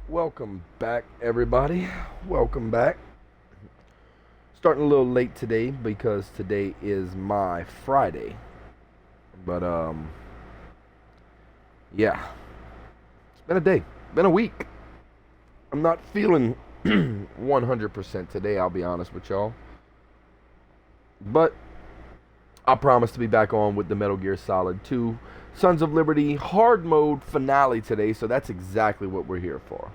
Welcome back, everybody. Welcome back. Starting a little late today because today is my Friday. But yeah, it's been a day, been a week. I'm not feeling 100% today. I'll be honest with y'all. But I promise to be back on with the Metal Gear Solid 2 Sons of Liberty hard mode finale today. So that's exactly what we're here for.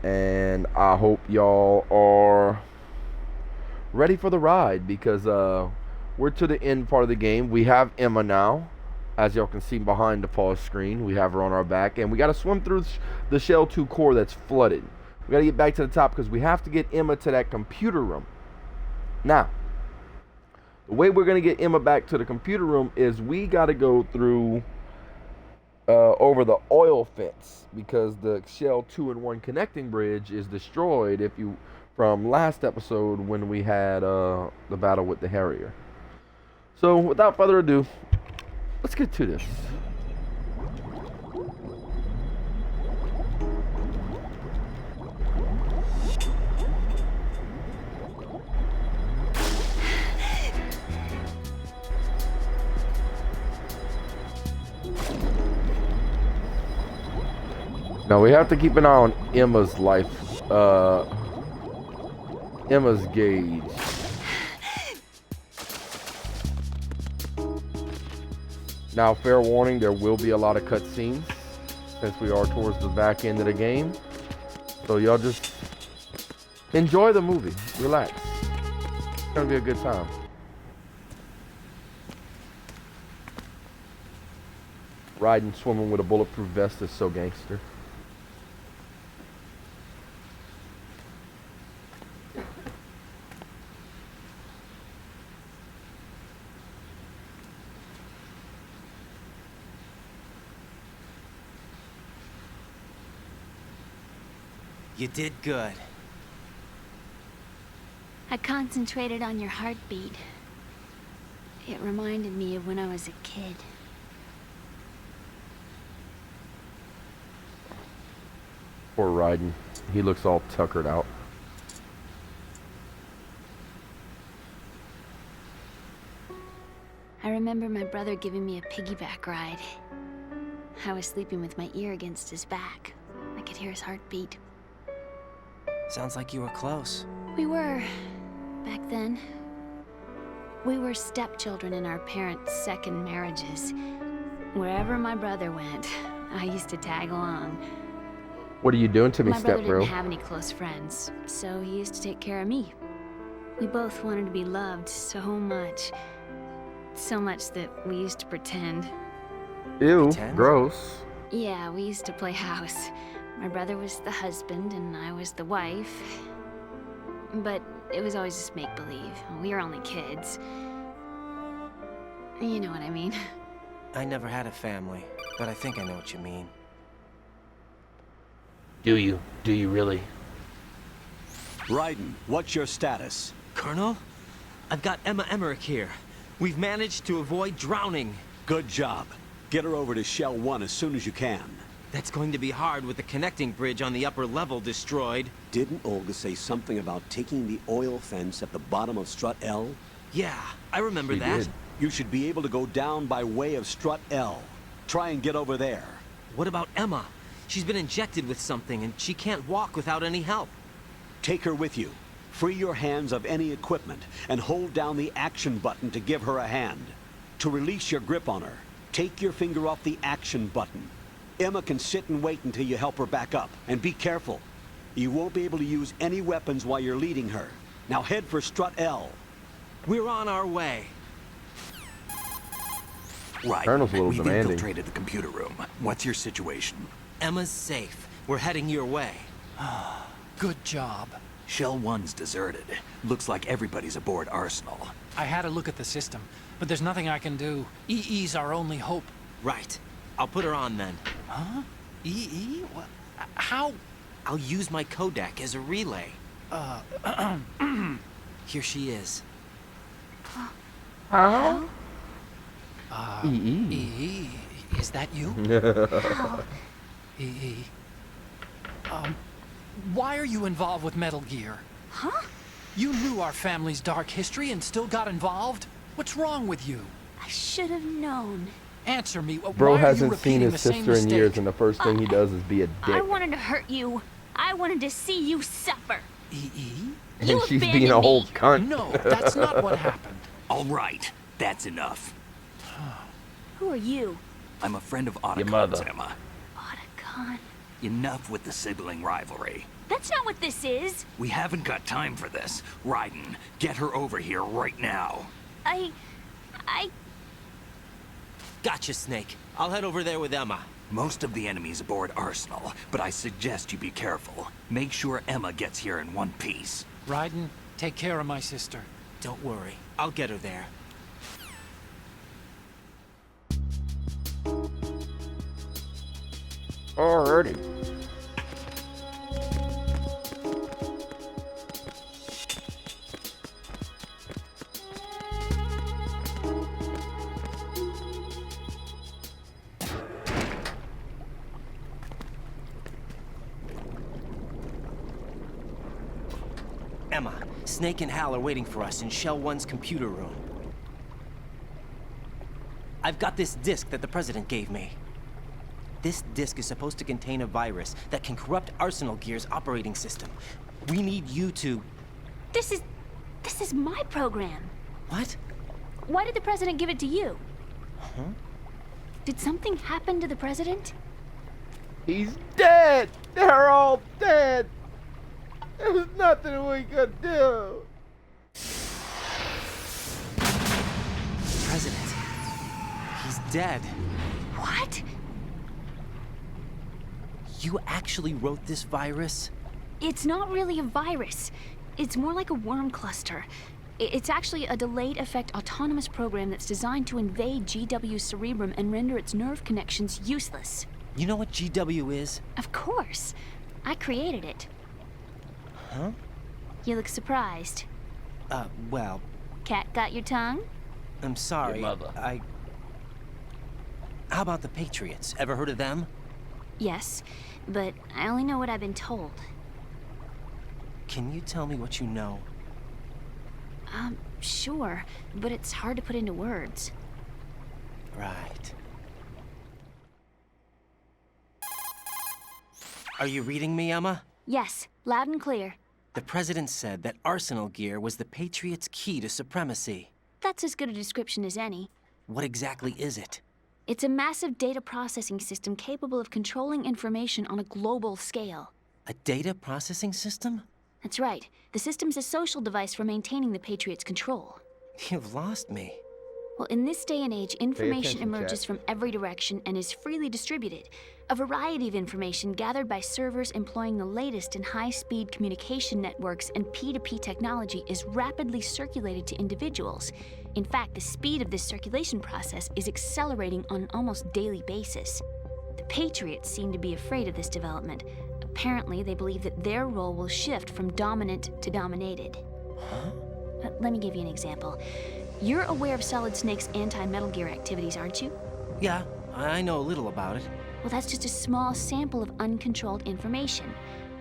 And I hope y'all are ready for the ride because we're to the end part of the game. We have Emma now, as y'all can see behind the pause screen. We have her on our back, and we got to swim through the Shell 2 core that's flooded. We got to get back to the top because we have to get Emma to that computer room. Now, the way we're going to get Emma back to the computer room is we got to go through over the oil fence because the Shell 2-in-1 connecting bridge is destroyed from last episode when we had the battle with the Harrier. So without further ado, let's get to this. Now we have to keep an eye on Emma's life, Emma's gauge. Now, fair warning, there will be a lot of cutscenes since we are towards the back end of the game. So y'all just enjoy the movie, relax. It's gonna be a good time. Riding, swimming with a bulletproof vest is so gangster. You did good. I concentrated on your heartbeat. It reminded me of when I was a kid. Poor Raiden. He looks all tuckered out. I remember my brother giving me a piggyback ride. I was sleeping with my ear against his back. I could hear his heartbeat. Sounds like you were close. We were, back then. We were stepchildren in our parents' second marriages. Wherever my brother went, I used to tag along. What are you doing to me, My brother step-bro? didn't have any close friends, so he used to take care of me. We both wanted to be loved so much. So much that we used to pretend. Ew, Pretend? gross. Yeah, we used to play house. My brother was the husband and I was the wife. But it was always just make-believe. We were only kids. You know what I mean. I never had a family, but I think I know what you mean. Do you? Do you really? Raiden, what's your status? Colonel? I've got Emma Emmerich here. We've managed to avoid drowning. Good job. Get her over to Shell 1 as soon as you can. That's going to be hard with the connecting bridge on the upper level destroyed. Didn't Olga say something about taking the oil fence at the bottom of Strut L? Yeah, I remember She that. did. You should be able to go down by way of Strut L. Try and get over there. What about Emma? She's been injected with something and she can't walk without any help. Take her with you. Free your hands of any equipment and hold down the action button to give her a hand. To release your grip on her, take your finger off the action button. Emma can sit and wait until you help her back up. And be careful. You won't be able to use any weapons while you're leading her. Now head for Strut L. We're on our way. Right. Colonel's a little We've demanding. infiltrated the computer room. What's your situation? Emma's safe. We're heading your way. Good job. Shell 1's deserted. Looks like everybody's aboard Arsenal. I had a look at the system, but there's nothing I can do. EE's our only hope. Right. I'll put her on then. Huh? EE? What? How? I'll use my Kodak as a relay. Here she is. How? EE, is that you? EE. Why are you involved with Metal Gear? Huh? You knew our family's dark history and still got involved? What's wrong with you? I should have known. Answer me. Bro Why are you hasn't seen repeating his the same sister in years, mistake? and the first thing he does is be a I dick. wanted to hurt you. I wanted to see you suffer. EE? And You she's abandoned being a whole me. cunt. No, that's not what happened. All right, that's enough. Who are you? I'm a friend of Your mother. Otacon's, Emma. Otacon. Enough with the sibling rivalry. That's not what this is. We haven't got time for this. Raiden, get her over here right now. I... Gotcha, Snake. I'll head over there with Emma. Most of the enemies aboard Arsenal, but I suggest you be careful. Make sure Emma gets here in one piece. Raiden, take care of my sister. Don't worry. I'll get her there. Alrighty. Emma, Snake and Hal are waiting for us in Shell 1's computer room. I've got this disk that the President gave me. This disk is supposed to contain a virus that can corrupt Arsenal Gear's operating system. We need you to... This is my program. What? Why did the President give it to you? Huh? Did something happen to the President? He's dead! They're all dead! There's nothing we could do! President. He's dead. What? You actually wrote this virus? It's not really a virus. It's more like a worm cluster. It's actually a delayed effect autonomous program that's designed to invade GW's cerebrum and render its nerve connections useless. You know what GW is? Of course. I created it. Huh? You look surprised. Well, Cat got your tongue? I'm sorry. Your mother. How about the Patriots? Ever heard of them? Yes, but I only know what I've been told. Can you tell me what you know? Sure, but it's hard to put into words. Right. Are you reading me, Emma? Yes, loud and clear. The President said that Arsenal Gear was the Patriots' key to supremacy. That's as good a description as any. What exactly is it? It's a massive data processing system capable of controlling information on a global scale. A data processing system? That's right. The system's a social device for maintaining the Patriots' control. You've lost me. Well, in this day and age, information attention, emerges chat. from every direction and is freely distributed. A variety of information gathered by servers employing the latest in high-speed communication networks and P2P technology is rapidly circulated to individuals. In fact, the speed of this circulation process is accelerating on an almost daily basis. The Patriots seem to be afraid of this development. Apparently, they believe that their role will shift from dominant to dominated. Huh? Let me give you an example. You're aware of Solid Snake's anti-Metal Gear activities, aren't you? Yeah, I know a little about it. Well, that's just a small sample of uncontrolled information.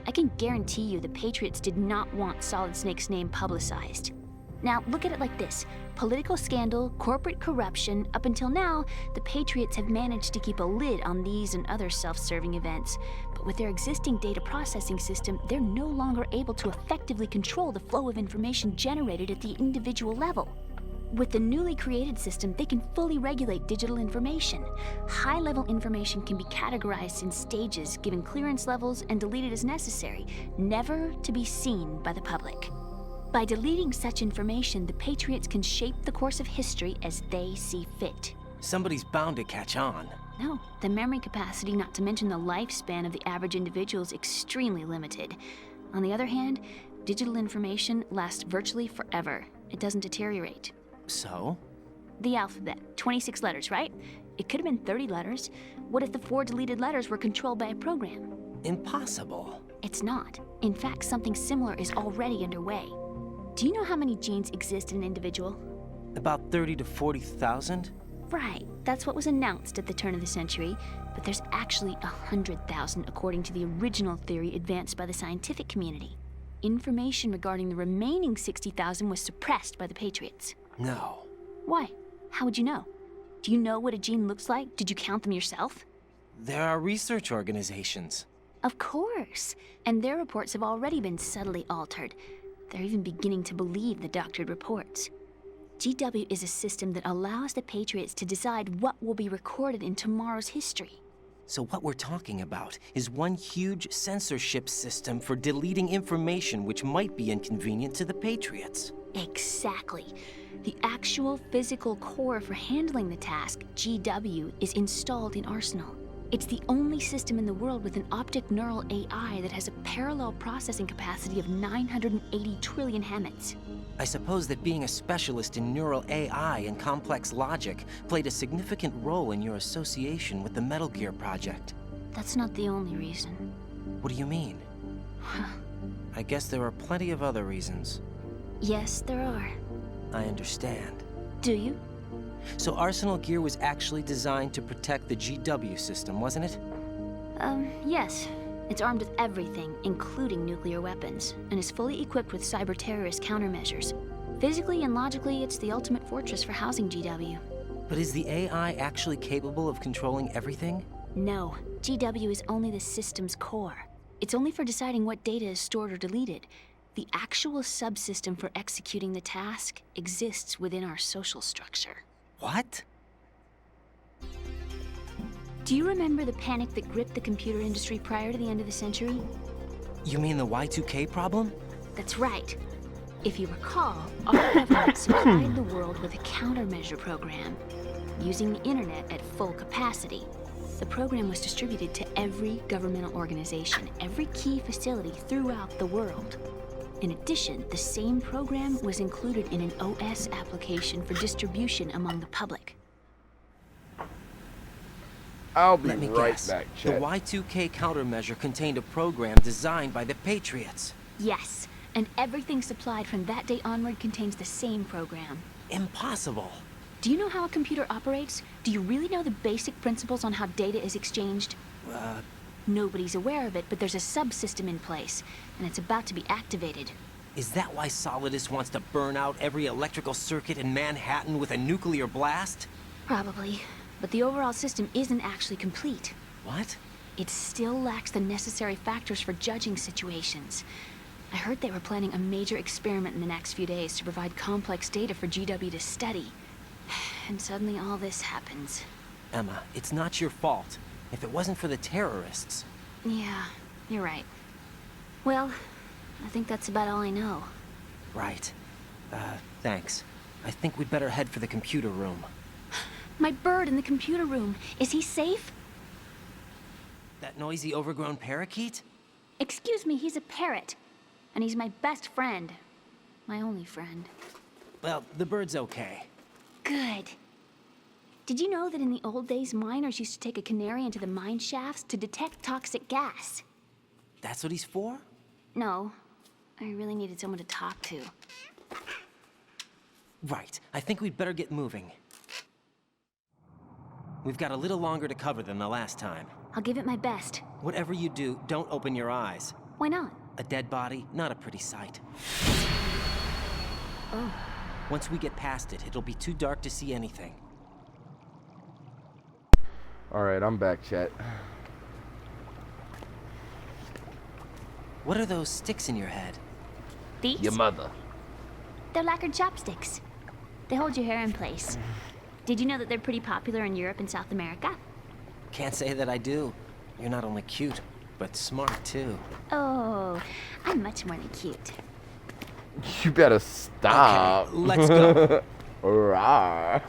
I can guarantee you the Patriots did not want Solid Snake's name publicized. Now, look at it like this. Political scandal, corporate corruption, up until now, the Patriots have managed to keep a lid on these and other self-serving events. But with their existing data processing system, they're no longer able to effectively control the flow of information generated at the individual level. With the newly created system, they can fully regulate digital information. High-level information can be categorized in stages, given clearance levels, and deleted as necessary, never to be seen by the public. By deleting such information, the Patriots can shape the course of history as they see fit. Somebody's bound to catch on. No, the memory capacity, not to mention the lifespan of the average individual, is extremely limited. On the other hand, digital information lasts virtually forever. It doesn't deteriorate. So? The alphabet, 26 letters, right? It could have been 30 letters. What if the 4 deleted letters were controlled by a program? Impossible. It's not. In fact, something similar is already underway. Do you know how many genes exist in an individual? About 30 to 40,000? Right. That's what was announced at the turn of the century, but there's actually 100,000 according to the original theory advanced by the scientific community. Information regarding the remaining 60,000 was suppressed by the Patriots. No. Why? How would you know? Do you know what a gene looks like? Did you count them yourself? There are research organizations. Of course. And their reports have already been subtly altered. They're even beginning to believe the doctored reports. GW is a system that allows the Patriots to decide what will be recorded in tomorrow's history. So what we're talking about is one huge censorship system for deleting information which might be inconvenient to the Patriots. Exactly. The actual physical core for handling the task, GW, is installed in Arsenal. It's the only system in the world with an optic neural AI that has a parallel processing capacity of 980 trillion Hammets. I suppose that being a specialist in neural AI and complex logic played a significant role in your association with the Metal Gear project. That's not the only reason. What do you mean? I guess there are plenty of other reasons. Yes, there are. I understand. Do you? So Arsenal Gear was actually designed to protect the GW system, wasn't it? Yes. It's armed with everything, including nuclear weapons, and is fully equipped with cyber-terrorist countermeasures. Physically and logically, it's the ultimate fortress for housing GW. But is the AI actually capable of controlling everything? No, GW is only the system's core. It's only for deciding what data is stored or deleted. The actual subsystem for executing the task exists within our social structure. What? Do you remember the panic that gripped the computer industry prior to the end of the century? You mean the Y2K problem? That's right. If you recall, our government supplied the world with a countermeasure program, using the internet at full capacity. The program was distributed to every governmental organization, every key facility throughout the world. In addition, the same program was included in an OS application for distribution among the public. I'll be Let me right guess. back, The Chet. Y2K countermeasure contained a program designed by the Patriots. Yes, and everything supplied from that day onward contains the same program. Impossible. Do you know how a computer operates? Do you really know the basic principles on how data is exchanged? Nobody's aware of it, but there's a subsystem in place, and it's about to be activated. Is that why Solidus wants to burn out every electrical circuit in Manhattan with a nuclear blast? Probably, but the overall system isn't actually complete. What? It still lacks the necessary factors for judging situations. I heard they were planning a major experiment in the next few days to provide complex data for GW to study. And suddenly all this happens. Emma, it's not your fault. If it wasn't for the terrorists... Yeah, you're right. Well, I think that's about all I know. Right. Thanks. I think we'd better head for the computer room. My bird in the computer room. Is he safe? That noisy, overgrown parakeet? Excuse me, he's a parrot. And he's my best friend. My only friend. Well, the bird's okay. Good. Did you know that in the old days, miners used to take a canary into the mine shafts to detect toxic gas? That's what he's for? No. I really needed someone to talk to. Right. I think we'd better get moving. We've got a little longer to cover than the last time. I'll give it my best. Whatever you do, don't open your eyes. Why not? A dead body, not a pretty sight. Oh. Once we get past it, it'll be too dark to see anything. Alright, I'm back, Chet. What are those sticks in your head? These? Your mother. They're lacquered chopsticks. They hold your hair in place. Did you know that they're pretty popular in Europe and South America? Can't say that I do. You're not only cute, but smart too. Oh, I'm much more than cute. You better stop. Okay, let's go. Rawr.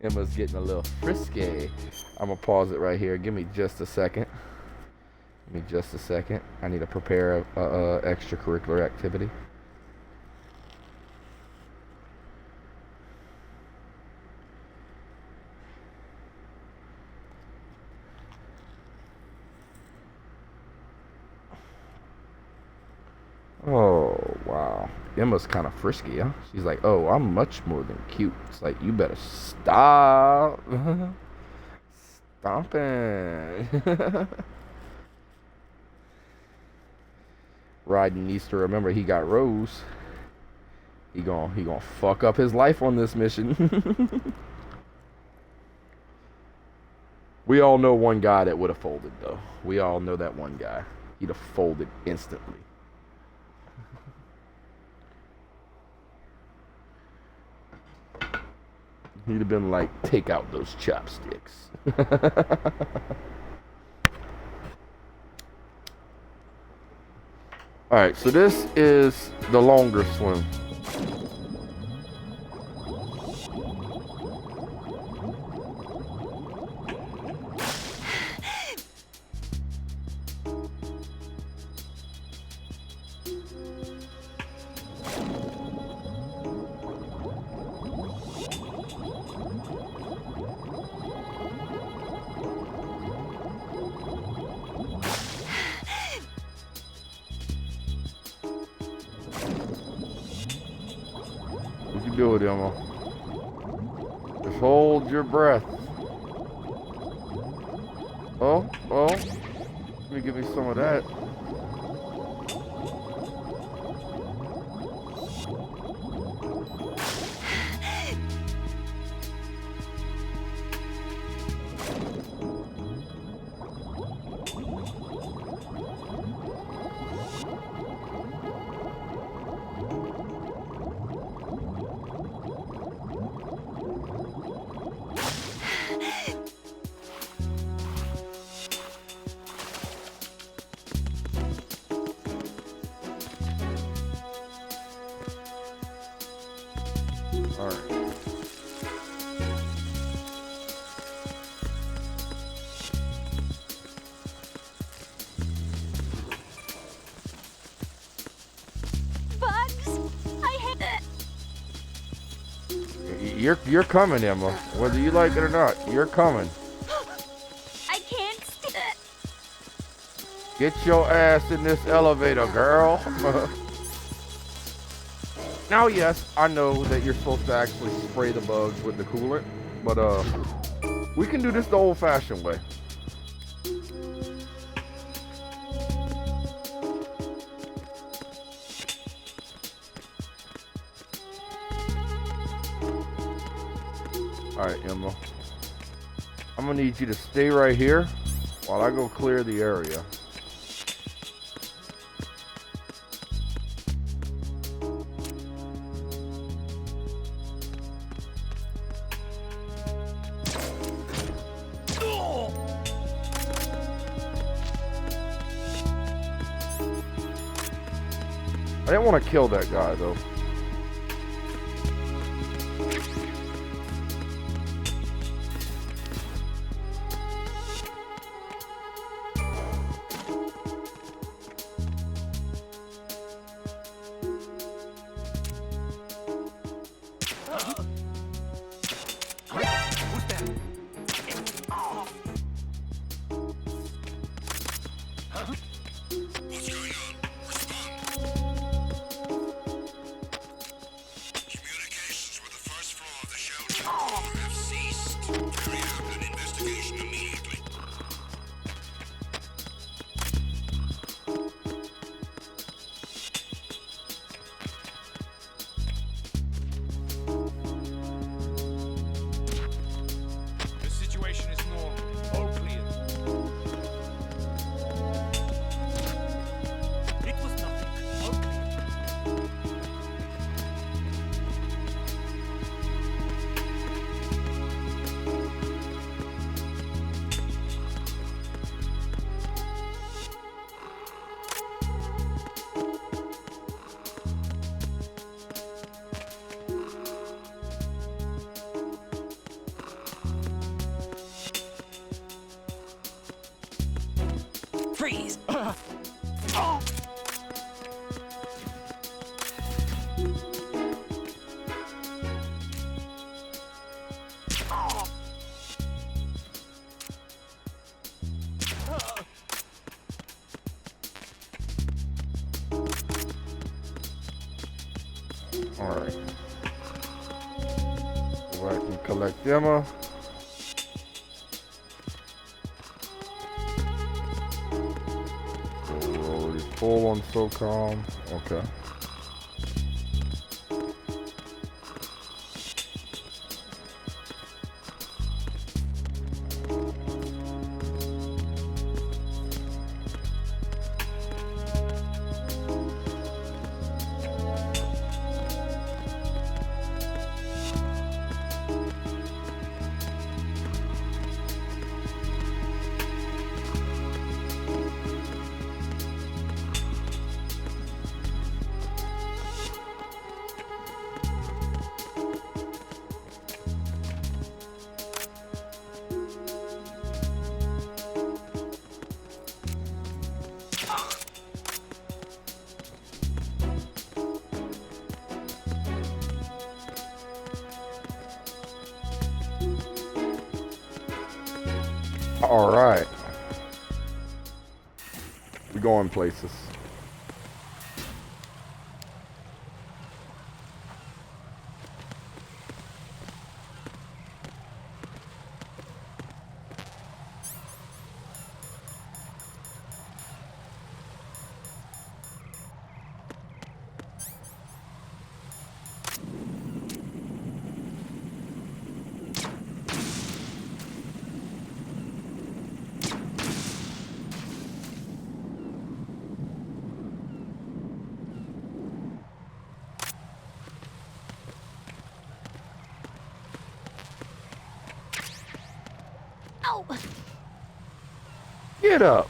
Emma's getting a little frisky. I'm gonna pause it right here. Give me just a second. Give me just a second. I need to prepare a extracurricular activity. Oh, wow. Emma's kind of frisky, huh? She's like, oh, I'm much more than cute. It's like, you better stop. Stop it. Ryden needs to remember he got Rose. He gonna fuck up his life on this mission. We all know one guy that would have folded, though. We all know that one guy. He'd have folded instantly. He'd have been like, take out those chopsticks. Alright, so this is the longer swim. You can do it, Emma. Just hold your breath. Oh, let me give me some of that. You're coming, Emma. Whether you like it or not, you're coming. I can't stand it. Get your ass in this elevator, girl. Now, yes, I know that you're supposed to actually spray the bugs with the coolant, but we can do this the old-fashioned way. Alright, Emma. I'm gonna need you to stay right here while I go clear the area. I didn't want to kill that guy, though. Select Emma. We're already full on SOCOM. Okay. All right. We're going places. Ow! Get up.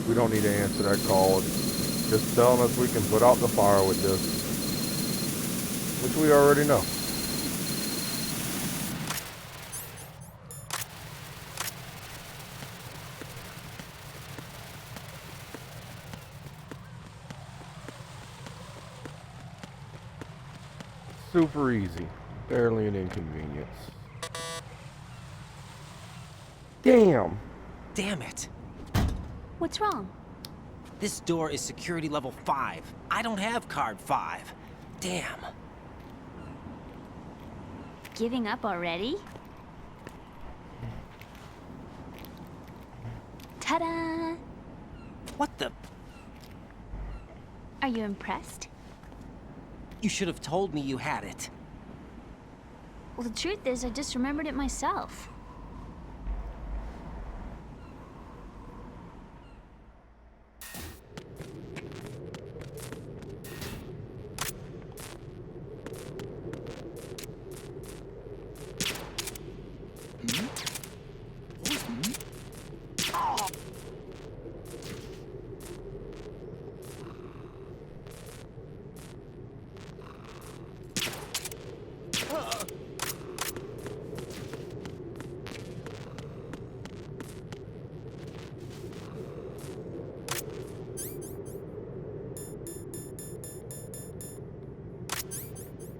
We don't need to answer that call. Just telling us we can put out the fire with this, which we already know. Super easy. Barely an inconvenience. Damn. Damn it. What's wrong? This door is security level 5. I don't have card 5. Damn. Giving up already? Ta-da! What the? Are you impressed? You should have told me you had it. Well, the truth is, I just remembered it myself.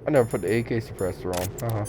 I never put the AK suppressor on.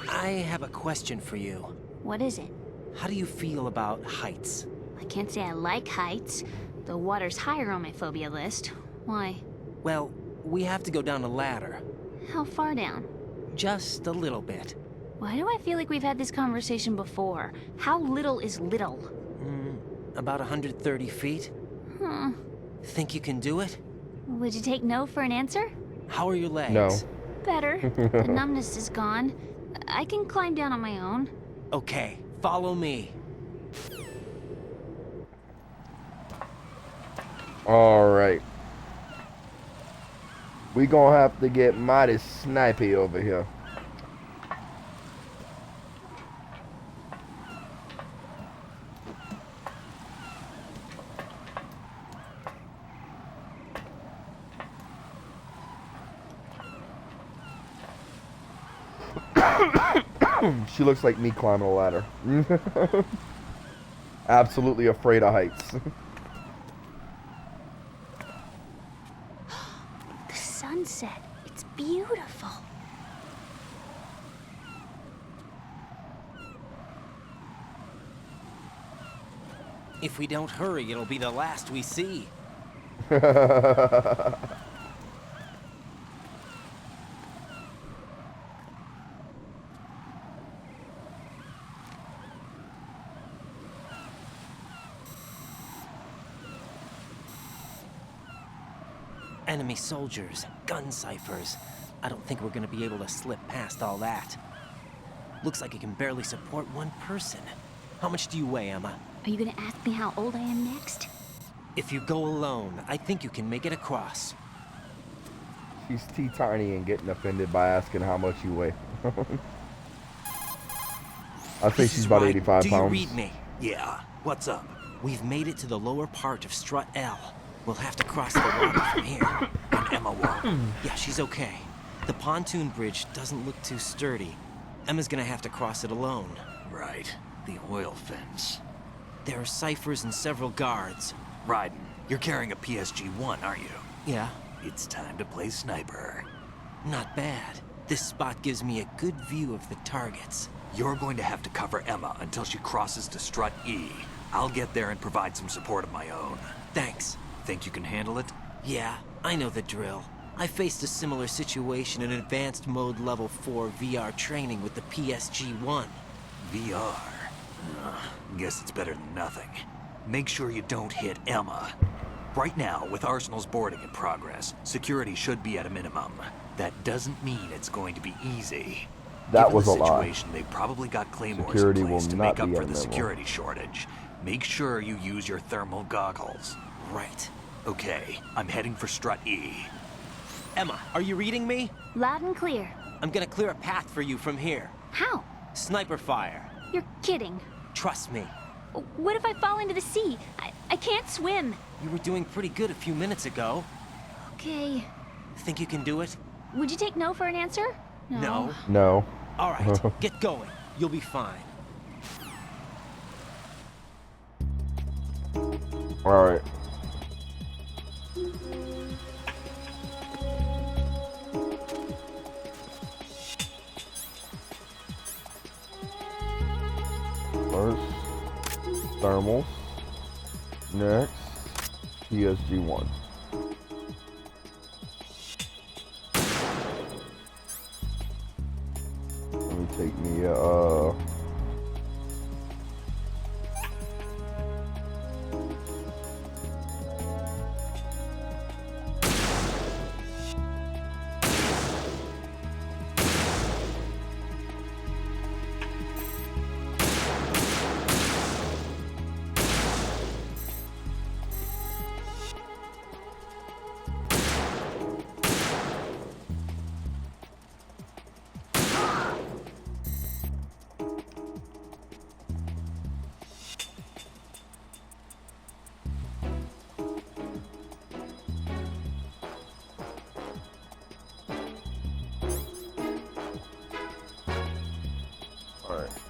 I have a question for you. What is it? How do you feel about heights? I can't say I like heights. The water's higher on my phobia list. Why? Well, we have to go down a ladder. How far down? Just a little bit. Why do I feel like we've had this conversation before? How little is little? About 130 feet. Huh. Think you can do it? Would you take no for an answer? How are your legs? No. Better. The numbness is gone. I can climb down on my own. Okay, follow me. Alright. We gonna have to get mighty snipey over here. She looks like me climbing a ladder. Absolutely afraid of heights. The sunset. It's beautiful. If we don't hurry, it'll be the last we see. Enemy soldiers, gun ciphers. I don't think we're gonna be able to slip past all that. Looks like it can barely support one person. How much do you weigh, Emma? Are you gonna ask me how old I am next? If you go alone, I think you can make it across. She's teeny and getting offended by asking how much you weigh. I'd say This she's is about right. 85 Do you pounds. read me? Yeah, what's up? We've made it to the lower part of Strut L. We'll have to cross the water from here. And Emma won't. Yeah, she's okay. The pontoon bridge doesn't look too sturdy. Emma's gonna have to cross it alone. Right, the oil fence. There are ciphers and several guards. Raiden, you're carrying a PSG-1, aren't you? Yeah, It's time to play sniper. not bad. This spot gives me a good view of the targets. You're going to have to cover Emma until she crosses to Strut E. I'll get there and provide some support of my own. Thanks. Think you can handle it? Yeah, I know the drill. I faced a similar situation in Advanced Mode Level 4 VR training with the PSG-1. VR. Guess it's better than nothing. Make sure you don't hit Emma. Right now, with Arsenal's boarding in progress, security should be at a minimum. That doesn't mean it's going to be easy. That Given was the a lie. situation, they probably got claymores Security in place will to not make up be for at the a minimum. security shortage. Make sure you use your thermal goggles. Right. Okay, I'm heading for Strut E. Emma, are you reading me? Loud and clear. I'm gonna clear a path for you from here. How? Sniper fire. You're kidding. Trust me. What if I fall into the sea? I can't swim. You were doing pretty good a few minutes ago. Okay. Think you can do it? Would you take no for an answer? No. No. All right, get going. You'll be fine. Alright. First, thermals. Next, PSG-1. take me all right.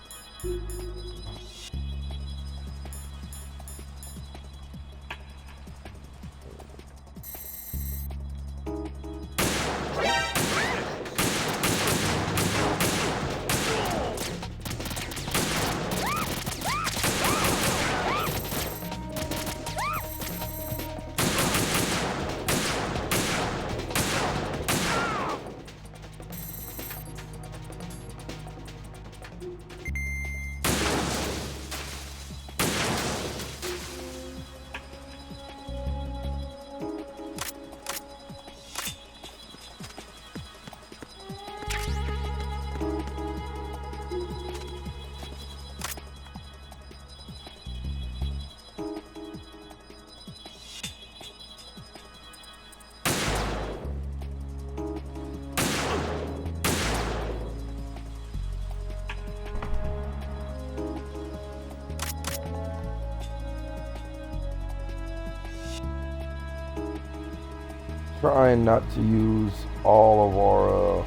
Trying not to use all of our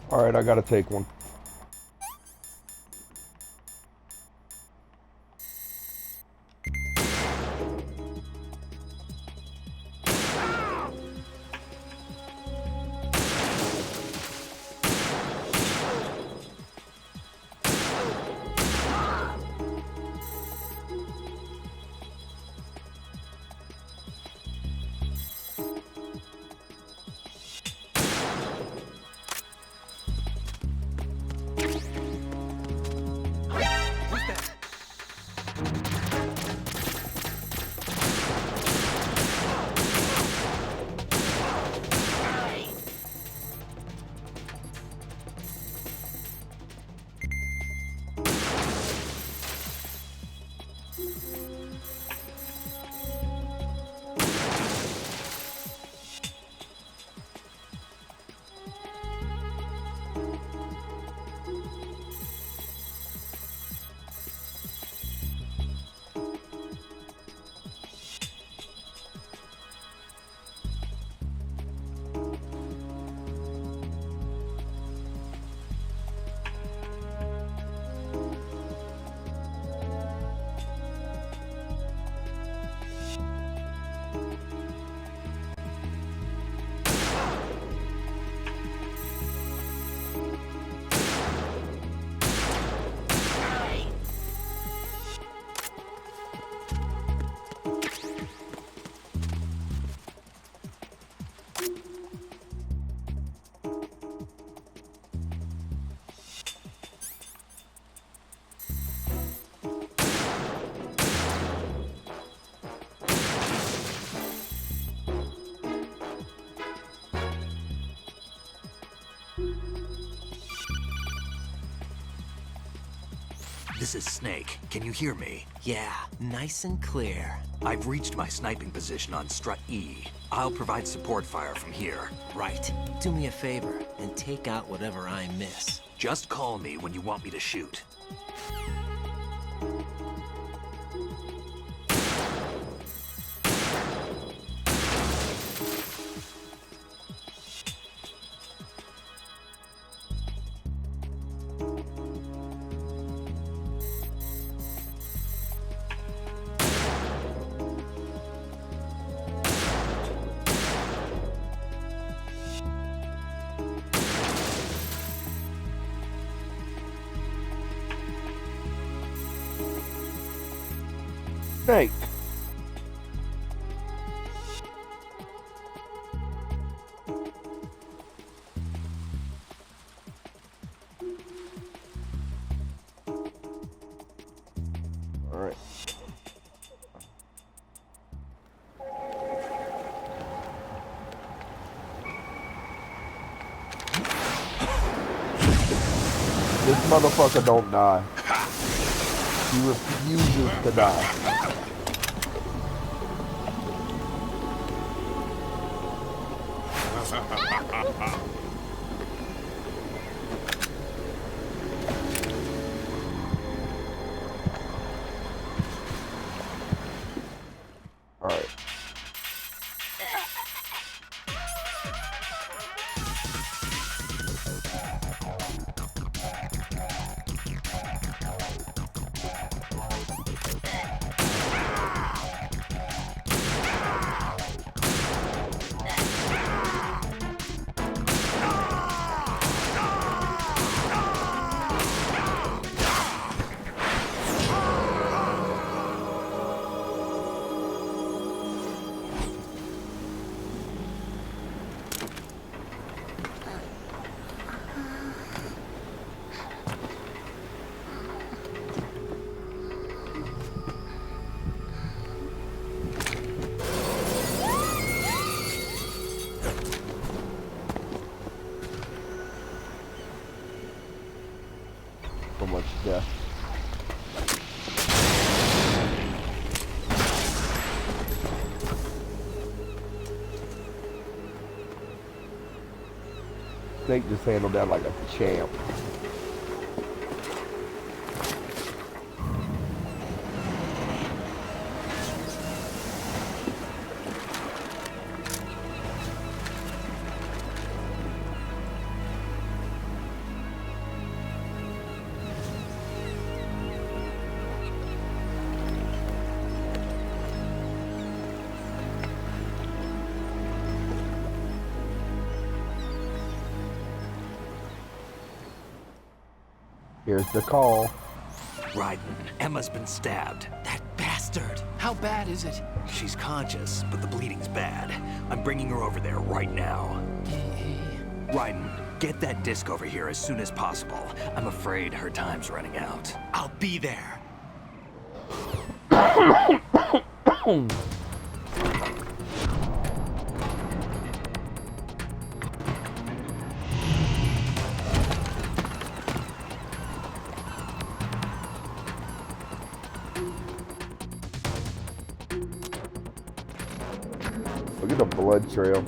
All right, I gotta take one. This is Snake. Can you hear me? Yeah, nice and clear. I've reached my sniping position on Strut E. I'll provide support fire from here. Right. Do me a favor and take out whatever I miss. Just call me when you want me to shoot. Snake. All right. This motherfucker don't die. He refuses to die. All right. So much death. Snake just handled that like a champ. Here's the call. Raiden, Emma's been stabbed. That bastard! How bad is it? She's conscious, but the bleeding's bad. I'm bringing her over there right now. Raiden, get that disc over here as soon as possible. I'm afraid her time's running out. I'll be there. Look at the blood trail.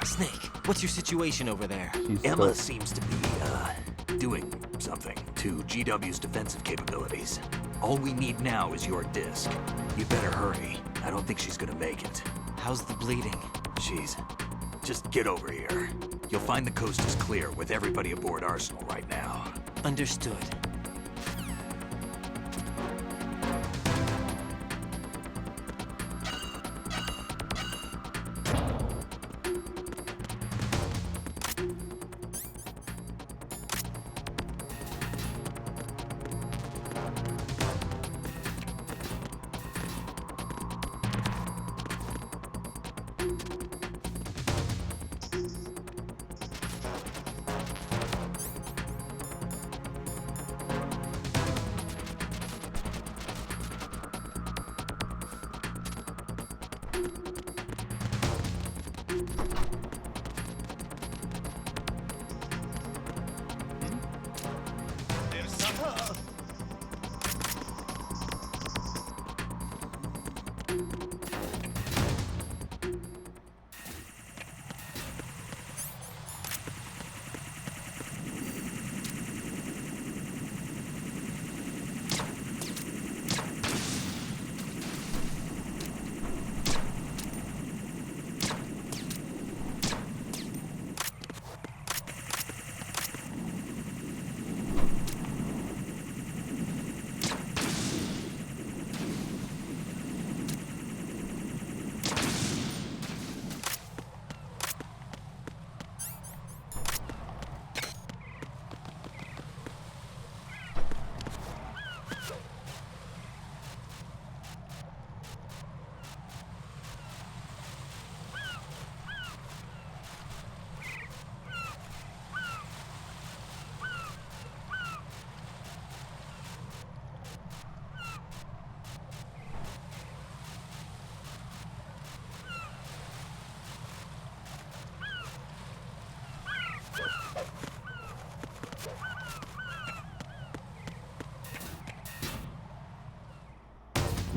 Snake, what's your situation over there? She's Emma stuck. seems to be, doing something to GW's defensive capabilities. All we need now is your disc. You better hurry. I don't think she's gonna make it. How's the bleeding? She's... Just get over here. You'll find the coast is clear with everybody aboard Arsenal right now. Understood.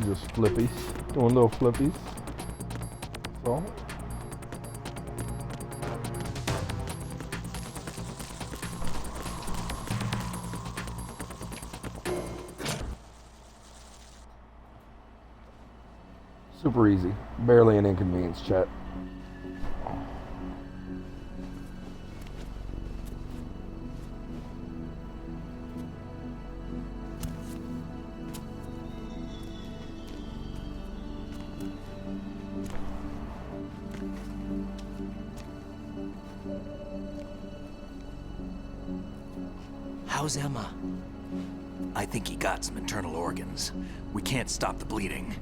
Just flippies. Doing little flippies. So. Super easy. Barely an inconvenience, chat. How's Emma? I think he got some internal organs. We can't stop the bleeding.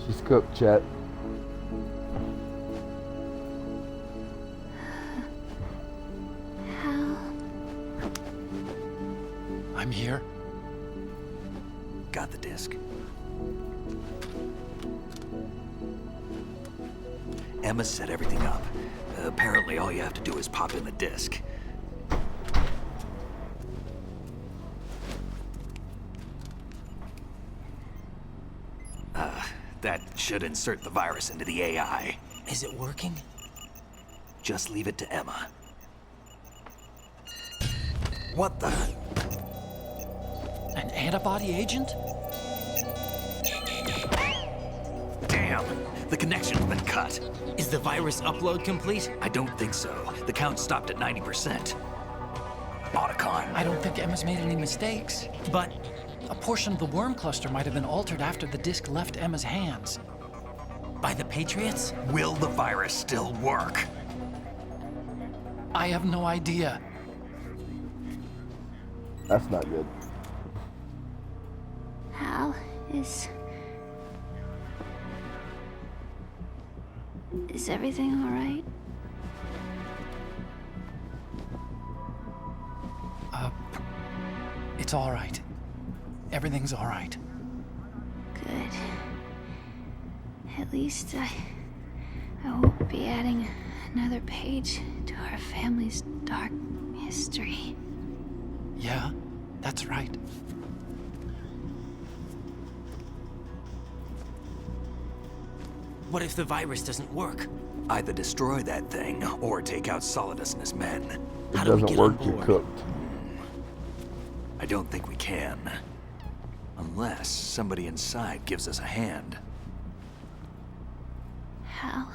She's cooked, chat. Hal. I'm here. Got the disc. Emma set everything up. Apparently all you have to do is pop in the disc. That should insert the virus into the AI. Is it working? Just leave it to Emma. What the? An antibody agent? Damn! The connection's been cut. Is the virus upload complete? I don't think so. The count stopped at 90%. Otacon. I don't think Emma's made any mistakes. But A portion of the worm cluster might have been altered after the disc left Emma's hands. by the Patriots? Will the virus still work? I have no idea. That's not good. Hal, is everything all right? It's all right. Everything's all right. Good. At least I won't be adding another page to our family's dark history. Yeah, that's right. What if the virus doesn't work? Either destroy that thing or take out Solidus and his men. It How do we doesn't get on work, you're board? cooked. I don't think we can. Unless somebody inside gives us a hand. Hal,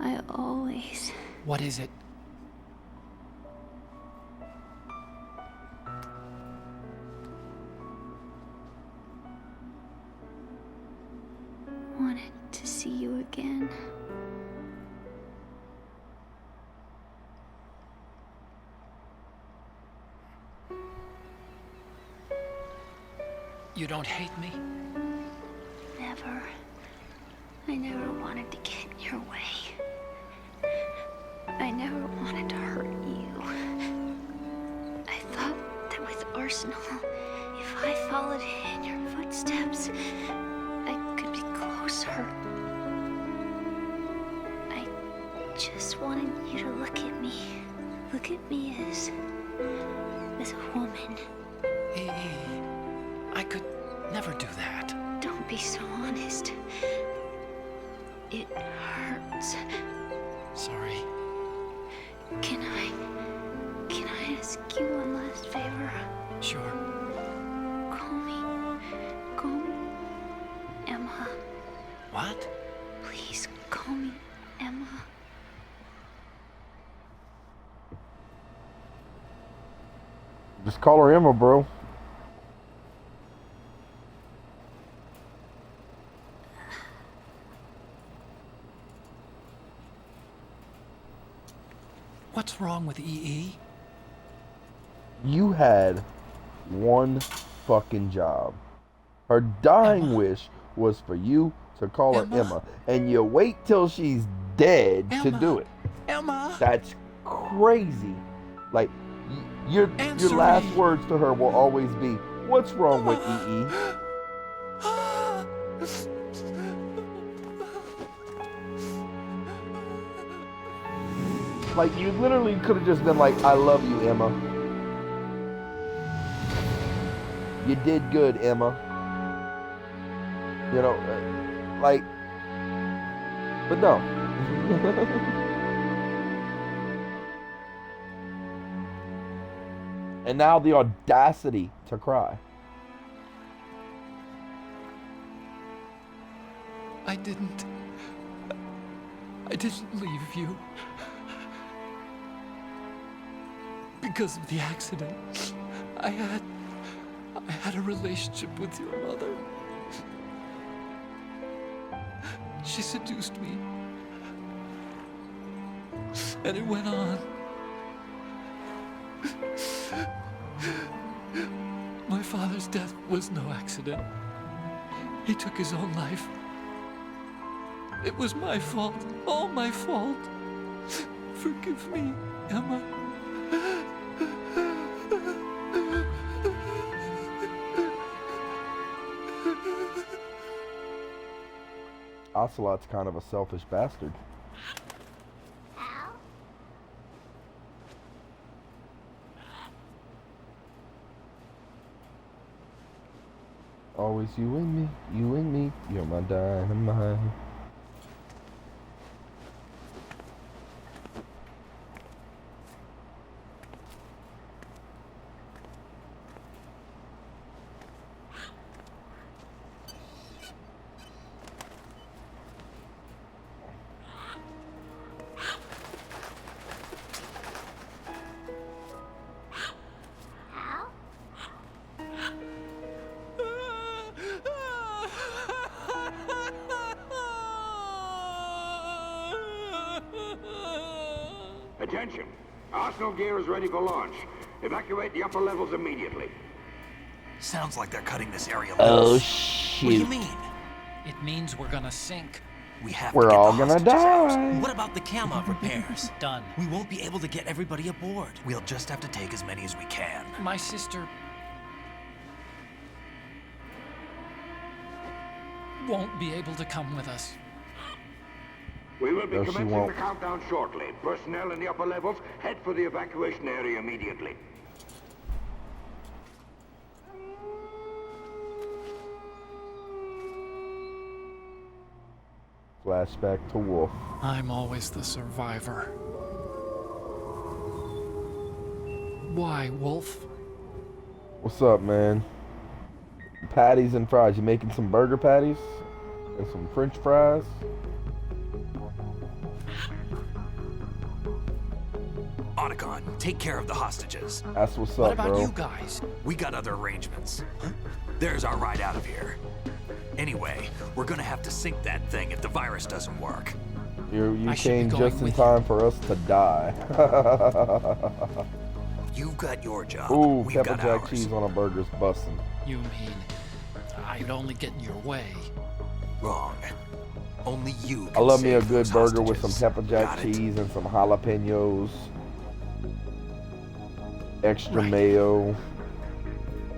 I always... What is it? wanted to see you again. You don't hate me? Never. I never wanted to get in your way. I never wanted to hurt you. I thought that with Arsenal, if I followed in your footsteps, I could be closer. I just wanted you to look at me. Look at me as a woman. EE, I could never do that. Don't be so honest. It hurts. Sorry. Can I ask you one last favor? Sure. Call me Emma. What? Please call me Emma. Just call her Emma, bro. What's wrong with EE? You had one fucking job. Her dying Emma. wish was for you to call her Emma. Emma, and you wait till she's dead to Emma. do it. Emma! That's crazy. Like your Answer last me. words to her will always be, "What's wrong with EE?" Like you literally could have just been like, "I love you, Emma. You did good, Emma." You know, like, but no. And now the audacity to cry. I didn't leave you. Because of the accident. I had a relationship with your mother. She seduced me. And it went on. My father's death was no accident. He took his own life. It was my fault, all my fault. Forgive me, Emma. Ocelot's kind of a selfish bastard. Always you and me, you're my dynamite. Attention! Arsenal gear is ready for launch. Evacuate the upper levels immediately. Sounds like they're cutting this area Oh loose. What do you shoot. mean? It means we're gonna sink. We have We're to get all the gonna hostages out. die. What about the cam-up repairs? Done. We won't be able to get everybody aboard. We'll just have to take as many as we can. My sister won't be able to come with us. We will be No, she commencing won't. the countdown shortly. Personnel in the upper levels, head for the evacuation area immediately. Flashback to Wolf. I'm always the survivor. Why, Wolf? What's up, man? Patties and fries. You making some burger patties? And some french fries? Otacon, take care of the hostages. That's what's What up, about bro. you guys? We got other arrangements. There's our ride out of here. Anyway, we're gonna have to sink that thing if the virus doesn't work. You I should be came going just in with time for us to die. You've got your job. Ooh, We've pepper got jack ours. cheese on a burger's busting. You mean I'd only get in your way? Wrong. Only you I can love me a save good those burger with some hostages. pepper jack Got it? cheese and some jalapenos, extra Right. mayo.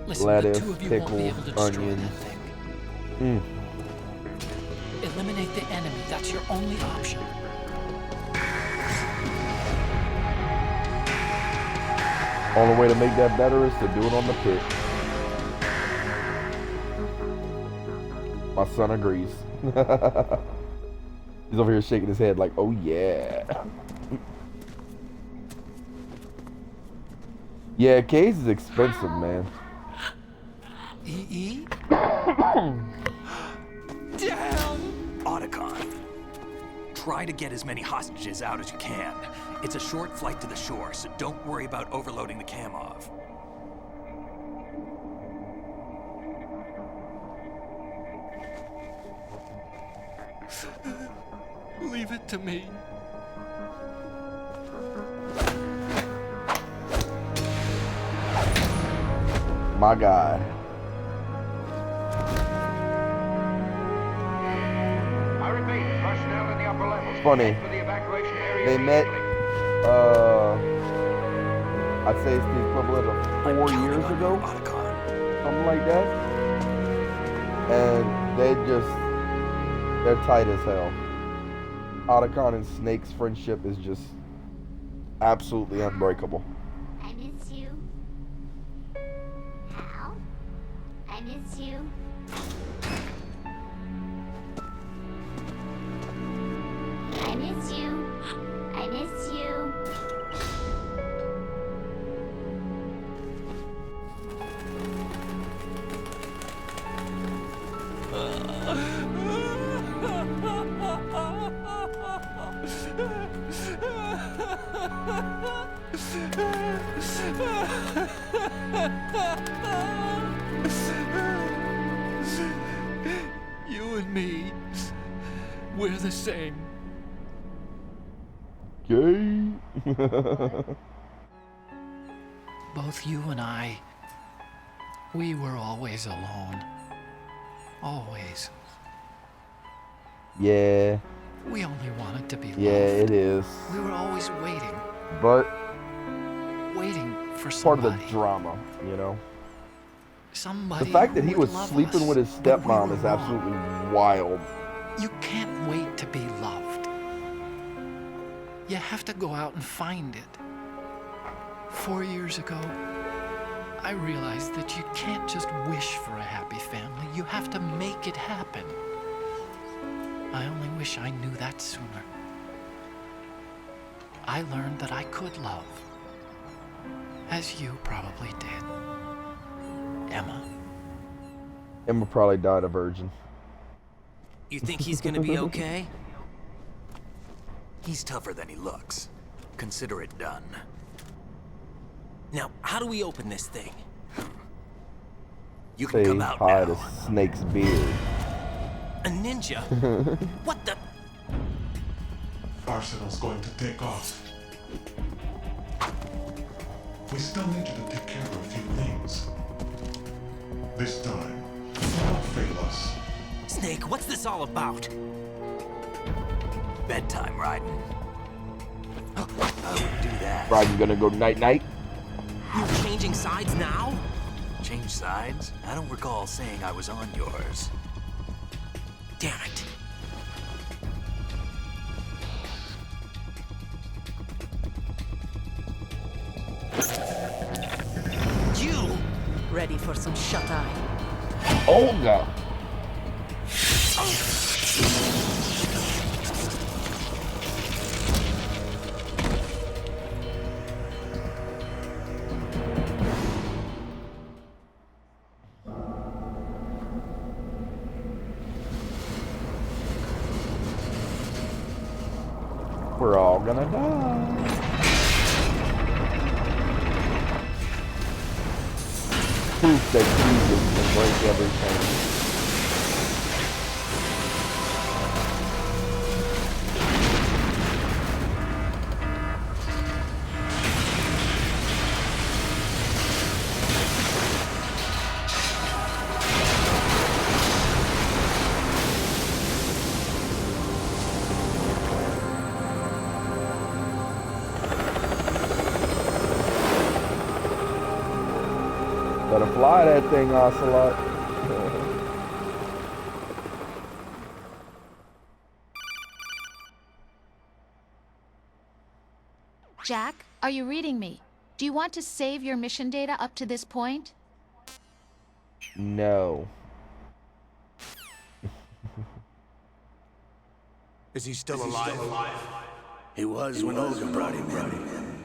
Listen, Lettuce, the two of you won't be able to pickles, destroy onions. that thing. Mm. Eliminate the enemy. That's your only option. Only way to make that better is to do it on the pit. My son agrees. He's over here shaking his head like, oh yeah. Yeah, K's is expensive, man. EE? Damn! Otacon. Try to get as many hostages out as you can. It's a short flight to the shore, so don't worry about overloading the Kamov. Leave it to me. My guy. I repeat, personnel in the upper levels. It's funny. Head for the evacuation area They met, immediately. I'd say it's the equivalent of 4 years ago, Otacon. something like that. And they're tight as hell. Otacon and Snake's friendship is just absolutely unbreakable. I miss you. Hal? I miss you. I miss you. I miss you. You and me, we're the same. Gay. Both you and I, we were always alone. Always. Yeah, We only wanted to be loved. yeah, it is. We were always waiting, But waiting for part somebody. of the drama, you know. Somebody The fact that who he would was love sleeping us with his when we stepmom were is wrong. absolutely wild. You can't wait to be loved. You have to go out and find it. 4 years ago, I realized that you can't just wish for a happy family. You have to make it happen. I only wish I knew that sooner. I learned that I could love, as you probably did. Emma. Emma probably died a virgin. You think he's gonna be okay? He's tougher than he looks. Consider it done. Now, how do we open this thing? You can Say come out hi now. to Snake's beard. A ninja? What the? Arsenal's going to take off. We still need you to take care of a few things. This time, don't fail us. Snake, what's this all about? Bedtime, Raiden. I wouldn't do that. Raiden gonna go night-night? You're changing sides now? Change sides? I don't recall saying I was on yours. Damn it. You! Ready for some shut-eye? Olga! We're all gonna die. Proof that Jesus can break everything. Better fly that thing, Ocelot. Jack, are you reading me? Do you want to save your mission data up to this point? No. Is he still alive? He was when Olga brought him in.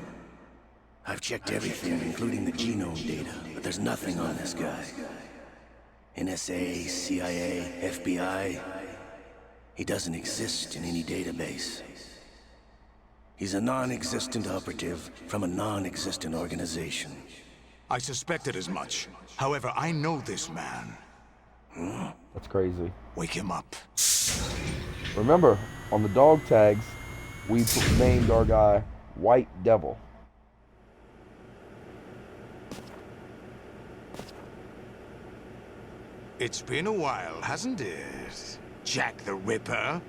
I've checked everything, including the genome data, but there's nothing on this guy. NSA, CIA, FBI. He doesn't exist in any database. He's a non-existent operative from a non-existent organization. I suspected as much. However, I know this man. That's crazy. Wake him up. Remember, on the dog tags, we named our guy White Devil. It's been a while, hasn't it? Jack the Ripper?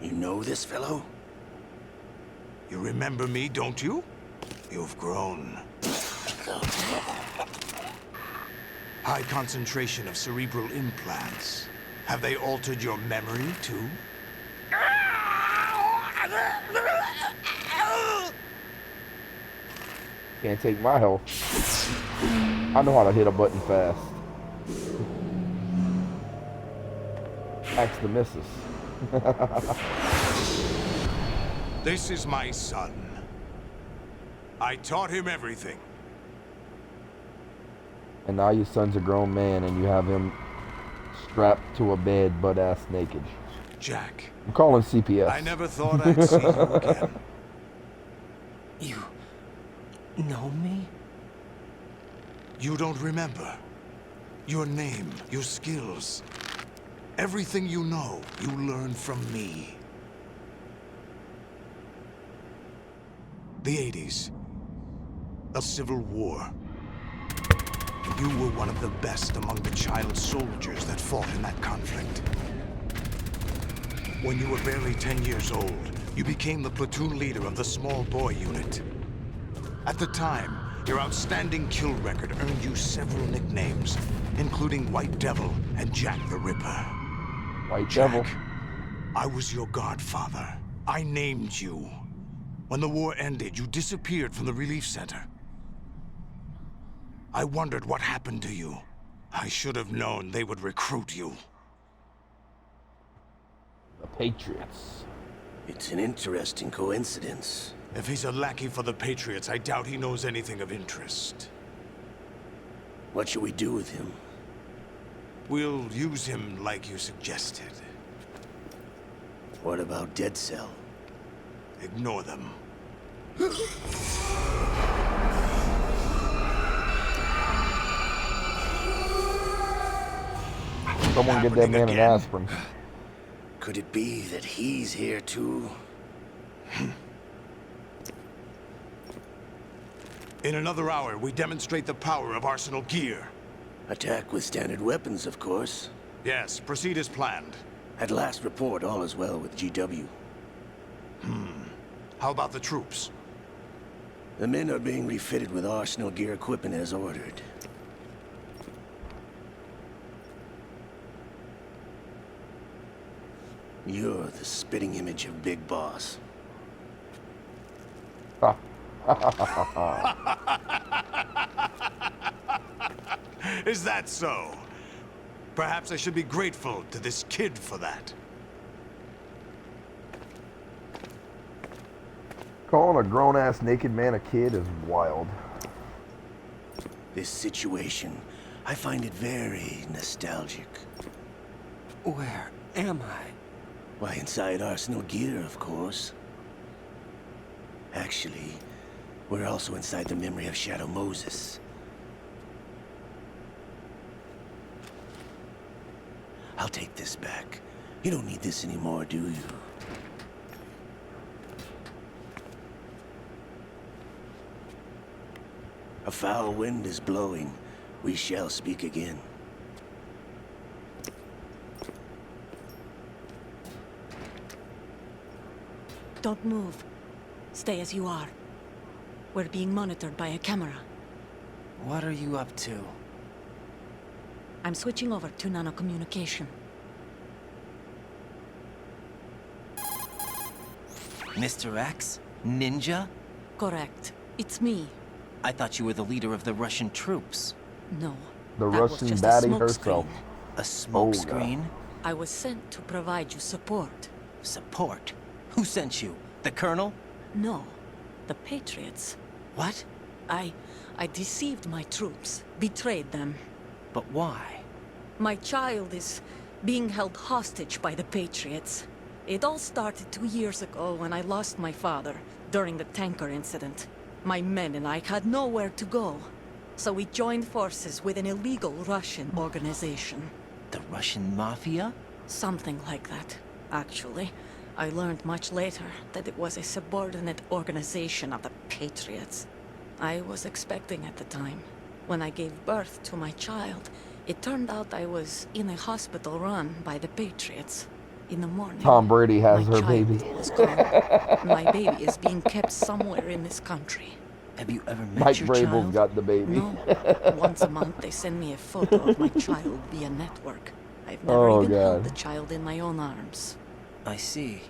You know this fellow? You remember me, don't you? You've grown. High concentration of cerebral implants. Have they altered your memory, too? Can't take my health. I know how to hit a button fast. Axe the missus. This is my son. I taught him everything. And now your son's a grown man and you have him strapped to a bed butt-ass naked. Jack. I'm calling CPS. I never thought I'd see you again. You know me? You don't remember. Your name, your skills. Everything you know, you learned from me. The 80s. A civil war. You were one of the best among the child soldiers that fought in that conflict. When you were barely 10 years old, you became the platoon leader of the small boy unit. At the time, your outstanding kill record earned you several nicknames, including White Devil and Jack the Ripper. White Devil. I was your godfather. I named you. When the war ended, you disappeared from the relief center. I wondered what happened to you. I should have known they would recruit you. The Patriots. It's an interesting coincidence. If he's a lackey for the Patriots, I doubt he knows anything of interest. What should we do with him? We'll use him like you suggested. What about Dead Cell? Ignore them. Someone get that man an aspirin. Could it be that he's here too? In another hour, we demonstrate the power of Arsenal gear. Attack with standard weapons, of course. Yes, proceed as planned. At last report, all is well with GW. How about the troops? The men are being refitted with Arsenal gear equipment as ordered. You're the spitting image of Big Boss. Is that so? Perhaps I should be grateful to this kid for that. Calling a grown-ass naked man a kid is wild. This situation, I find it very nostalgic. Where am I? Why, inside Arsenal gear, of course. Actually, we're also inside the memory of Shadow Moses. I'll take this back. You don't need this anymore, do you? A foul wind is blowing. We shall speak again. Don't move. Stay as you are. We're being monitored by a camera. What are you up to? I'm switching over to nanocommunication. Mr. X? Ninja? Correct. It's me. I thought you were the leader of the Russian troops. No. The that was Russian just a baddie smoke herself. screen. A smoke Oh, screen? I was sent to provide you support. Support? Who sent you? The Colonel? No. The Patriots. What? I deceived my troops. Betrayed them. But why? My child is being held hostage by the Patriots. It all started 2 years ago when I lost my father during the tanker incident. My men and I had nowhere to go. So we joined forces with an illegal Russian organization. The Russian Mafia? Something like that, actually. I learned much later that it was a subordinate organization of the Patriots. I was expecting at the time. When I gave birth to my child, it turned out I was in a hospital run by the Patriots. In the morning, Tom Brady has my her child baby. was gone. My baby is being kept somewhere in this country. Have you ever met Mike your Vrabel's child? got the baby. No. Once a month, they send me a photo of my child via network. I've never Oh, even held God. the child in my own arms. I see.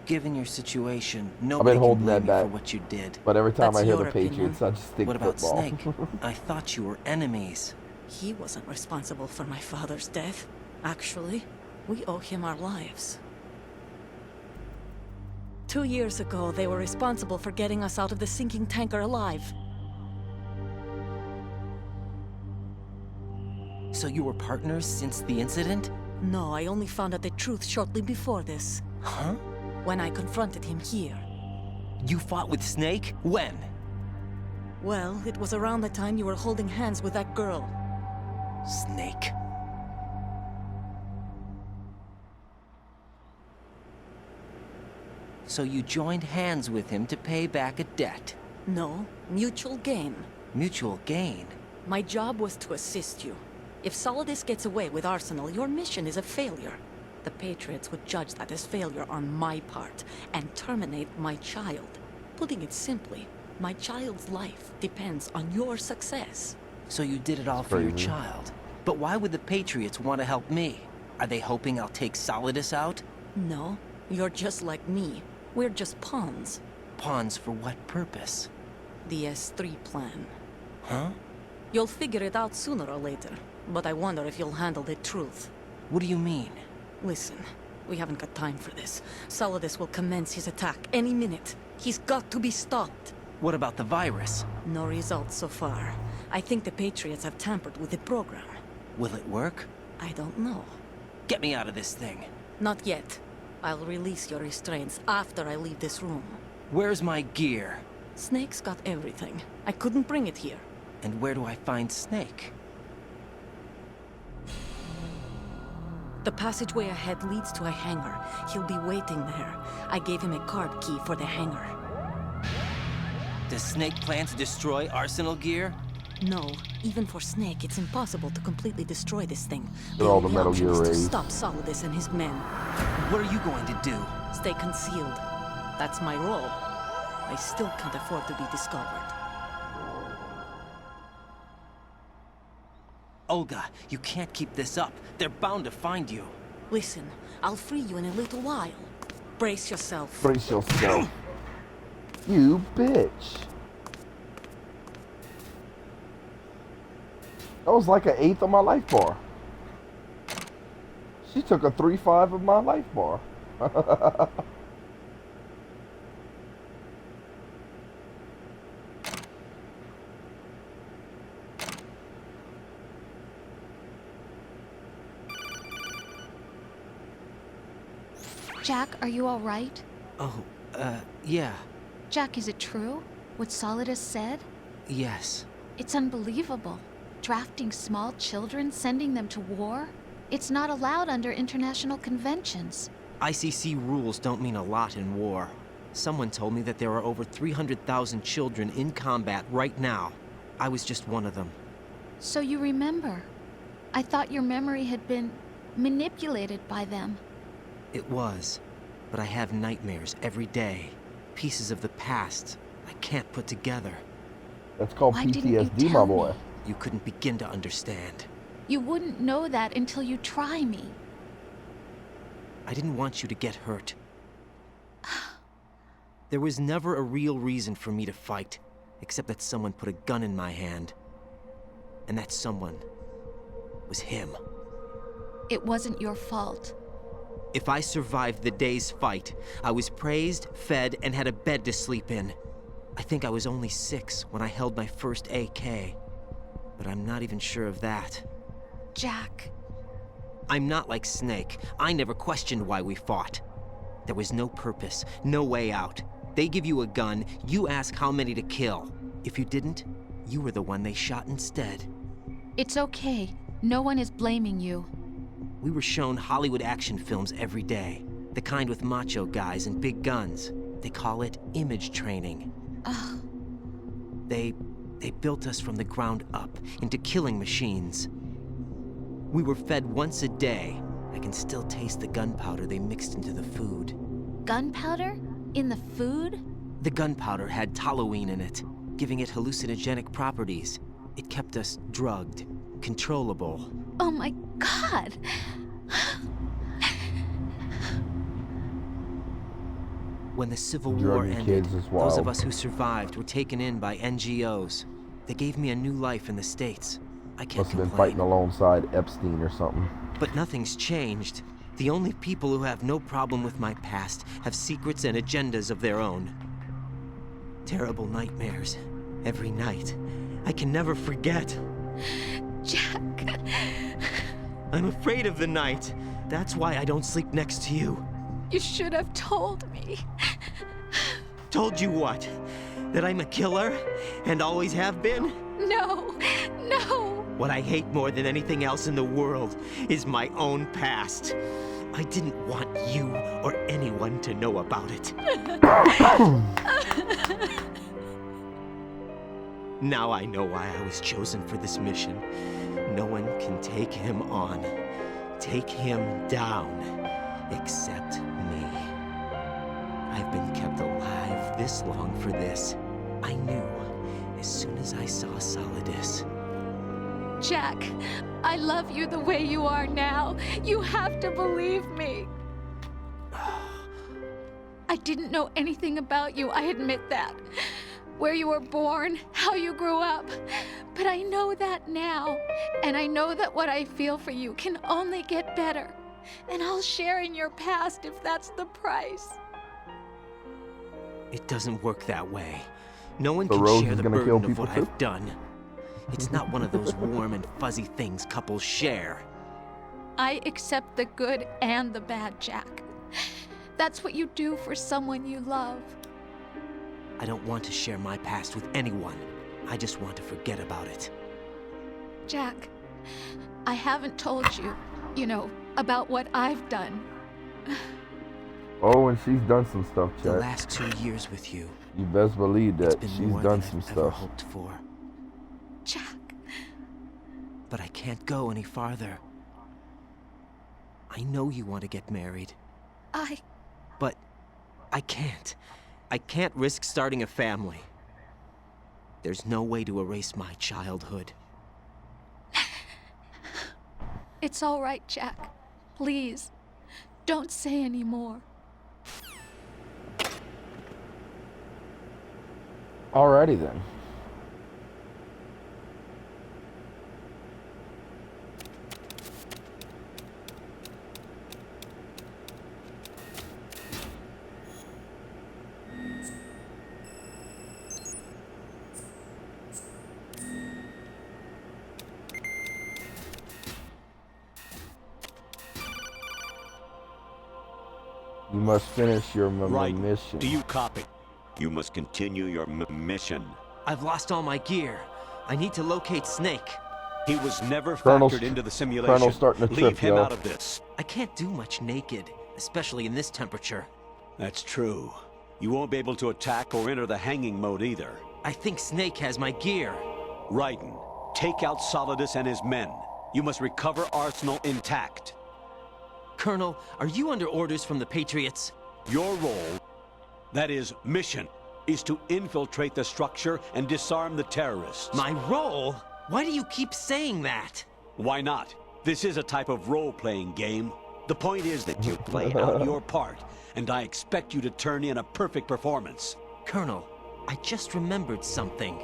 Given your situation, I've nobody been can holding blame that you for back. what you did. But every time That's I hear your the opinion. Patriots, I just think What about football. Snake? I thought you were enemies. He wasn't responsible for my father's death. Actually, we owe him our lives. 2 years ago, they were responsible for getting us out of the sinking tanker alive. So you were partners since the incident? No, I only found out the truth shortly before this. Huh? When I confronted him here. You fought with Snake? When? Well, it was around the time you were holding hands with that girl. Snake. So you joined hands with him to pay back a debt. No, mutual gain. Mutual gain. My job was to assist you. If Solidus gets away with Arsenal, your mission is a failure. The Patriots would judge that as failure on my part and terminate my child. Putting it simply, my child's life depends on your success. So you did it all for your Crazy. child. But why would the Patriots want to help me? Are they hoping I'll take Solidus out? No, you're just like me. We're just pawns. Pawns for what purpose? The S3 plan. Huh? You'll figure it out sooner or later, but I wonder if you'll handle the truth. What do you mean? Listen, we haven't got time for this. Solidus will commence his attack any minute. He's got to be stopped. What about the virus? No results so far. I think the Patriots have tampered with the program. Will it work? I don't know. Get me out of this thing. Not yet. I'll release your restraints after I leave this room. Where's my gear? Snake's got everything. I couldn't bring it here. And where do I find Snake? The passageway ahead leads to a hangar. He'll be waiting there. I gave him a card key for the hangar. Does Snake plan to destroy Arsenal gear? No, even for Snake, it's impossible to completely destroy this thing. They're all the only Metal option Gear is to rays. stop Solidus and his men. What are you going to do? Stay concealed. That's my role. I still can't afford to be discovered. Olga, you can't keep this up. They're bound to find you. Listen, I'll free you in a little while. Brace yourself. Brace yourself. You bitch. That was like an eighth of my life bar. She took a 3/5 of my life bar. Jack, are you all right? Oh, yeah. Jack, is it true? What Solidus said? Yes. It's unbelievable. Drafting small children, sending them to war? It's not allowed under international conventions. ICC rules don't mean a lot in war. Someone told me that there are over 300,000 children in combat right now. I was just one of them. So you remember. I thought your memory had been manipulated by them. It was. But I have nightmares every day. Pieces of the past I can't put together. That's called Why didn't you PTSD, my tell boy. me? You couldn't begin to understand. You wouldn't know that until you try me. I didn't want you to get hurt. There was never a real reason for me to fight, except that someone put a gun in my hand. And that someone was him. It wasn't your fault. If I survived the day's fight, I was praised, fed, and had a bed to sleep in. I think I was only 6 when I held my first AK. But I'm not even sure of that. Jack. I'm not like Snake. I never questioned why we fought. There was no purpose, no way out. They give you a gun, you ask how many to kill. If you didn't, you were the one they shot instead. It's okay. No one is blaming you. We were shown Hollywood action films every day. The kind with macho guys and big guns. They call it image training. Ugh. They built us from the ground up into killing machines. We were fed once a day. I can still taste the gunpowder they mixed into the food. Gunpowder? In the food? The gunpowder had toluene in it, giving it hallucinogenic properties. It kept us drugged, controllable. Oh my God! When the Civil War Drugging ended, kids is those wild. of us who survived were taken in by NGOs. They gave me a new life in the States. I can't Must have been complain. fighting alongside Epstein or something. But nothing's changed. The only people who have no problem with my past have secrets and agendas of their own. Terrible nightmares. Every night. I can never forget. Jack. I'm afraid of the night. That's why I don't sleep next to you. You should have told me. Told you what? That I'm a killer? And always have been? No, no. What I hate more than anything else in the world is my own past. I didn't want you or anyone to know about it. Now I know why I was chosen for this mission. No one can take him on, take him down, except me. I've been kept alive this long for this. I knew as soon as I saw Solidus. Jack, I love you the way you are now. You have to believe me. I didn't know anything about you, I admit that. Where you were born, how you grew up. But I know that now. And I know that what I feel for you can only get better. And I'll share in your past if that's the price. It doesn't work that way. No one So can Rose share is the gonna burden kill of people what too? I've done. It's not one of those warm and fuzzy things couples share. I accept the good and the bad, Jack. That's what you do for someone you love. I don't want to share my past with anyone. I just want to forget about it. Jack, I haven't told you, about what I've done. Oh, and she's done some stuff, The Chad. last 2 years with you, You best believe it's that been she's more done than some I've ever stuff. hoped for. Jack, But I can't go any farther. I know you want to get married, but I can't. I can't risk starting a family. There's no way to erase my childhood. It's all right, Jack. Please, don't say any more. Alrighty then. You must finish your Right. mission. Do you copy? You must continue your mission. I've lost all my gear. I need to locate Snake. He was never Colonel's- factored into the simulation. Colonel's starting to Leave trip, him yo. out of this. I can't do much naked, especially in this temperature. That's true. You won't be able to attack or enter the hanging mode either. I think Snake has my gear. Raiden, take out Solidus and his men. You must recover Arsenal intact. Colonel, are you under orders from the Patriots? Your role, that is, mission, is to infiltrate the structure and disarm the terrorists. My role? Why do you keep saying that? Why not? This is a type of role-playing game. The point is that you play out your part, and I expect you to turn in a perfect performance. Colonel, I just remembered something.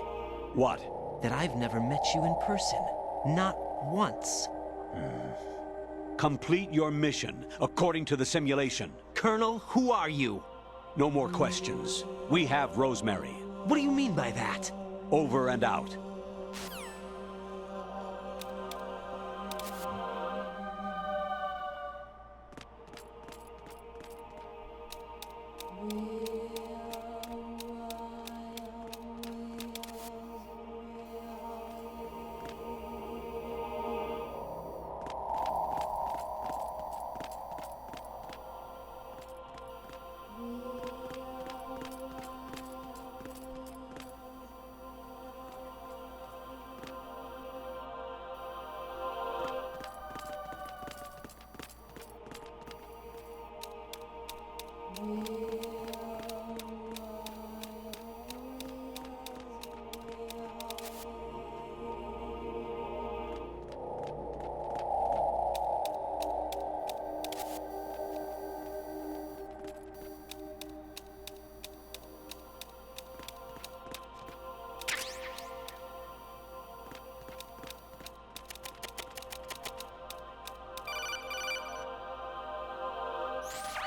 What? That I've never met you in person. Not once. Complete your mission, according to the simulation. Colonel, who are you? No more questions. We have Rosemary. What do you mean by that? Over and out.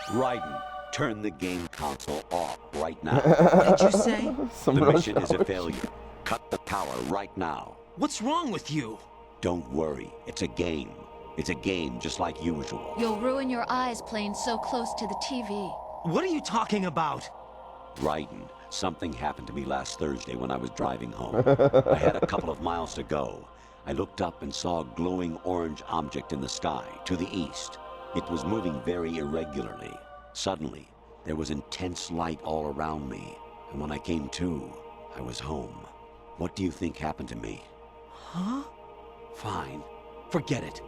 Raiden, turn the game console off right now. What did you say? The mission is a failure. Cut the power right now. What's wrong with you? Don't worry, it's a game. It's a game just like usual. You'll ruin your eyes playing so close to the TV. What are you talking about? Raiden, something happened to me last Thursday when I was driving home. I had a couple of miles to go. I looked up and saw a glowing orange object in the sky, to the east. It was moving very irregularly. Suddenly, there was intense light all around me, and when I came to, I was home. What do you think happened to me? Huh? Fine. Forget it.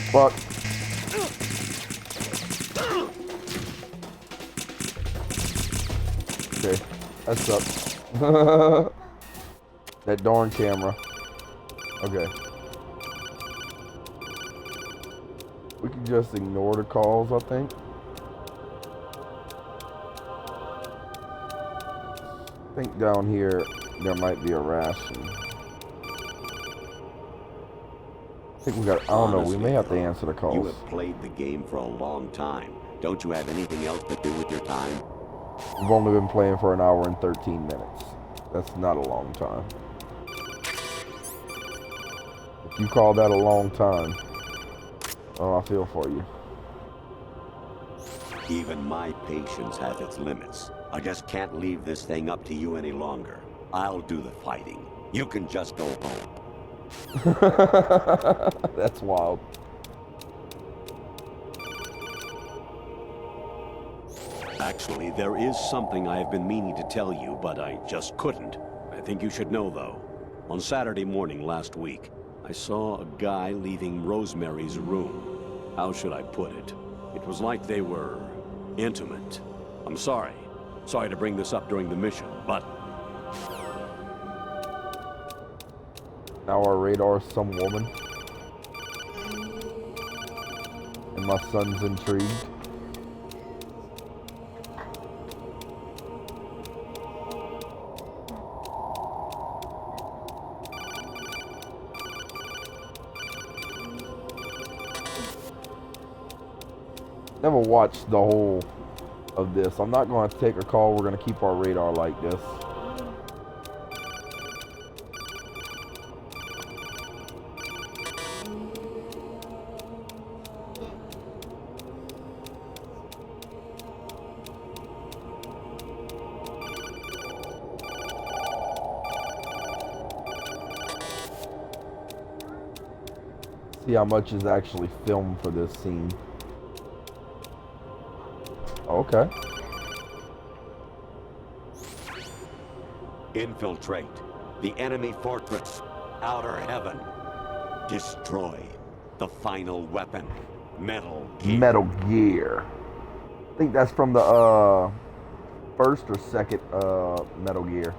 Fuck. Okay, that sucks. That darn camera. Okay. We can just ignore the calls, I think. I think down here there might be a ration. I think we got, I don't know, we may have to answer the calls. You have played the game for a long time. Don't you have anything else to do with your time? We've only been playing for an hour and 13 minutes. That's not a long time. If you call that a long time, oh, I feel for you. Even my patience has its limits. I just can't leave this thing up to you any longer. I'll do the fighting. You can just go home. That's wild. Actually, there is something I have been meaning to tell you, but I just couldn't. I think you should know, though. On Saturday morning last week, I saw a guy leaving Rosemary's room. How should I put it? It was like they were intimate. I'm sorry. Sorry to bring this up during the mission, but... Now our radar's some woman. And my son's intrigued. Never watched the whole of this. I'm not going to take a call. We're going to keep our radar like this. See how much is actually filmed for this scene. Okay. Infiltrate the enemy fortress, Outer Heaven. Destroy the final weapon, Metal Gear. Metal Gear. I think that's from the first or second Metal Gear.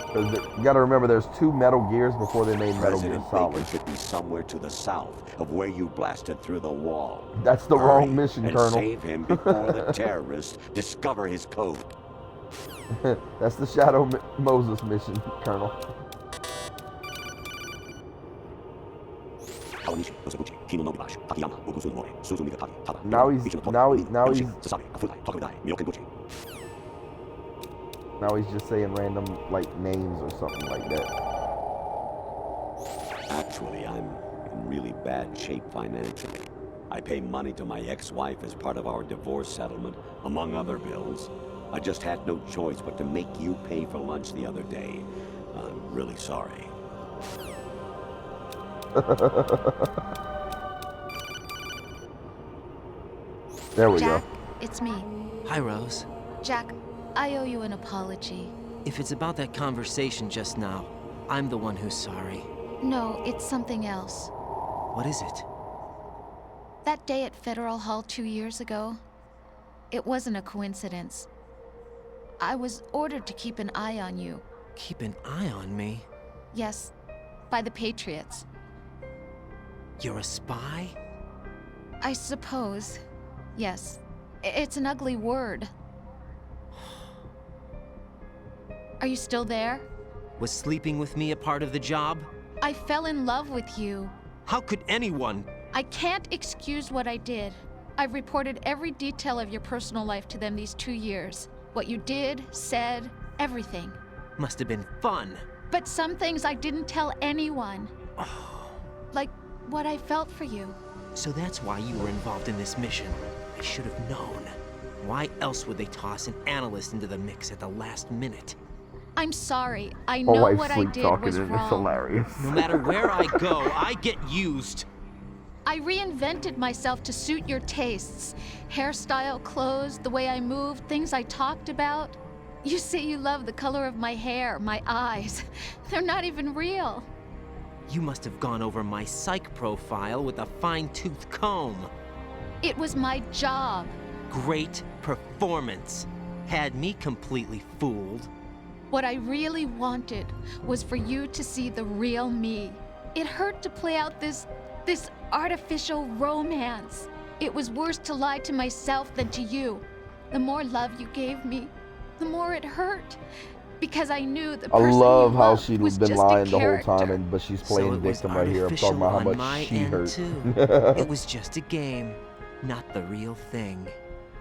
Because you gotta remember, there's 2 Metal Gears before they made Metal Gear President Solid. Baker should be somewhere to the south of where you blasted through the wall. That's the wrong mission, and Colonel. save him before the terrorists discover his code. That's the Shadow Moses mission, Colonel. Now he's just saying random like names or something like that. Actually, I'm in really bad shape financially. I pay money to my ex-wife as part of our divorce settlement, among other bills. I just had no choice but to make you pay for lunch the other day. I'm really sorry. There we Jack, go. it's me. Hi, Rose. Jack, I owe you an apology. If it's about that conversation just now, I'm the one who's sorry. No, it's something else. What is it? That day at Federal Hall 2 years ago, it wasn't a coincidence. I was ordered to keep an eye on you. Keep an eye on me? Yes, by the Patriots. You're a spy? I suppose. Yes. It's an ugly word. Are you still there? Was sleeping with me a part of the job? I fell in love with you. How could anyone? I can't excuse what I did. I've reported every detail of your personal life to them these 2 years. What you did, said, everything. Must have been fun. But some things I didn't tell anyone. Like what I felt for you. So that's why you were involved in this mission. I should have known. Why else would they toss an analyst into the mix at the last minute? I'm sorry. I My know wife's what I sleep did talking was and wrong. it's hilarious. No matter where I go, I get used. I reinvented myself to suit your tastes. Hairstyle, clothes, the way I moved, things I talked about. You say you love the color of my hair, my eyes. They're not even real. You must have gone over my psych profile with a fine-tooth comb. It was my job. Great performance. Had me completely fooled. What I really wanted was for you to see the real me. It hurt to play out this artificial romance. It was worse to lie to myself than to you. The more love you gave me, the more it hurt. Because I knew the person I love you how loved she's was been just a lying the whole time, character. but she's So playing it was victim right here. I'm talking artificial about how on my much she end, hurt. too. It was just a game, not the real thing.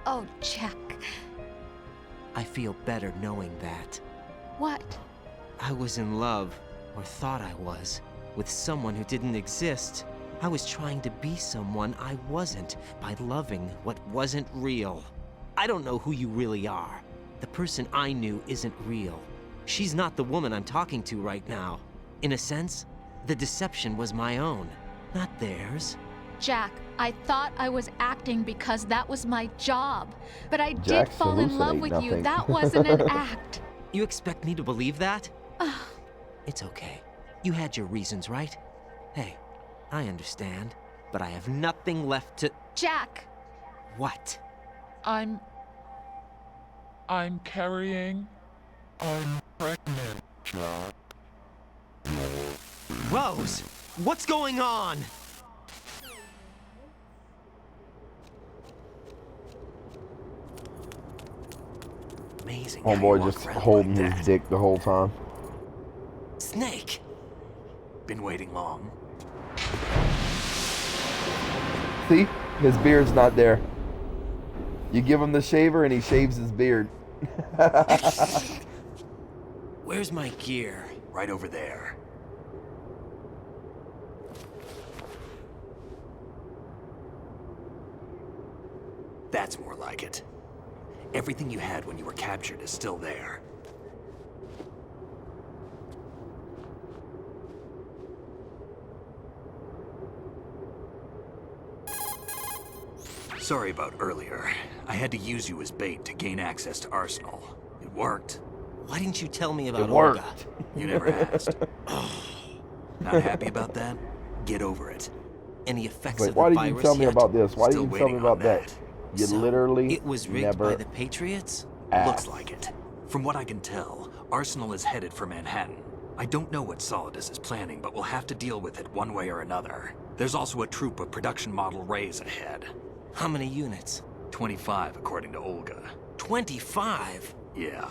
Oh, Jack. I feel better knowing that. What? I was in love, or thought I was, with someone who didn't exist. I was trying to be someone I wasn't by loving what wasn't real. I don't know who you really are. The person I knew isn't real. She's not the woman I'm talking to right now. In a sense, the deception was my own, not theirs. Jack, I thought I was acting because that was my job. But I did Jack's fall in love hallucinating, with I you. think. That wasn't an act. You expect me to believe that? It's okay. You had your reasons, right? Hey, I understand, but I have nothing left to... Jack! What? I'm carrying. I'm pregnant, Jack. Rose! What's going on? Amazing. how you Homeboy walk just around holding like his that. dick the whole time. Snake! Been waiting long. See? His beard's not there. You give him the shaver and he shaves his beard. Where's my gear? Right over there. That's more like it. Everything you had when you were captured is still there. Sorry about earlier. I had to use you as bait to gain access to Arsenal. It worked. Why didn't you tell me about It Olga? worked. You never asked. Not happy about that? Get over it. Any effects Wait, of why the didn't you virus tell me yet? about this? Why Still didn't you tell me waiting about on that? You So, literally it was rigged never by the Patriots? Looks like it. From what I can tell, Arsenal is headed for Manhattan. I don't know what Solidus is planning, but we'll have to deal with it one way or another. There's also a troop of production model Rays ahead. How many units? 25, according to Olga. 25? Yeah.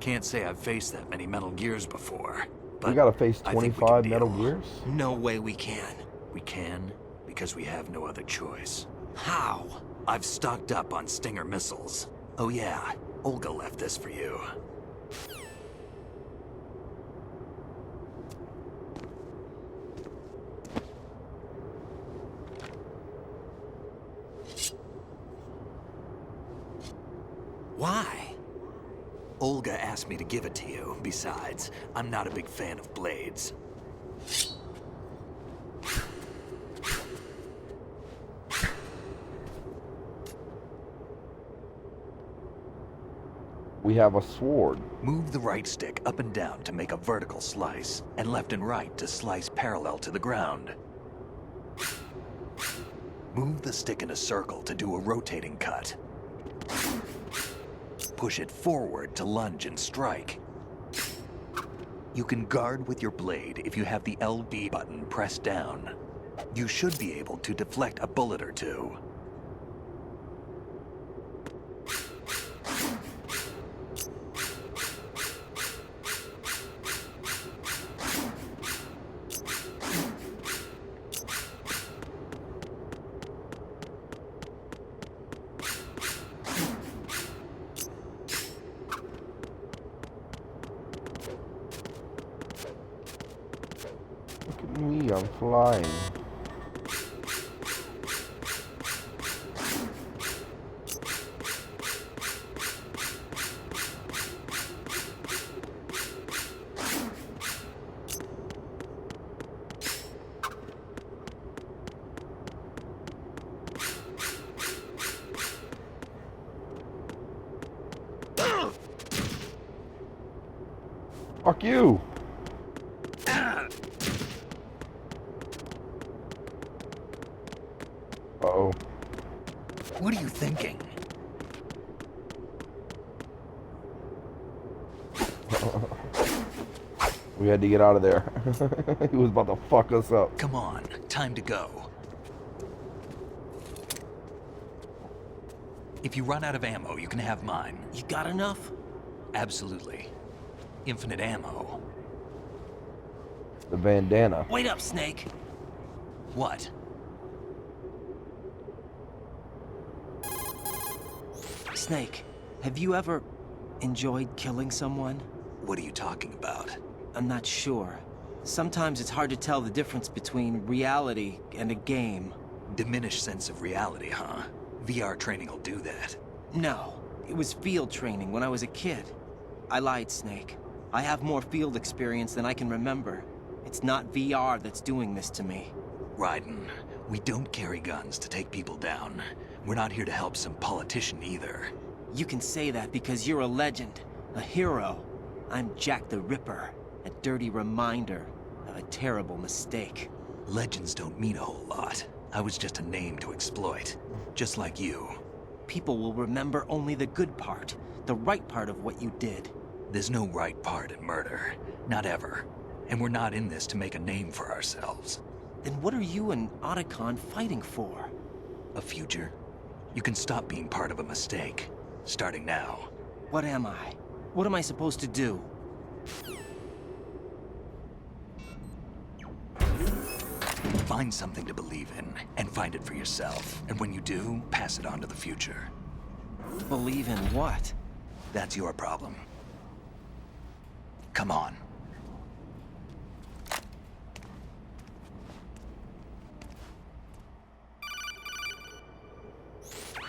Can't say I've faced that many Metal Gears before. But we gotta face I think we 25 can Metal deal. Gears? No way we can. We can, because we have no other choice. How? I've stocked up on Stinger missiles. Oh yeah, Olga left this for you. Why? Olga asked me to give it to you. Besides, I'm not a big fan of blades. We have a sword. Move the right stick up and down to make a vertical slice, and left and right to slice parallel to the ground. Move the stick in a circle to do a rotating cut. Push it forward to lunge and strike. You can guard with your blade if you have the LB button pressed down. You should be able to deflect a bullet or two. Look at me, I'm flying. Fuck you! Uh-oh. What are you thinking? We had to get out of there. He was about to fuck us up. Come on, time to go. If you run out of ammo, you can have mine. You got enough? Absolutely. Infinite ammo. The bandana. Wait up, Snake. What? Snake, have you ever enjoyed killing someone? What are you talking about? I'm not sure. Sometimes it's hard to tell the difference between reality and a game. Diminished sense of reality, huh? VR training will do that. No, it was field training when I was a kid. I lied, Snake. I have more field experience than I can remember. It's not VR that's doing this to me. Raiden, we don't carry guns to take people down. We're not here to help some politician either. You can say that because you're a legend, a hero. I'm Jack the Ripper, a dirty reminder of a terrible mistake. Legends don't mean a whole lot. I was just a name to exploit, just like you. People will remember only the good part, the right part of what you did. There's no right part in murder. Not ever. And we're not in this to make a name for ourselves. Then what are you and Otacon fighting for? A future? You can stop being part of a mistake. Starting now. What am I? What am I supposed to do? Find something to believe in, and find it for yourself. And when you do, pass it on to the future. Believe in what? That's your problem. Come on.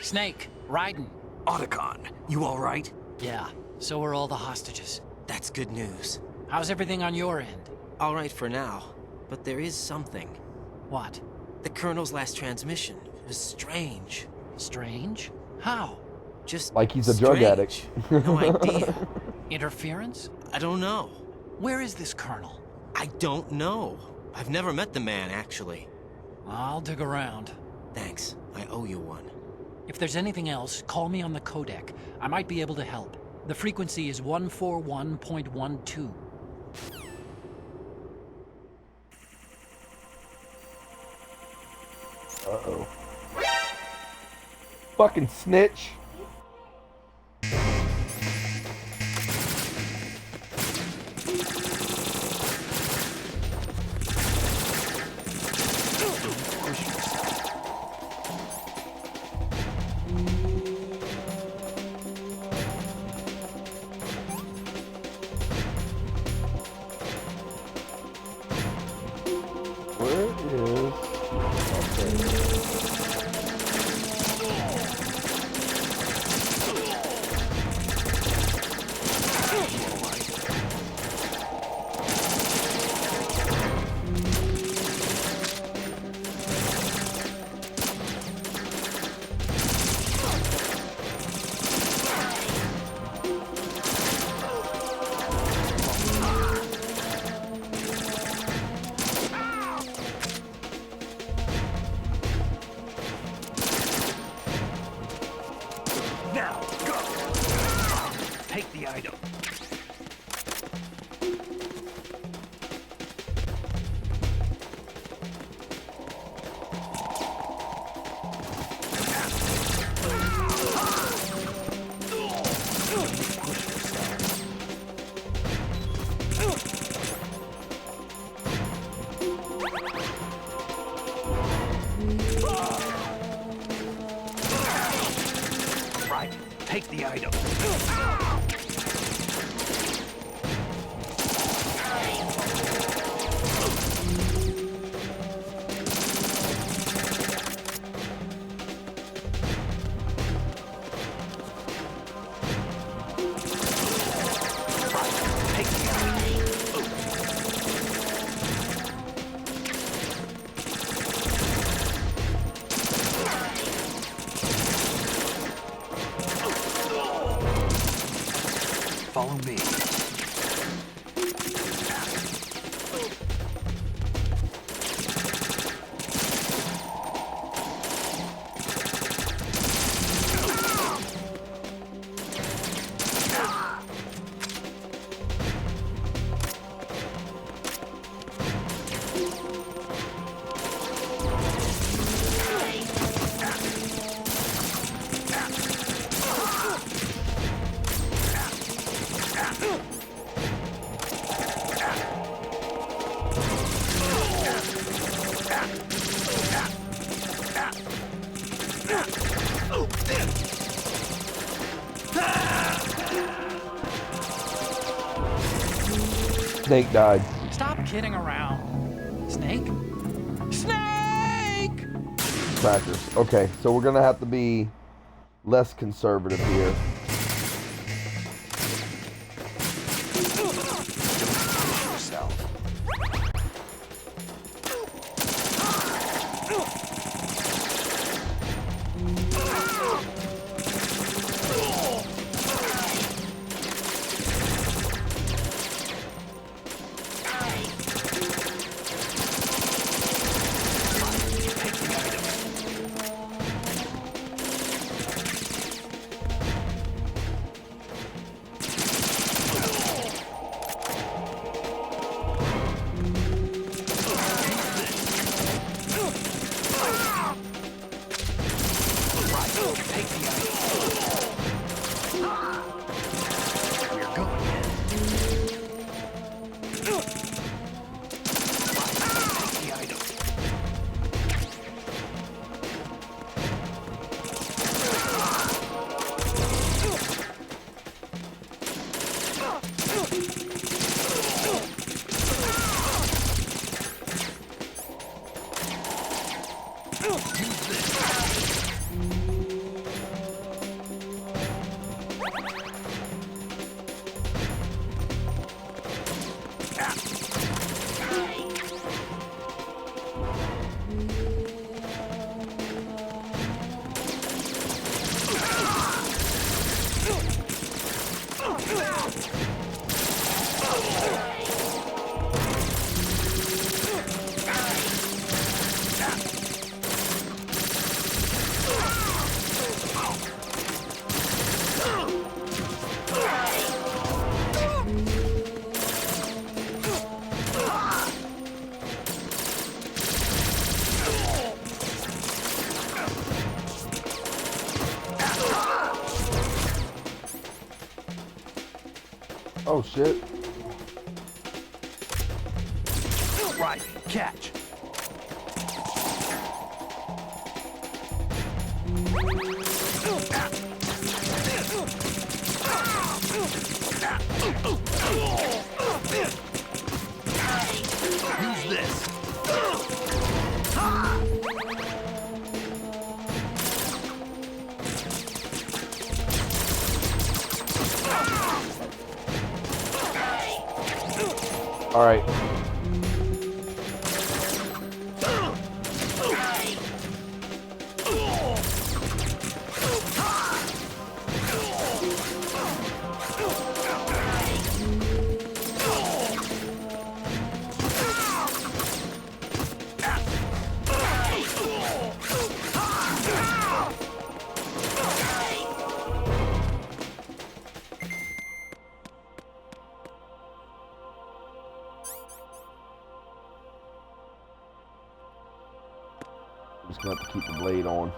Snake, Raiden. Otacon, you all right? Yeah, so are all the hostages. That's good news. How's everything on your end? All right for now, but there is something. What? The Colonel's last transmission was strange. Strange? How? Just like he's a drug addict. No idea. Interference? I don't know. Where is this colonel? I don't know. I've never met the man, actually. I'll dig around. Thanks. I owe you one. If there's anything else, call me on the codec. I might be able to help. The frequency is 141.12. Uh-oh. Fucking snitch. Now, go! Take the item. Right, take the item. Follow me. Snake died. Stop kidding around. Snake? Snake! Crackers. Okay, so we're gonna have to be less conservative here. Oh shit. Right, catch. Use this. All right. Just gonna have to keep the blade on.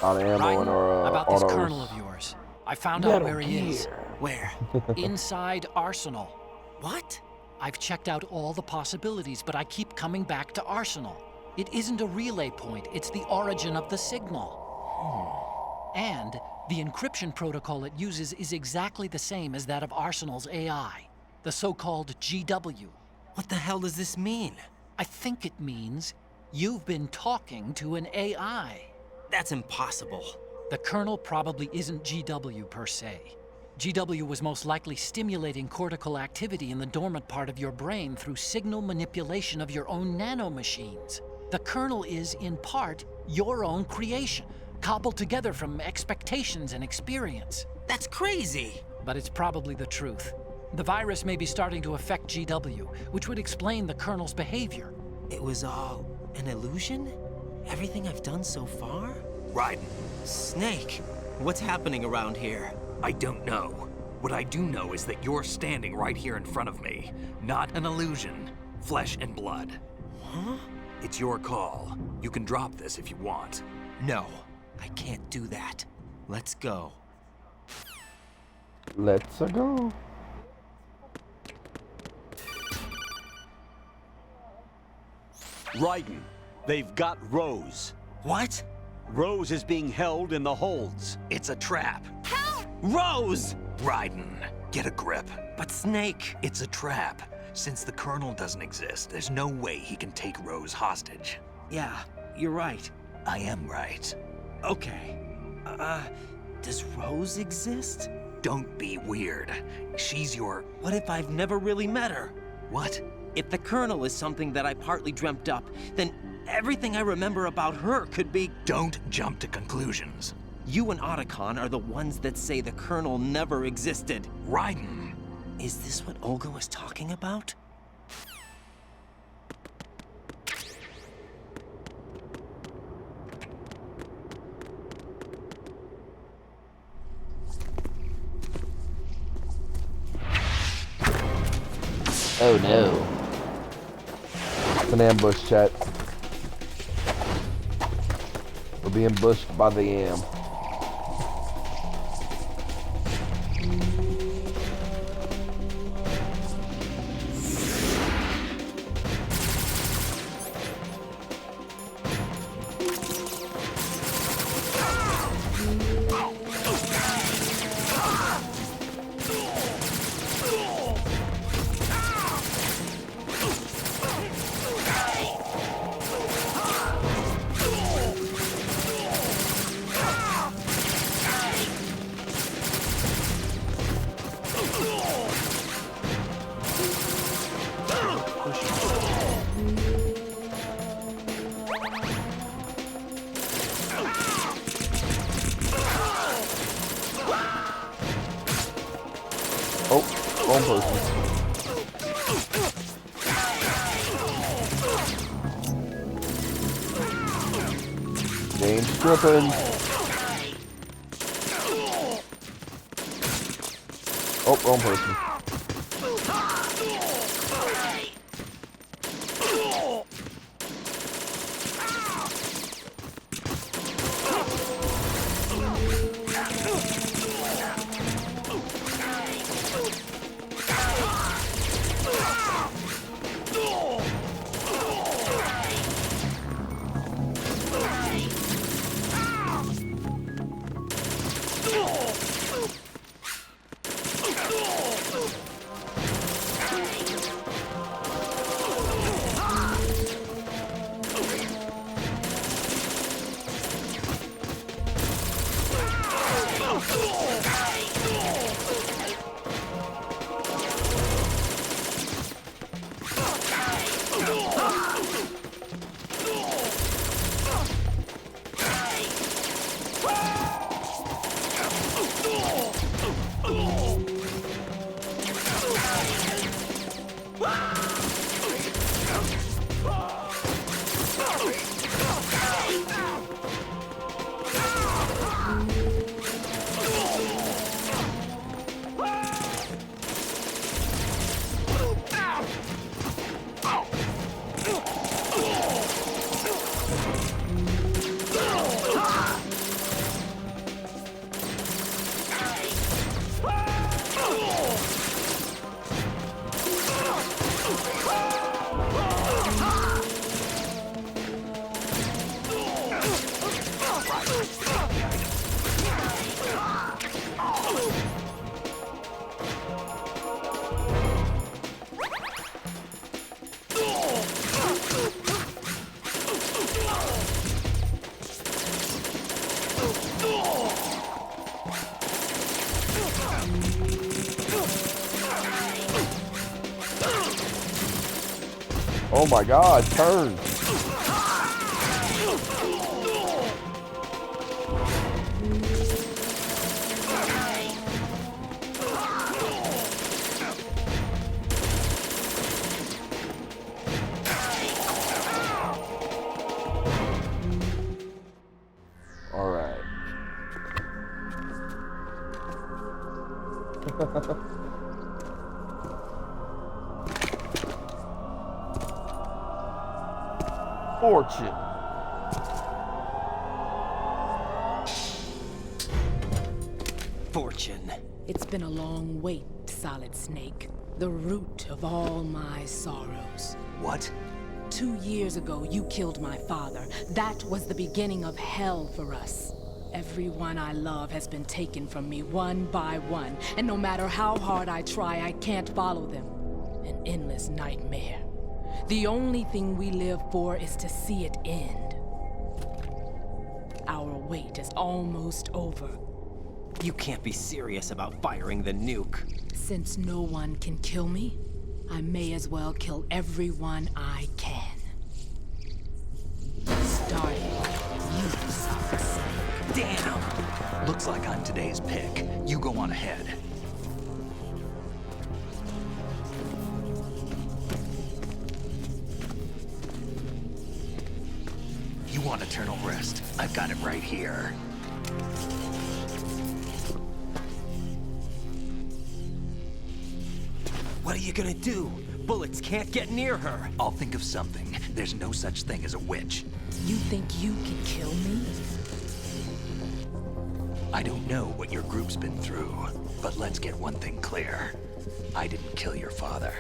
Out of ammo Ryan, and our about this autos. colonel of yours. I found out where he is. Where? Inside Arsenal. What? I've checked out all the possibilities, but I keep coming back to Arsenal. It isn't a relay point, it's the origin of the signal. And the encryption protocol it uses is exactly the same as that of Arsenal's AI, the so-called GW. What the hell does this mean? I think it means you've been talking to an AI. That's impossible. The Colonel probably isn't GW per se. GW was most likely stimulating cortical activity in the dormant part of your brain through signal manipulation of your own nanomachines. The Colonel is, in part, your own creation, cobbled together from expectations and experience. That's crazy! But it's probably the truth. The virus may be starting to affect GW, which would explain the Colonel's behavior. It was all an illusion? Everything I've done so far? Raiden. Snake, what's happening around here? I don't know. What I do know is that you're standing right here in front of me. Not an illusion. Flesh and blood. Huh? It's your call. You can drop this if you want. No, I can't do that. Let's go. Let's go. Raiden, they've got Rose. What? Rose is being held in the holds. It's a trap. Help! Rose! Raiden, get a grip. But Snake... It's a trap. Since the Colonel doesn't exist, there's no way he can take Rose hostage. Yeah, you're right. I am right. Okay. Does Rose exist? Don't be weird. She's your... What if I've never really met her? What? If the Colonel is something that I partly dreamt up, then everything I remember about her could be... Don't jump to conclusions. You and Otacon are the ones that say the Colonel never existed. Raiden. Is this what Olga was talking about? Oh no. It's an ambush, chat. We're being bushed by the AM. Wrong person. Game stripping. Oh, wrong person. Oh my god, turn. All right. Fortune. Fortune. It's been a long wait, Solid Snake. The root of all my sorrows. What? 2 years ago, you killed my father. That was the beginning of hell for us. Everyone I love has been taken from me one by one, and no matter how hard I try, I can't follow them. An endless nightmare. The only thing we live for is to see it end. Our wait is almost over. You can't be serious about firing the nuke. Since no one can kill me, I may as well kill everyone I can. Starting with you, Solid Snake. Damn! Looks like I'm today's pick. You go on ahead. You want eternal rest? I've got it right here. What are you gonna do? Bullets can't get near her. I'll think of something. There's no such thing as a witch. You think you can kill me? I don't know what your group's been through, but let's get one thing clear. I didn't kill your father.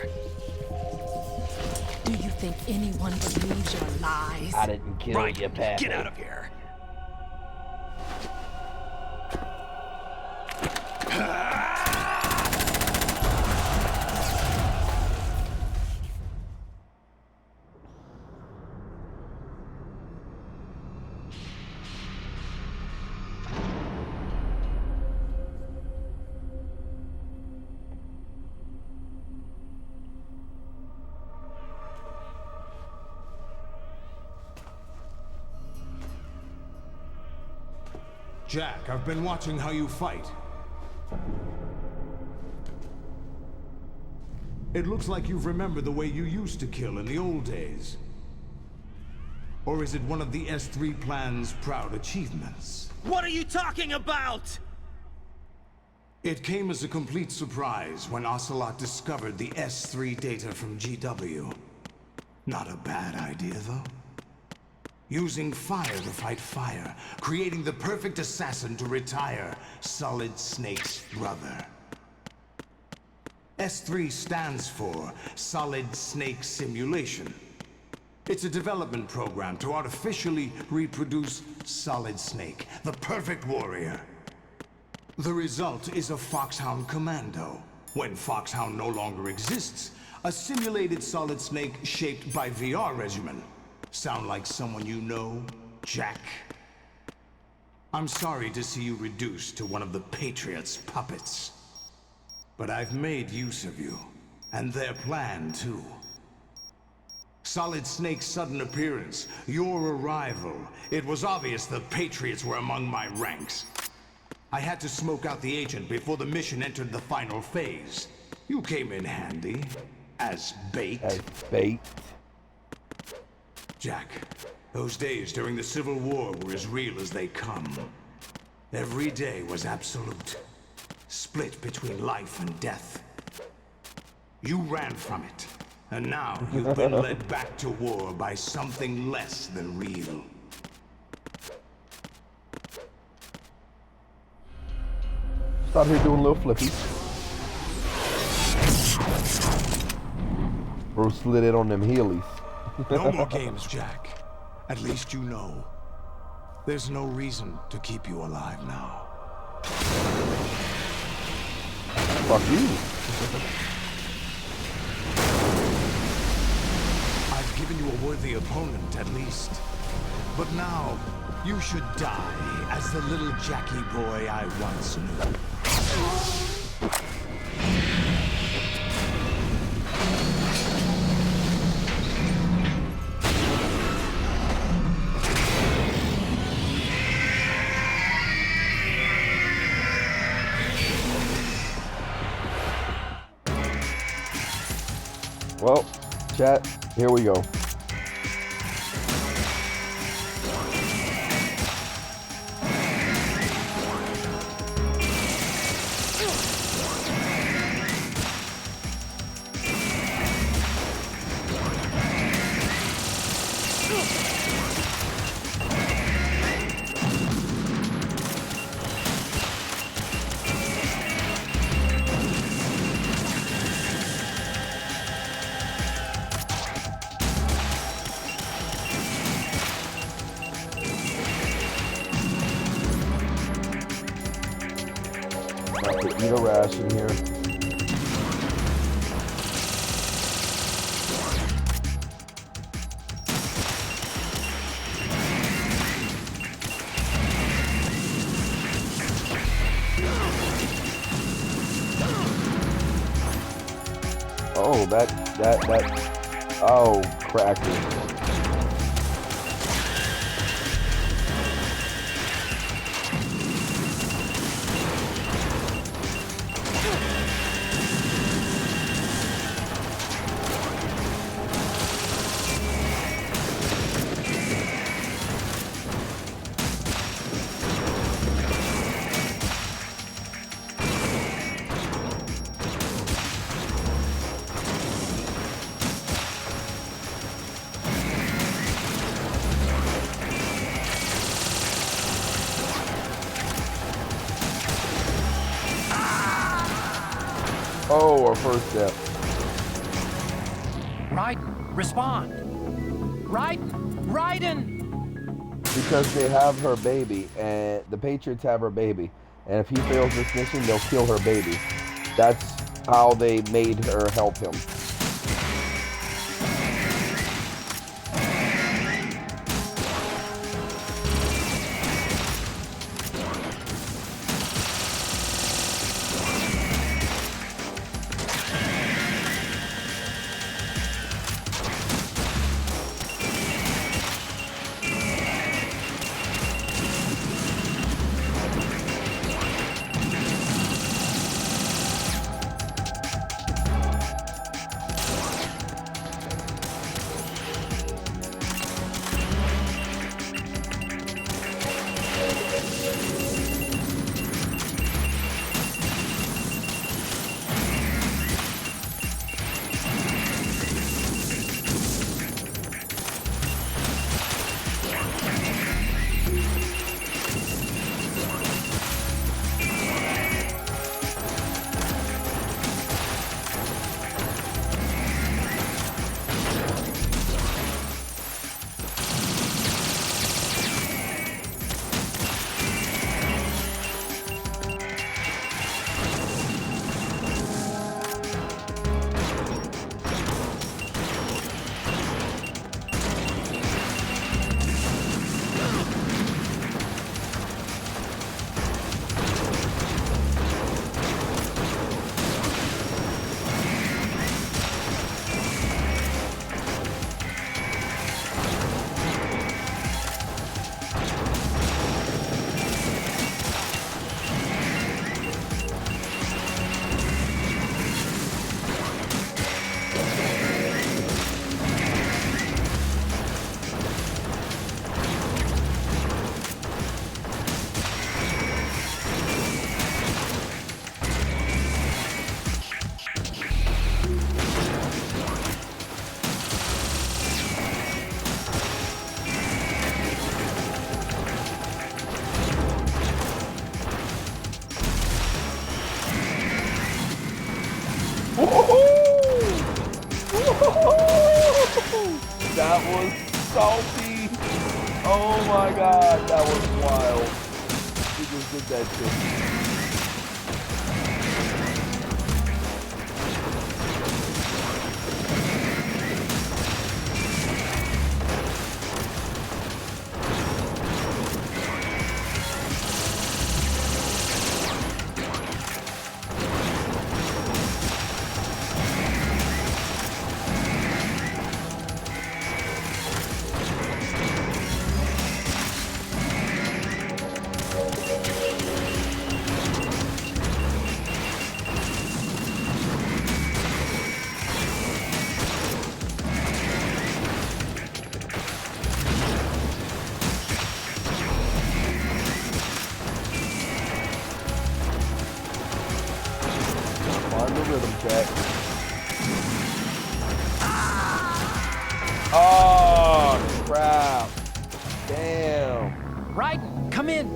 Do you think anyone believes your lies? I didn't kill your pappy. Get out of here. Jack, I've been watching how you fight. It looks like you've remembered the way you used to kill in the old days. Or is it one of the S3 plan's proud achievements? What are you talking about? It came as a complete surprise when Ocelot discovered the S3 data from GW. Not a bad idea, though. Using fire to fight fire, creating the perfect assassin to retire Solid Snake's brother. S3 stands for Solid Snake Simulation. It's a development program to artificially reproduce Solid Snake, the perfect warrior. The result is a Foxhound Commando. When Foxhound no longer exists, a simulated Solid Snake shaped by VR regimen. Sound like someone you know, Jack? I'm sorry to see you reduced to one of the Patriots' puppets. But I've made use of you, and their plan too. Solid Snake's sudden appearance, your arrival, it was obvious the Patriots were among my ranks. I had to smoke out the agent before the mission entered the final phase. You came in handy. as bait? As bait? Jack, those days during the Civil War were as real as they come. Every day was absolute. Split between life and death. You ran from it, and now you've been led back to war by something less than real. Stop here doing little flippies. Bruce slid it on them heelys. No more games, Jack. At least you know. There's no reason to keep you alive now. Fuck you. I've given you a worthy opponent, at least. But now, you should die as the little Jackie boy I once knew. Well, chat, here we go. About to eat a ration here. Oh, oh, cracker. Oh, our first step. Raiden, respond. Raiden! Because they have her baby, and the Patriots have her baby. And if he fails this mission, they'll kill her baby. That's how they made her help him. That was salty. Oh my god, that was wild. He just did that shit. Find the rhythm, chat. Oh, crap. Damn. Raiden, come in.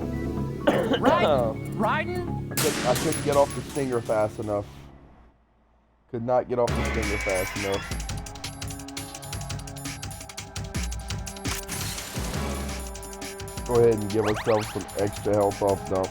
Raiden? I couldn't get off the stinger fast enough. Could not get off the stinger fast enough. Go ahead and give ourselves some extra health off dump.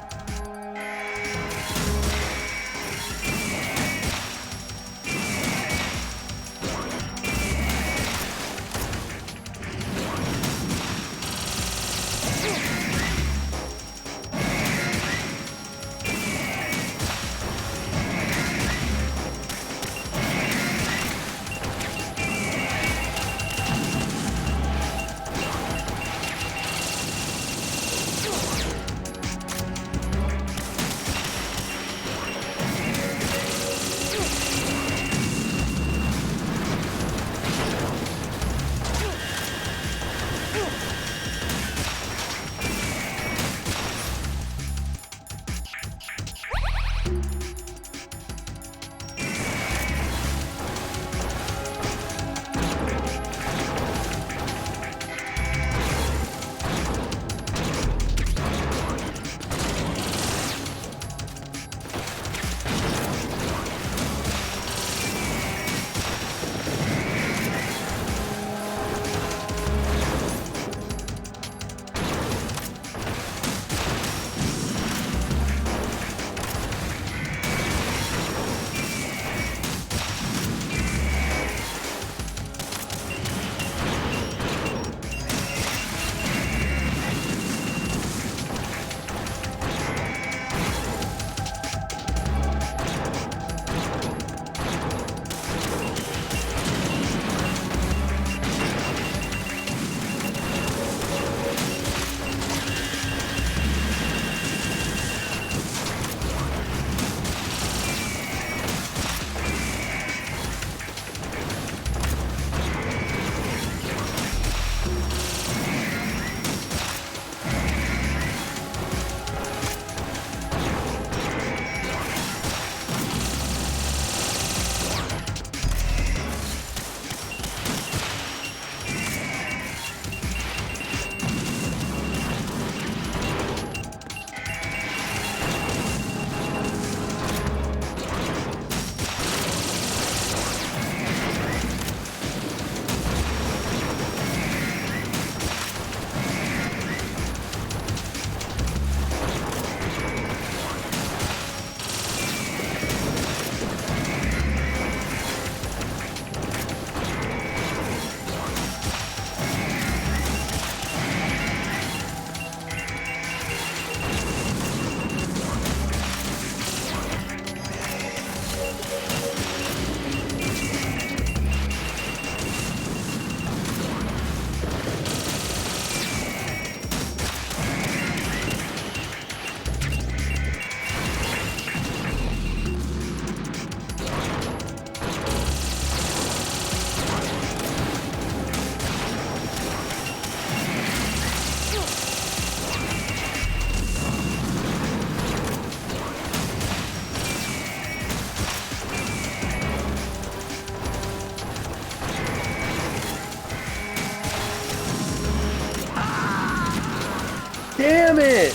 Damn it!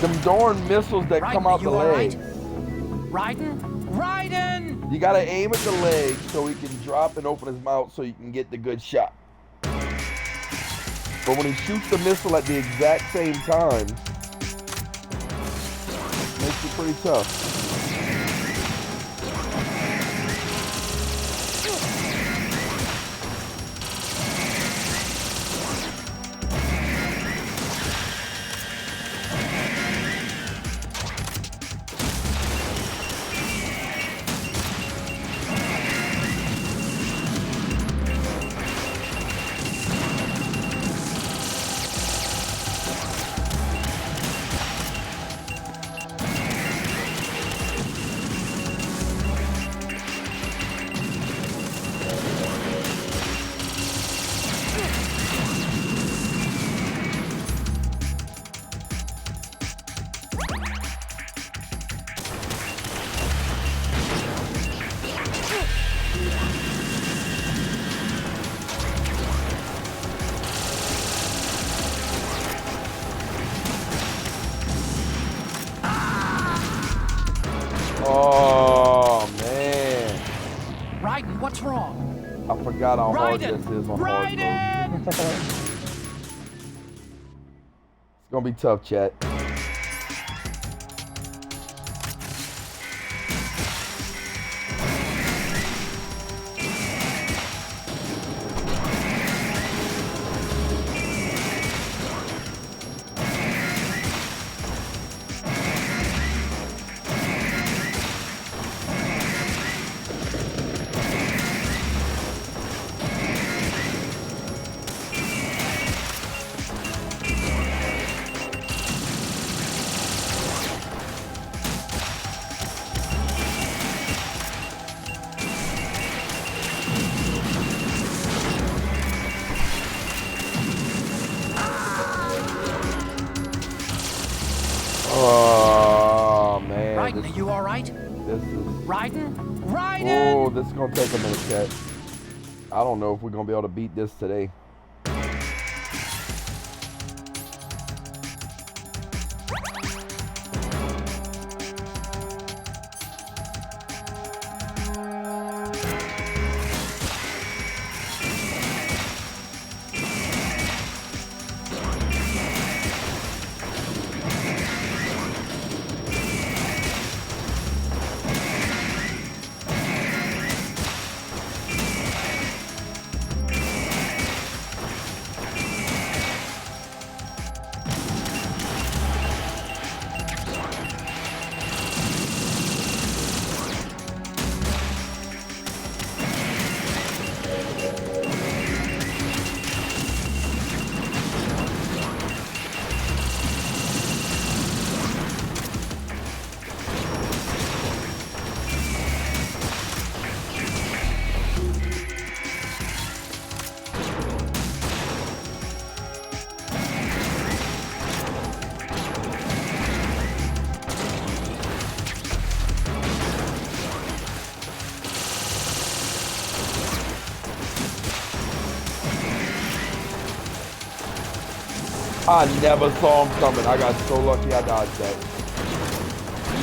Them darn missiles that come out the legs. Raiden? Raiden! You gotta aim at the leg so he can drop and open his mouth so you can get the good shot. But when he shoots the missile at the exact same time, it makes it pretty tough. Oh, man. Raiden, what's wrong? I forgot how hard Raiden! this is on hard mode. It's gonna be tough, chat. Oh, man. Raiden, are you alright? This is... Raiden? Raiden! Oh, this is gonna take a minute, chat. I don't know if we're gonna be able to beat this today. I never saw him coming. I got so lucky I dodged that.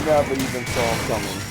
Never even saw him coming.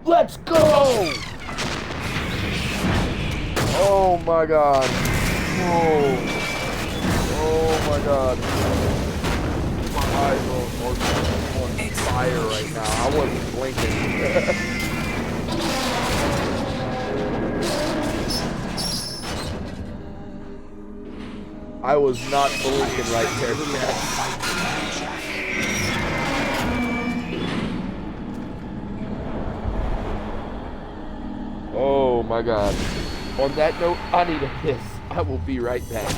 Let's go! Oh my god. Oh my god. My eyes are on fire right now. I wasn't blinking. I was not blinking right there, Jack. Oh my god. On that note, I need a piss. I will be right back.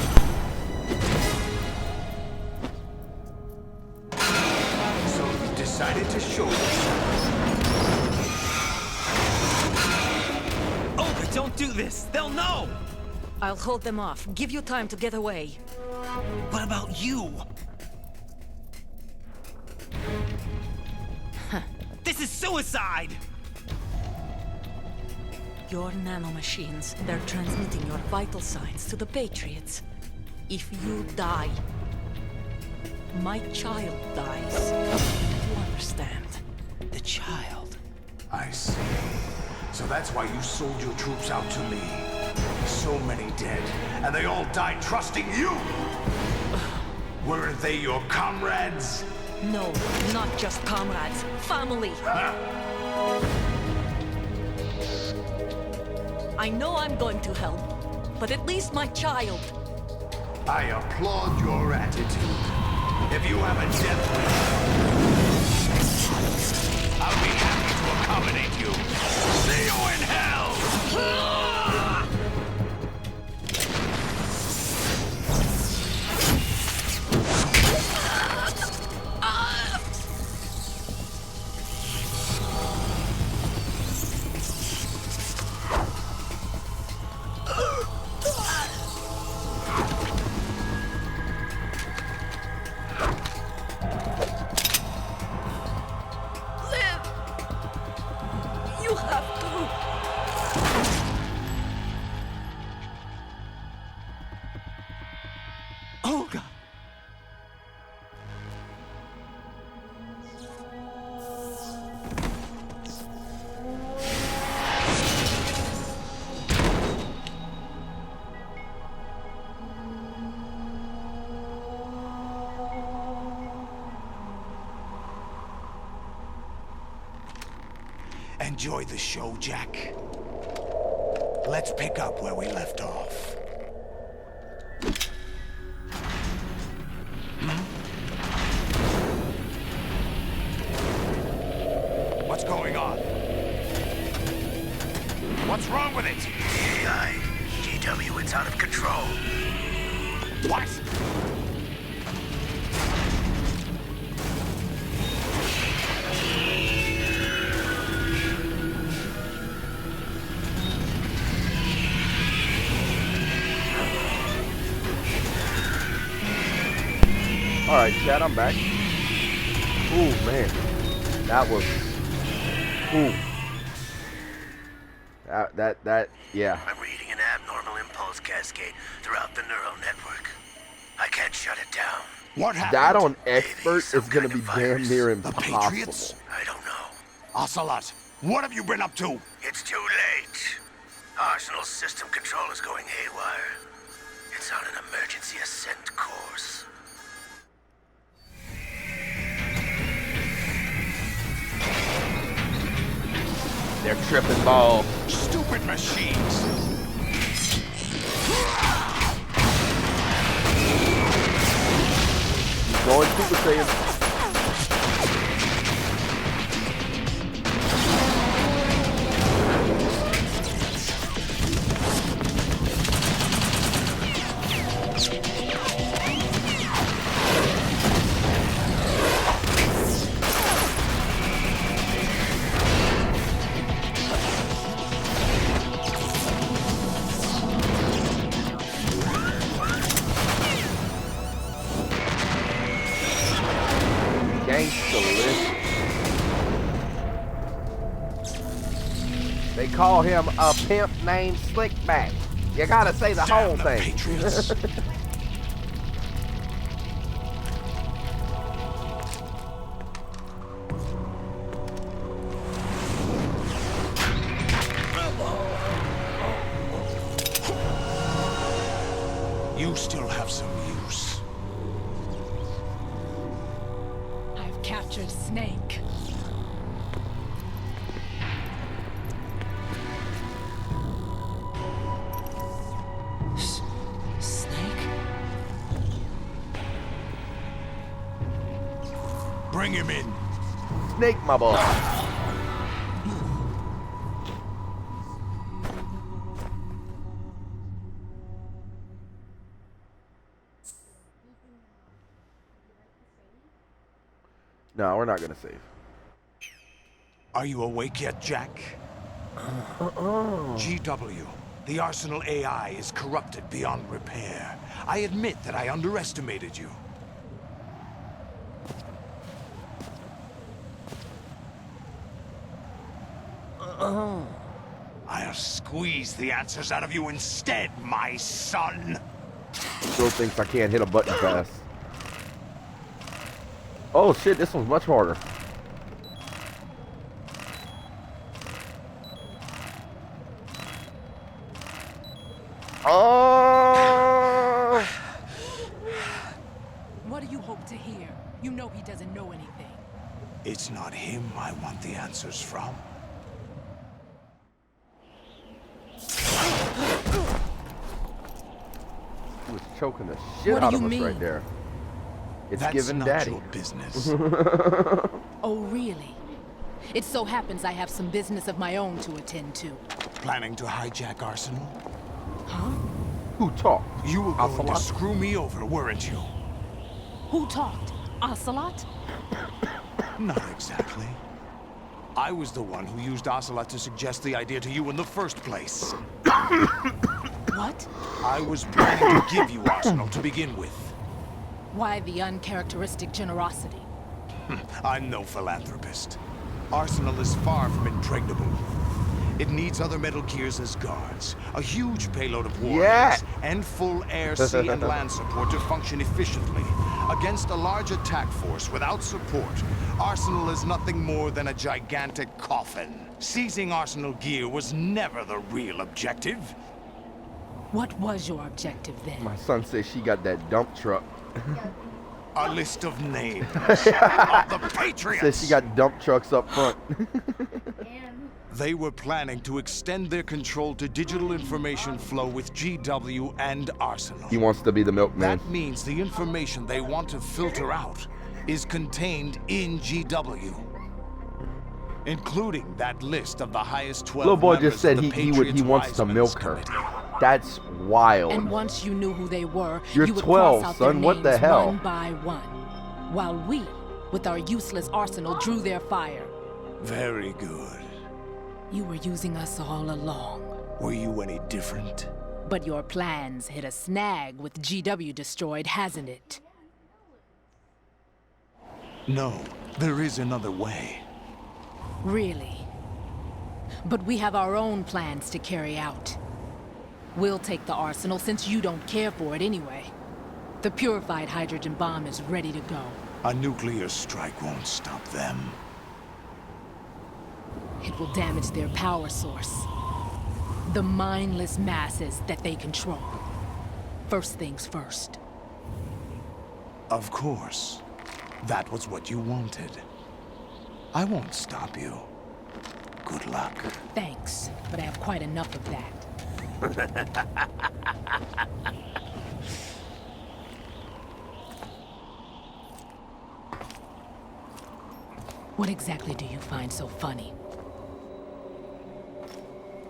So you decided to show yourself. Olga, don't do this! They'll know! I'll hold them off. Give you time to get away. What about you? This is suicide! Your nanomachines, they're transmitting your vital signs to the Patriots. If you die, my child dies. Do you understand? The child. I see. So that's why you sold your troops out to me. So many dead, and they all died trusting you! Weren't they your comrades? No, not just comrades. Family. I know I'm going to hell, but at least my child. I applaud your attitude. If you have a death wish, I'll be happy to accommodate you. See you in hell! Olga! Enjoy the show, Jack. Let's pick up where we left off. What's going on? What's wrong with it? AI, GW, it's out of control. What? Alright, chat, I'm back. Ooh, man. That was... Ooh. Yeah. I'm reading an abnormal impulse cascade throughout the neural network. I can't shut it down. What happened? That on expert is gonna be damn near The impossible. Patriots? I don't know. Ocelot, what have you been up to? It's too late. Arsenal's system control is going haywire. It's on an emergency ascent course. They're tripping ball. Stupid machines! Going Super Saiyan. They call him a pimp named Slickback. You gotta say the whole thing. still have some use. I've captured Snake. Snake? Bring him in. Snake, my boy. No, we're not gonna save. Are you awake yet, Jack? GW, the Arsenal AI is corrupted beyond repair. I admit that I underestimated you. I'll squeeze the answers out of you instead, my son. Still thinks I can't hit a button fast. Oh shit, this one's much harder. Oh! What do you hope to hear? You know he doesn't know anything. It's not him I want the answers from. He was choking the shit What do out of you us mean? right there. It's That's giving not daddy. your business. Oh, really? It so happens I have some business of my own to attend to. Planning to hijack Arsenal? Huh? Who talked? You were going to Ocelot? screw me over, weren't you? Who talked? Ocelot? Not exactly. I was the one who used Ocelot to suggest the idea to you in the first place. What? I was planning to give you Arsenal to begin with. Why the uncharacteristic generosity? I'm no philanthropist. Arsenal is far from impregnable. It needs other Metal Gears as guards, a huge payload of warriors, Yeah. and full air, sea, and land support to function efficiently. Against a large attack force without support, Arsenal is nothing more than a gigantic coffin. Seizing Arsenal gear was never the real objective. What was your objective then? My son says she got that dump truck. A list of names of the Patriots. Says she got dump trucks up front. They were planning to extend their control to digital information flow with GW and Arsenal. He wants to be the milkman. That means the information they want to filter out is contained in GW, including that list of the highest 12 Little boy members just said of the he Patriots wants to Wiseman's milk her. Committee. That's wild. And once you knew who they were, You're you would 12, cross out son. their What the names hell? one by one, while we, with our useless arsenal, drew their fire. Very good. You were using us all along. Were you any different? But your plans hit a snag with GW destroyed, hasn't it? No, there is another way. Really? But we have our own plans to carry out. We'll take the arsenal since you don't care for it anyway. The purified hydrogen bomb is ready to go. A nuclear strike won't stop them. It will damage their power source. The mindless masses that they control. First things first. Of course. That was what you wanted. I won't stop you. Good luck. Thanks, but I have quite enough of that. What exactly do you find so funny?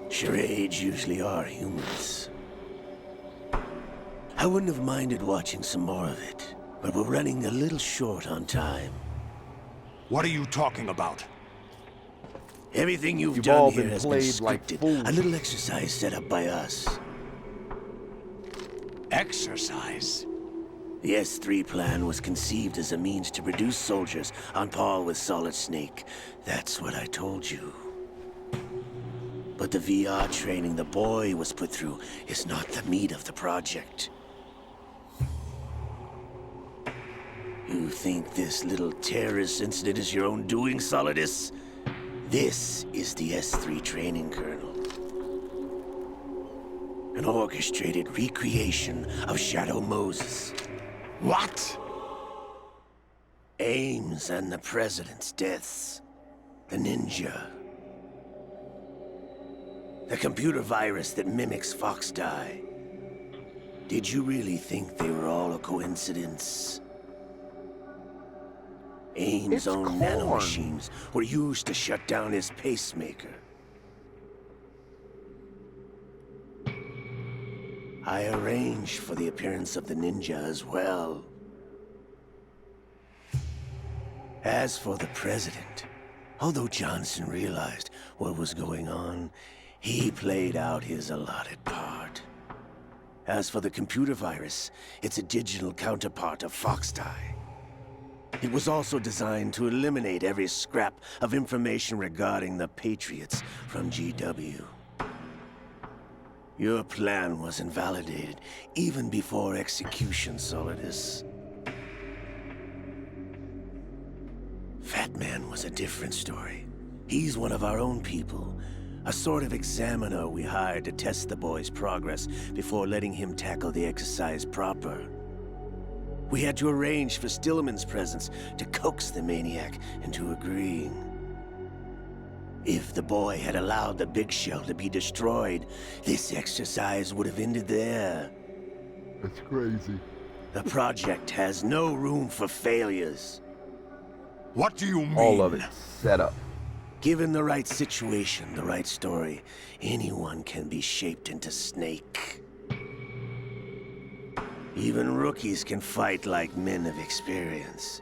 Charades usually are humorous. I wouldn't have minded watching some more of it, but we're running a little short on time. What are you talking about? Everything you've all done here been has been played like scripted. fools. A little exercise set up by us. Exercise? The S3 plan was conceived as a means to produce soldiers on par with Solid Snake. That's what I told you. But the VR training the boy was put through is not the meat of the project. You think this little terrorist incident is your own doing, Solidus? This is the S3 training kernel. An orchestrated recreation of Shadow Moses. What? Ames and the President's deaths. The ninja. The computer virus that mimics Foxdie. Did you really think they were all a coincidence? Ames' own nanomachines were used to shut down his pacemaker. I arranged for the appearance of the ninja as well. As for the President, although Johnson realized what was going on, he played out his allotted part. As for the computer virus, it's a digital counterpart of Foxdie. It was also designed to eliminate every scrap of information regarding the Patriots from GW. Your plan was invalidated even before execution, Solidus. Fat Man was a different story. He's one of our own people. A sort of examiner we hired to test the boy's progress before letting him tackle the exercise proper. We had to arrange for Stillman's presence to coax the maniac into agreeing. If the boy had allowed the big shell to be destroyed, this exercise would have ended there. That's crazy. The project has no room for failures. What do you mean? All of it set up. Given the right situation, the right story, anyone can be shaped into Snake. Even rookies can fight like men of experience.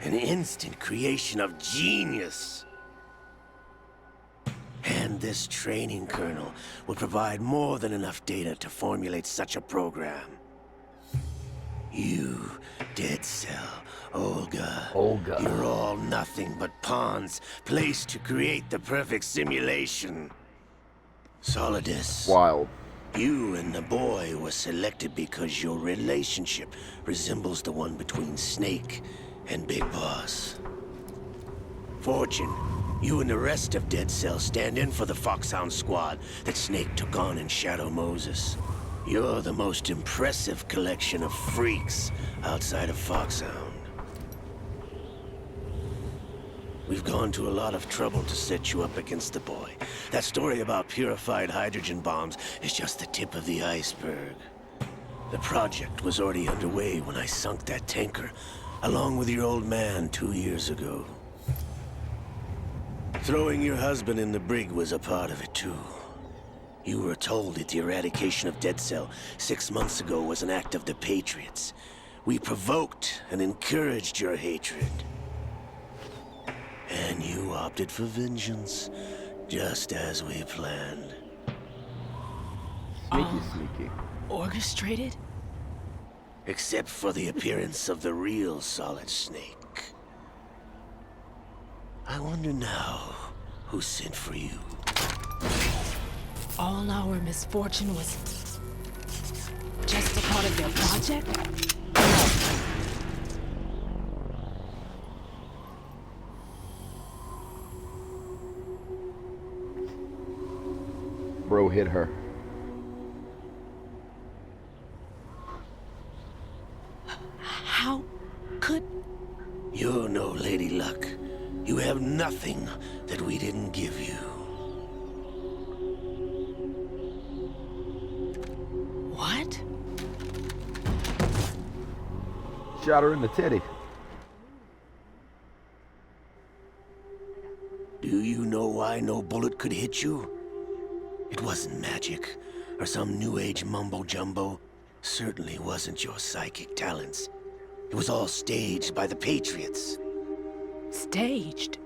An instant creation of genius. And this training kernel will provide more than enough data to formulate such a program. You, Dead Cell, Olga. You're all nothing but pawns placed to create the perfect simulation. Solidus. Wild. You and the boy were selected because your relationship resembles the one between Snake and Big Boss. Fortune, you and the rest of Dead Cell stand in for the Foxhound squad that Snake took on in Shadow Moses. You're the most impressive collection of freaks outside of Foxhound. We've gone to a lot of trouble to set you up against the boy. That story about purified hydrogen bombs is just the tip of the iceberg. The project was already underway when I sunk that tanker, along with your old man 2 years ago. Throwing your husband in the brig was a part of it too. You were told that the eradication of Dead Cell 6 months ago was an act of the Patriots. We provoked and encouraged your hatred. And you opted for vengeance, just as we planned. Sneaky. Orchestrated? Except for the appearance of the real Solid Snake. I wonder now who sent for you. All our misfortune was just a part of their project? Bro hit her. How could... You're no Lady Luck. You have nothing that we didn't give you. What? Shot her in the titty. Do you know why no bullet could hit you? It wasn't magic, or some new age mumbo-jumbo. Certainly wasn't your psychic talents. It was all staged by the Patriots. Staged?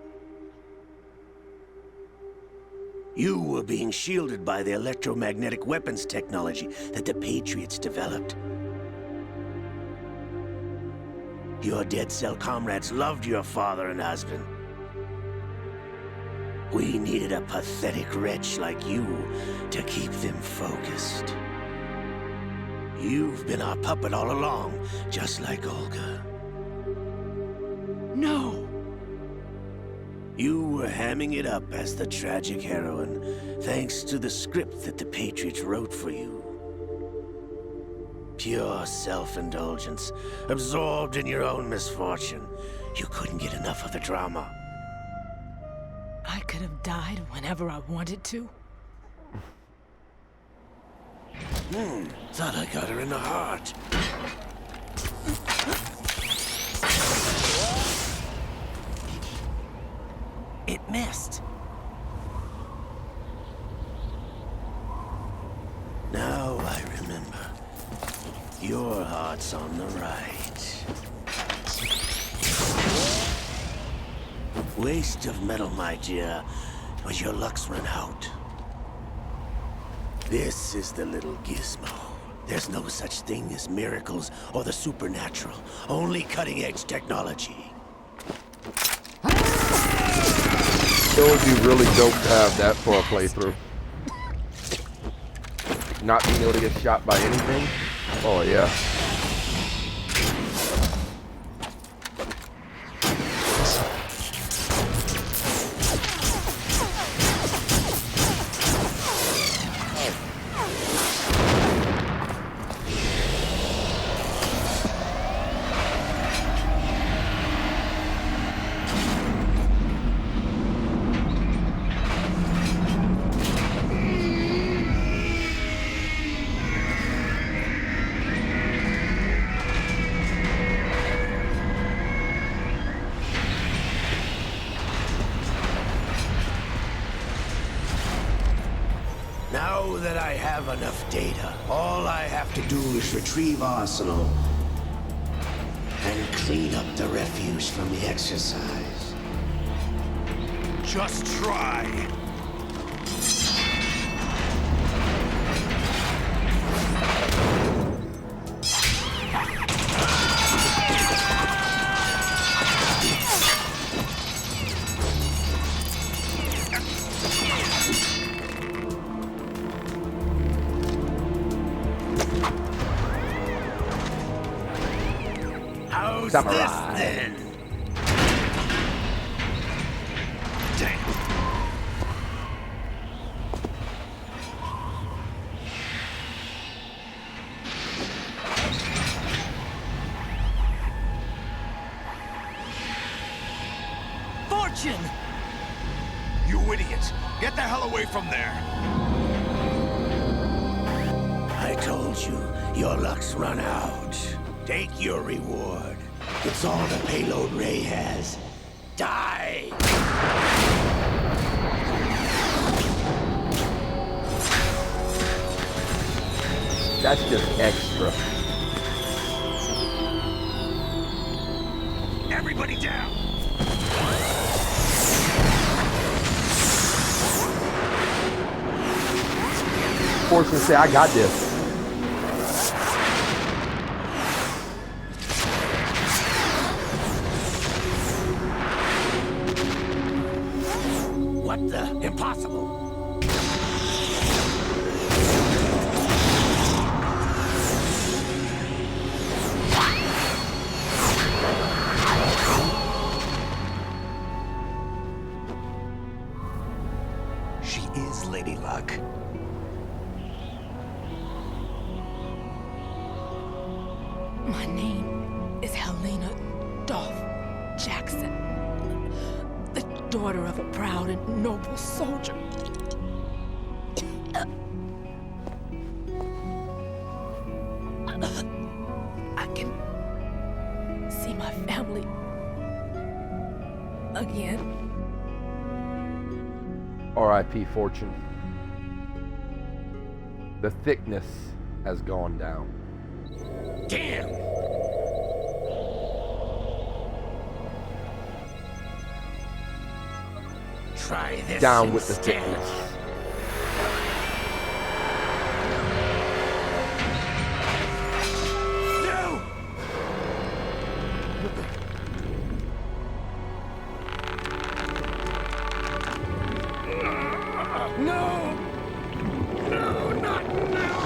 You were being shielded by the electromagnetic weapons technology that the Patriots developed. Your Dead Cell comrades loved your father and husband. We needed a pathetic wretch like you to keep them focused. You've been our puppet all along, just like Olga. No! You were hamming it up as the tragic heroine, thanks to the script that the Patriots wrote for you. Pure self-indulgence, absorbed in your own misfortune. You couldn't get enough of the drama. I could have died whenever I wanted to. Thought I got her in the heart. It missed. Now I remember. Your heart's on the right. Waste of metal, my dear, but your luck's run out. This is the little gizmo. There's no such thing as miracles or the supernatural. Only cutting-edge technology. It would be really dope to have that for a playthrough. Not being able to get shot by anything. Oh yeah. Now that I have enough data, all I have to do is retrieve Arsenal and clean up the refuse from the exercise. Just try. How's Samurai. this then? Fortune! You idiot! Get the hell away from there! I told you, your luck's run out. Take your reward. It's all the payload Ray has. Die! That's just extra. Everybody down! Fortune say I got this. What the? Impossible! She is Lady Luck. My name is Helena Dolph Jackson, the daughter of a proud and noble soldier. I can see my family again. R.I.P. Fortune. The thickness has gone down. Damn! Try this Down with the instead. thickness. No! No! No, not now!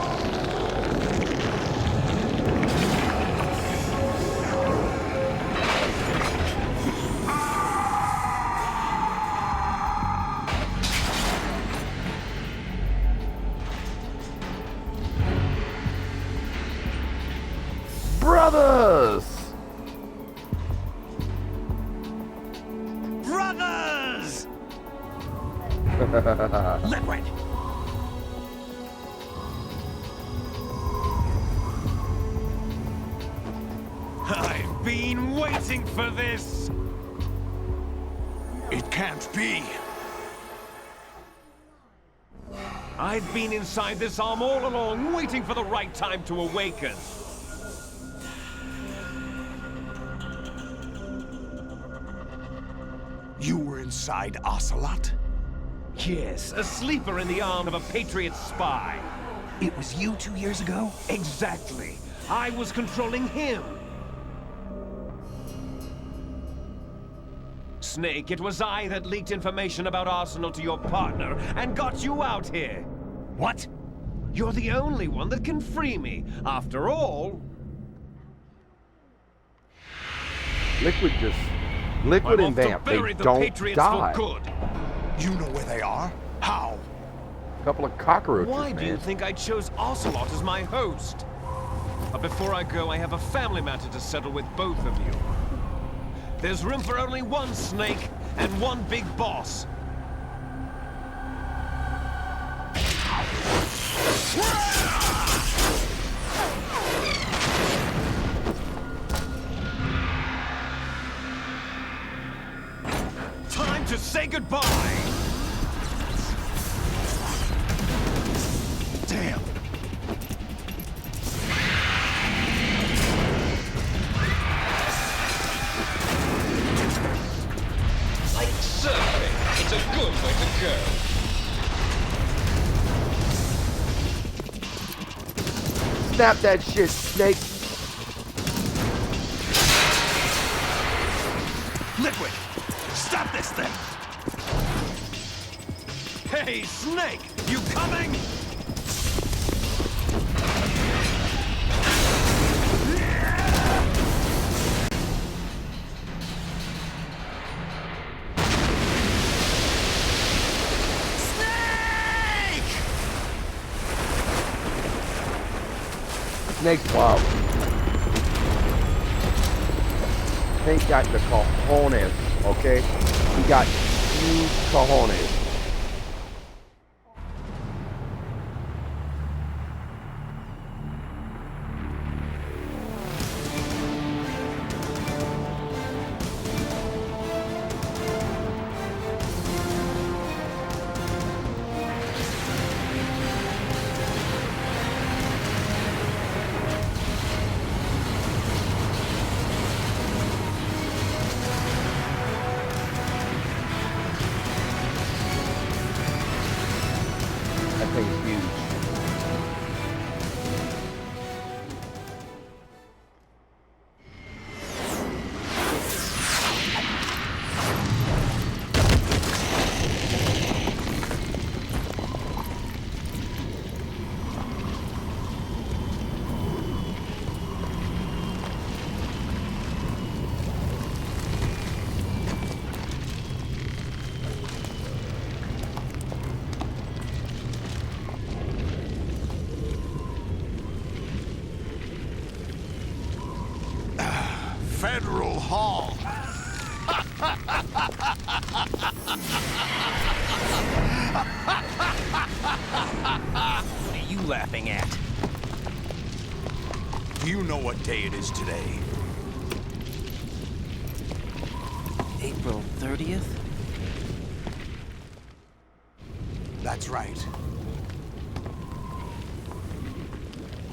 Liquid! I've been waiting for this! It can't be. I've been inside this arm all along, waiting for the right time to awaken. You were inside Ocelot? Yes, a sleeper in the arm of a Patriot spy. It was you 2 years ago? Exactly. I was controlling him. Snake, it was I that leaked information about Arsenal to your partner and got you out here. What? You're the only one that can free me. After all... Liquid and Vamp, they don't die. You know where they are? How? A couple of cockroaches, Why do you think I chose Ocelot as my host? But before I go, I have a family matter to settle with both of you. There's room for only one Snake and one big boss. Time to say goodbye! Damn. Like surfing, it's a good way to go. Snap that shit, Snake. Liquid! Stop this thing! Hey, Snake! You coming? Snake's wild. Snake got the cojones, okay? He got huge cojones. That thing's huge. Federal Hall. What are you laughing at? Do you know what day it is today? April 30th? That's right.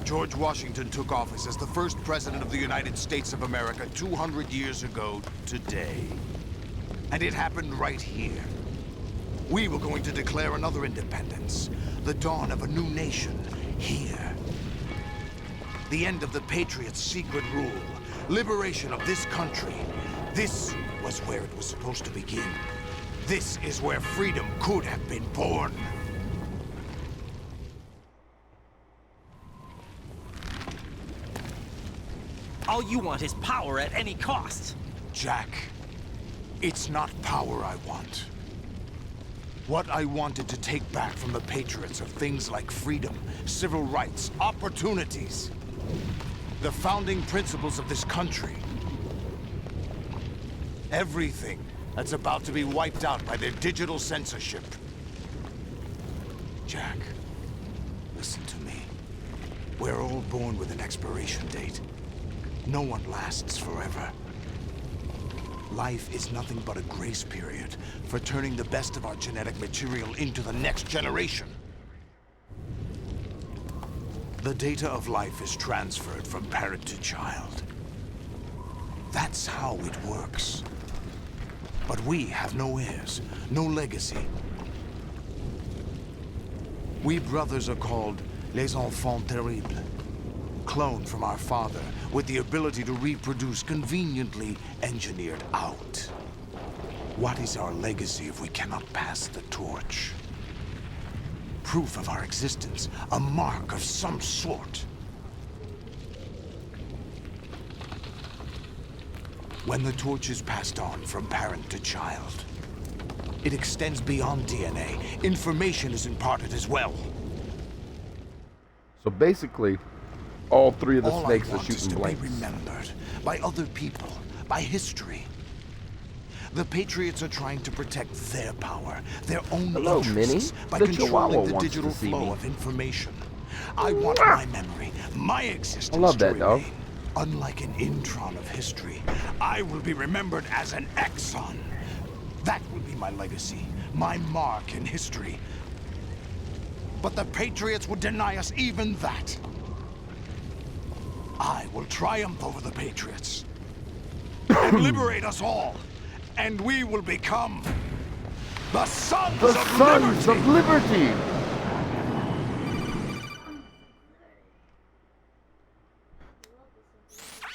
George Washington took office as the first president of the United States of America 200 years ago today. And it happened right here. We were going to declare another independence, the dawn of a new nation, here. The end of the Patriots' secret rule, liberation of this country. This was where it was supposed to begin. This is where freedom could have been born. All you want is power at any cost. Jack, it's not power I want. What I wanted to take back from the Patriots are things like freedom, civil rights, opportunities. The founding principles of this country. Everything that's about to be wiped out by their digital censorship. Jack, listen to me. We're all born with an expiration date. No one lasts forever. Life is nothing but a grace period for turning the best of our genetic material into the next generation. The data of life is transferred from parent to child. That's how it works. But we have no heirs, no legacy. We brothers are called les enfants terribles. Cloned from our father, with the ability to reproduce conveniently engineered out. What is our legacy if we cannot pass the torch? Proof of our existence, a mark of some sort. When the torch is passed on from parent to child, it extends beyond DNA. Information is imparted as well. So basically, all three of the All snakes I are want is shooting to blanks. be remembered by other people, by history. The Patriots are trying to protect their power, their own Hello, interests, Minnie. by The controlling Chihuahua the wants digital to see flow me. of information. I want my memory, my existence I love that, to dog. remain. Unlike an intron of history, I will be remembered as an exon. That will be my legacy, my mark in history. But the Patriots would deny us even that. I will triumph over the Patriots and liberate us all, and we will become the Sons The of Sons Liberty. of Liberty!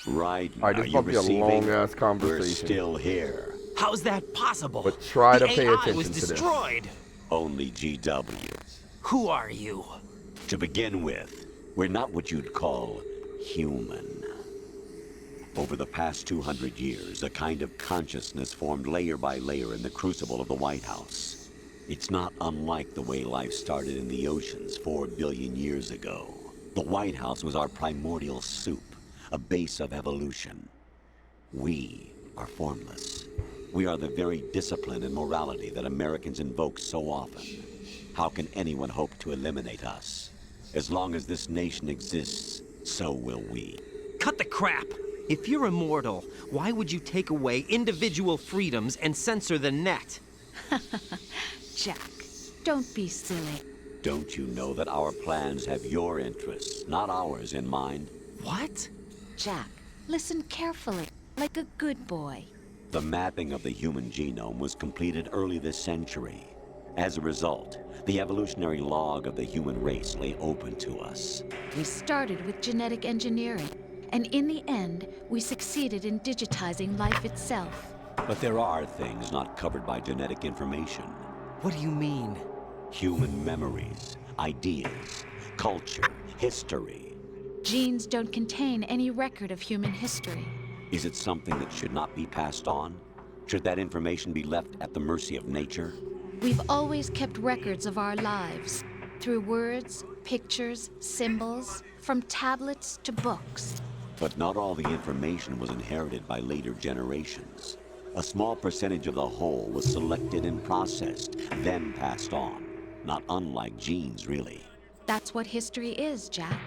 Right Alright, now, this you're might be a receiving. long-ass We're conversation. still here. How's that possible? But try the to pay AI attention was to this. destroyed. Only GW. Who are you? To begin with, we're not what you'd call human. Over the past 200 years, a kind of consciousness formed layer by layer in the crucible of the White House. It's not unlike the way life started in the oceans 4 billion years ago. The White House was our primordial soup, a base of evolution. We are formless. We are the very discipline and morality that Americans invoke so often. How can anyone hope to eliminate us? As long as this nation exists, so will we. Cut the crap! If you're immortal, why would you take away individual freedoms and censor the net? Jack, don't be silly. Don't you know that our plans have your interests, not ours, in mind? What? Jack, listen carefully, like a good boy. The mapping of the human genome was completed early this century. As a result, the evolutionary log of the human race lay open to us. We started with genetic engineering, and in the end, we succeeded in digitizing life itself. But there are things not covered by genetic information. What do you mean? Human memories, ideas, culture, history. Genes don't contain any record of human history. Is it something that should not be passed on? Should that information be left at the mercy of nature? We've always kept records of our lives, through words, pictures, symbols, from tablets to books. But not all the information was inherited by later generations. A small percentage of the whole was selected and processed, then passed on. Not unlike genes, really. That's what history is, Jack.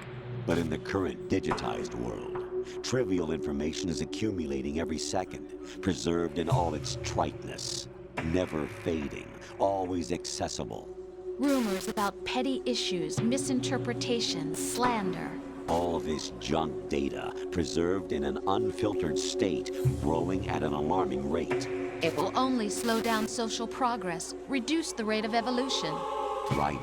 But in the current digitized world, trivial information is accumulating every second, preserved in all its triteness, never fading, always accessible. Rumors about petty issues, misinterpretations, slander. All this junk data, preserved in an unfiltered state, growing at an alarming rate. It will only slow down social progress, reduce the rate of evolution. Right?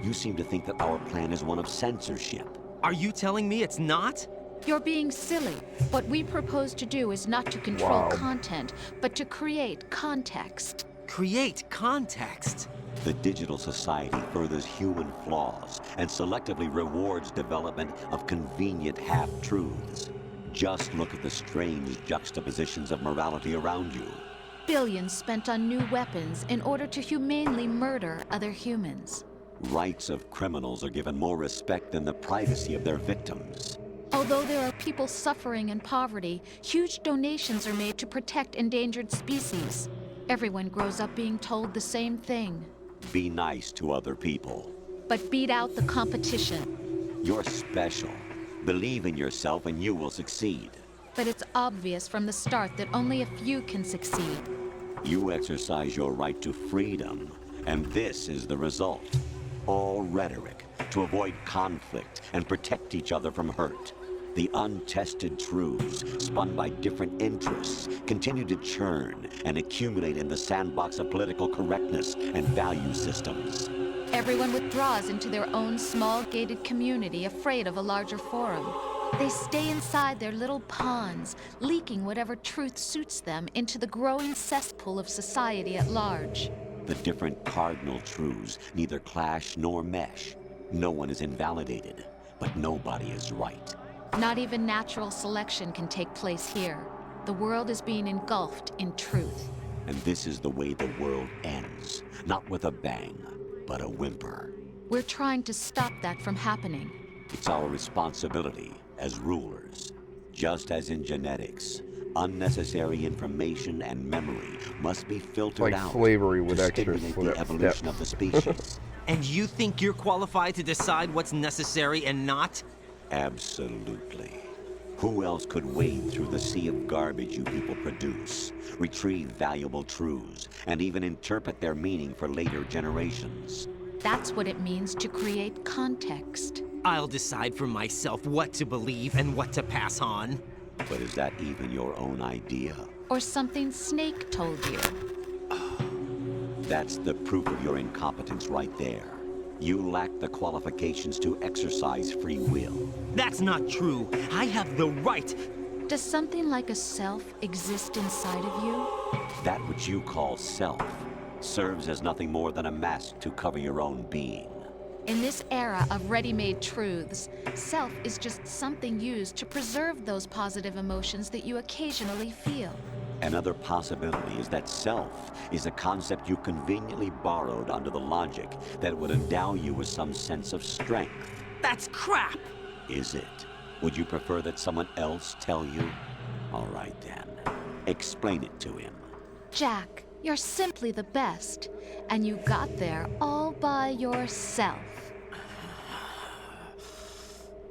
You seem to think that our plan is one of censorship. Are you telling me it's not? You're being silly. What we propose to do is not to control Wow. content, but to create context. Create context? The digital society furthers human flaws and selectively rewards development of convenient half-truths. Just look at the strange juxtapositions of morality around you. Billions spent on new weapons in order to humanely murder other humans. Rights of criminals are given more respect than the privacy of their victims. Although there are people suffering in poverty, huge donations are made to protect endangered species. Everyone grows up being told the same thing. Be nice to other people. but beat out the competition. You're special. Believe in yourself and you will succeed. But it's obvious from the start that only a few can succeed. You exercise your right to freedom, and this is the result. All rhetoric to avoid conflict and protect each other from hurt. The untested truths, spun by different interests, continue to churn and accumulate in the sandbox of political correctness and value systems. Everyone withdraws into their own small gated community, afraid of a larger forum. They stay inside their little ponds, leaking whatever truth suits them into the growing cesspool of society at large. The different cardinal truths neither clash nor mesh. No one is invalidated, but nobody is right. Not even natural selection can take place here. The world is being engulfed in truth. And this is the way the world ends. Not with a bang, but a whimper. We're trying to stop that from happening. It's our responsibility as rulers. Just as in genetics, unnecessary information and memory must be filtered Like out slavery with to extra stimulate the evolution of the species. And you think you're qualified to decide what's necessary and not? Absolutely. Who else could wade through the sea of garbage you people produce, retrieve valuable truths, and even interpret their meaning for later generations? That's what it means to create context. I'll decide for myself what to believe and what to pass on. But is that even your own idea? Or something Snake told you? That's the proof of your incompetence right there. You lack the qualifications to exercise free will. That's not true. I have the right. Does something like a self exist inside of you? That which you call self serves as nothing more than a mask to cover your own being. In this era of ready-made truths, self is just something used to preserve those positive emotions that you occasionally feel. Another possibility is that self is a concept you conveniently borrowed under the logic that would endow you with some sense of strength. That's crap! Is it? Would you prefer that someone else tell you? All right then. Explain it to him. Jack, you're simply the best, and you got there all by yourself.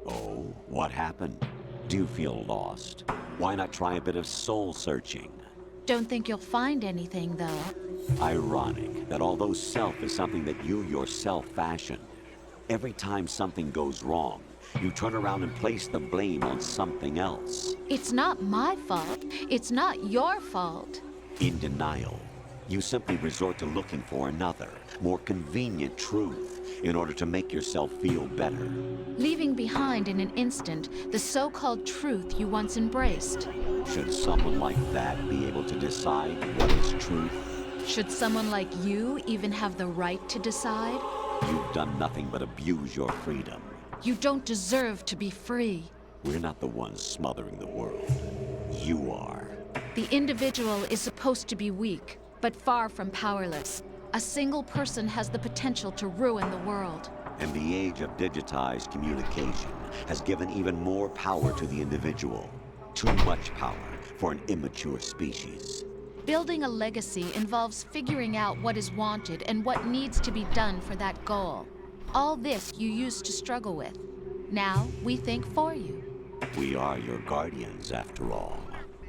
Oh, what happened? Do you feel lost? Why not try a bit of soul searching? Don't think you'll find anything, though. Ironic that although self is something that you yourself fashioned, every time something goes wrong, you turn around and place the blame on something else. It's not my fault. It's not your fault. In denial, you simply resort to looking for another, more convenient truth in order to make yourself feel better. Leaving behind in an instant the so-called truth you once embraced. Should someone like that be able to decide what is truth? Should someone like you even have the right to decide? You've done nothing but abuse your freedom. You don't deserve to be free. We're not the ones smothering the world. You are. The individual is supposed to be weak, but far from powerless. A single person has the potential to ruin the world. And the age of digitized communication has given even more power to the individual. Too much power for an immature species. Building a legacy involves figuring out what is wanted and what needs to be done for that goal. All this you used to struggle with. Now we think for you. We are your guardians, after all.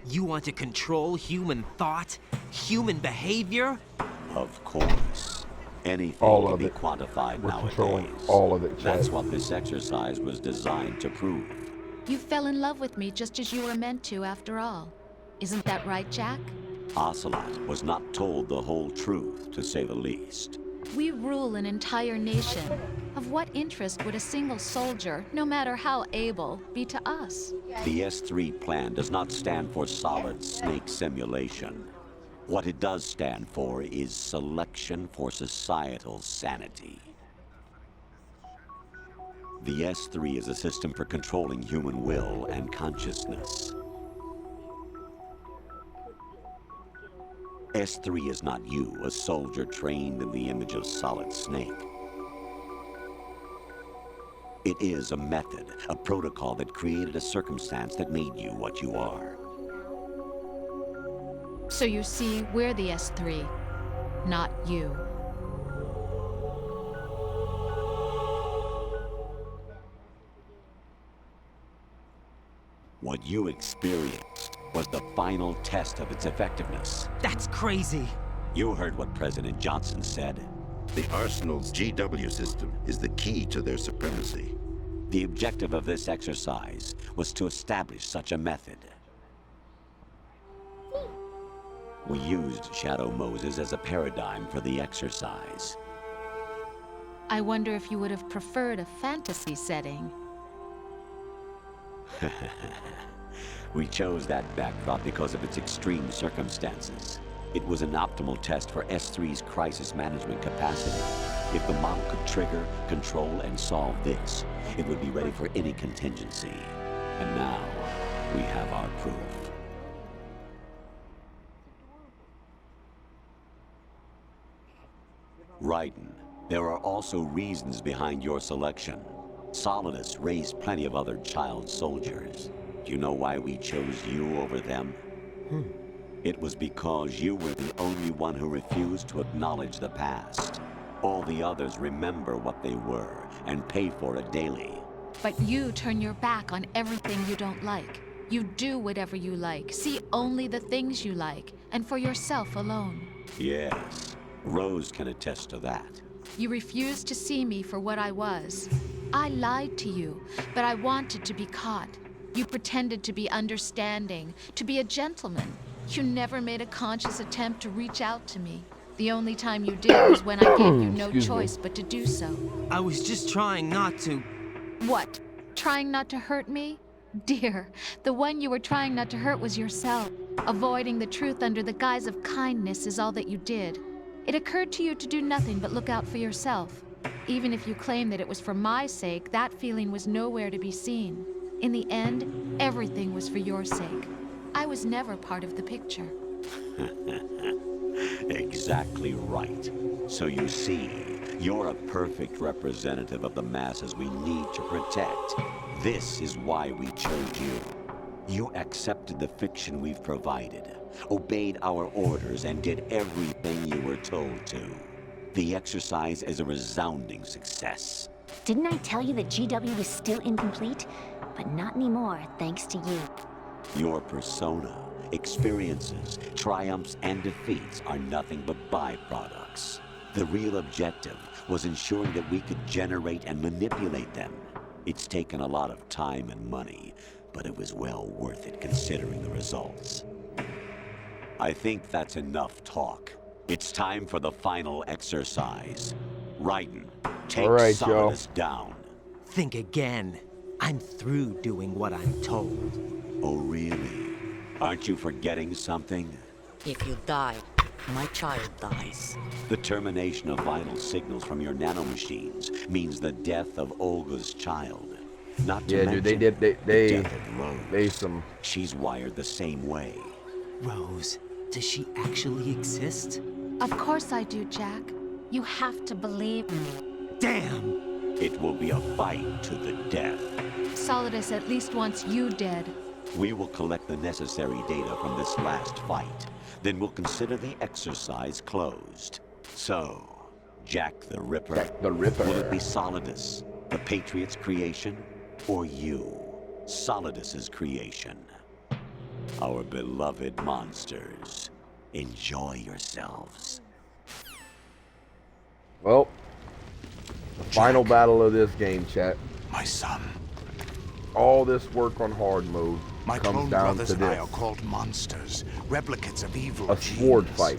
You want to control human thought? Human behavior? Of course. Anything All can of be it. quantified We're nowadays. controlling all of it, That's Chad. what this exercise was designed to prove. You fell in love with me just as you were meant to, after all. Isn't that right, Jack? Ocelot was not told the whole truth, to say the least. We rule an entire nation. Of what interest would a single soldier, no matter how able, be to us? The S3 plan does not stand for Solid Snake Simulation. What it does stand for is Selection for Societal Sanity. The S3 is a system for controlling human will and consciousness. S3 is not you, a soldier trained in the image of Solid Snake. It is a method, a protocol that created a circumstance that made you what you are. So you see, we're the S3, not you. What you experienced was the final test of its effectiveness. That's crazy. You heard what President Johnson said. The Arsenal's GW system is the key to their supremacy. The objective of this exercise was to establish such a method. We used Shadow Moses as a paradigm for the exercise. I wonder if you would have preferred a fantasy setting. We chose that backdrop because of its extreme circumstances. It was an optimal test for S3's crisis management capacity. If the model could trigger, control, and solve this, it would be ready for any contingency. And now, we have our proof. Raiden, there are also reasons behind your selection. Solidus raised plenty of other child soldiers. Do you know why we chose you over them? It was because you were the only one who refused to acknowledge the past. All the others remember what they were and pay for it daily. But you turn your back on everything you don't like. You do whatever you like, see only the things you like, and for yourself alone. Yes, Rose can attest to that. You refused to see me for what I was. I lied to you, but I wanted to be caught. You pretended to be understanding, to be a gentleman. You never made a conscious attempt to reach out to me. The only time you did was when I gave you no choice but to do so. I was just trying not to... What? Trying not to hurt me? Dear, the one you were trying not to hurt was yourself. Avoiding the truth under the guise of kindness is all that you did. It occurred to you to do nothing but look out for yourself. Even if you claim that it was for my sake, that feeling was nowhere to be seen. In the end, everything was for your sake. I was never part of the picture. Exactly right. So you see, you're a perfect representative of the masses we need to protect. This is why we chose you. You accepted the fiction we've provided, obeyed our orders, and did everything you were told to. The exercise is a resounding success. Didn't I tell you that GW was still incomplete? But not anymore, thanks to you. Your persona, experiences, triumphs, and defeats are nothing but byproducts. The real objective was ensuring that we could generate and manipulate them. It's taken a lot of time and money, but it was well worth it considering the results. I think that's enough talk. It's time for the final exercise. Raiden, take Solidus down. Think again. I'm through doing what I'm told. Oh, really? Aren't you forgetting something? If you die, my child dies. The termination of vital signals from your nanomachines means the death of Olga's child. Not to mention the death of Rose. She's wired the same way. Rose, does she actually exist? Of course I do, Jack. You have to believe me. Damn! It will be a fight to the death. Solidus at least wants you dead. We will collect the necessary data from this last fight. Then we'll consider the exercise closed. So, Jack the Ripper. Jack the Ripper. Will it be Solidus, the Patriot's creation, or you, Solidus's creation? Our beloved monsters, enjoy yourselves. Well, the final battle of this game, chat. My son. All this work on hard mode My comes clone down brothers to and I this. are called monsters, replicates of evil A sword fight.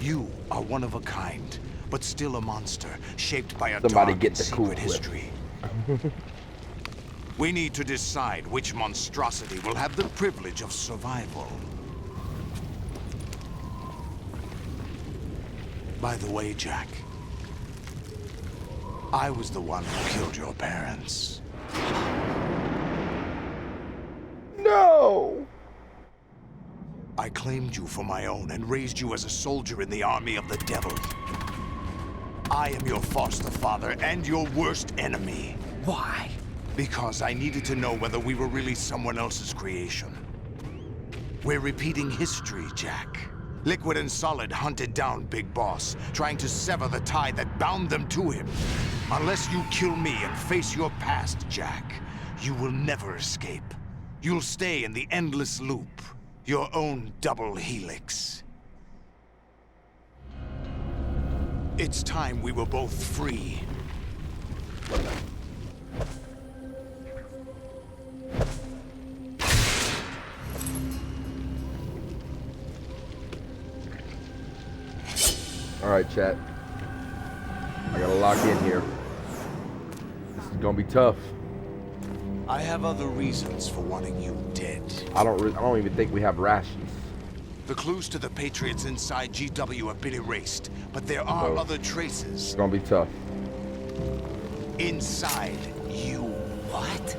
You are one of a kind, but still a monster, shaped by a Somebody dark get and the cool secret clip. history. We need to decide which monstrosity will have the privilege of survival. By the way, Jack, I was the one who killed your parents. No! I claimed you for my own and raised you as a soldier in the army of the devil. I am your foster father and your worst enemy. Why? Because I needed to know whether we were really someone else's creation. We're repeating history, Jack. Liquid and Solid hunted down Big Boss, trying to sever the tie that bound them to him. Unless you kill me and face your past, Jack, you will never escape. You'll stay in the endless loop, your own double helix. It's time we were both free. All right, chat. I gotta lock in here. This is gonna be tough. I have other reasons for wanting you dead. I don't even think we have rations. The clues to the Patriots inside GW have been erased, but there are other traces. It's gonna be tough. Inside you. What?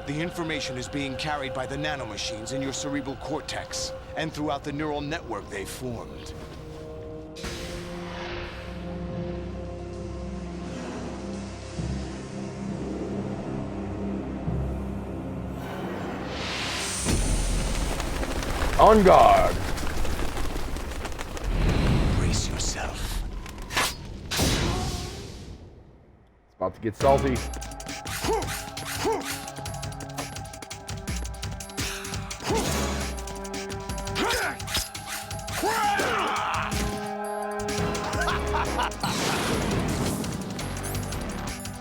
The information is being carried by the nanomachines in your cerebral cortex, and throughout the neural network they formed. On guard. Brace yourself. It's about to get salty.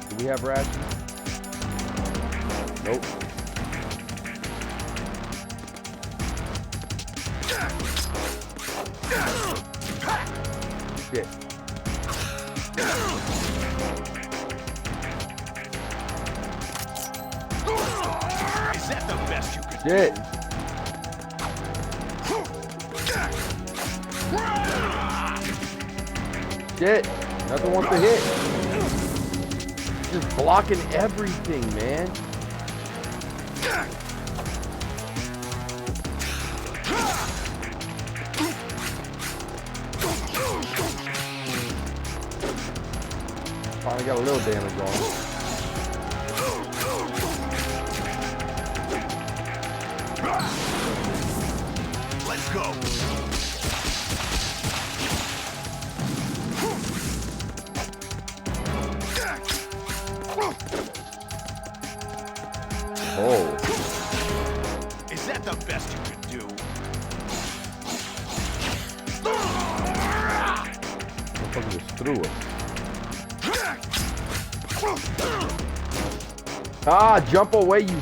Do we have rations? Nope. Shit. Is that the best you could Shit. Shit. Nothing wants to hit. Just blocking everything, man. Finally got a little damage on him. Let's go. Oh. Is that the best you could do? Motherfucker just threw it. Ah, jump away, you.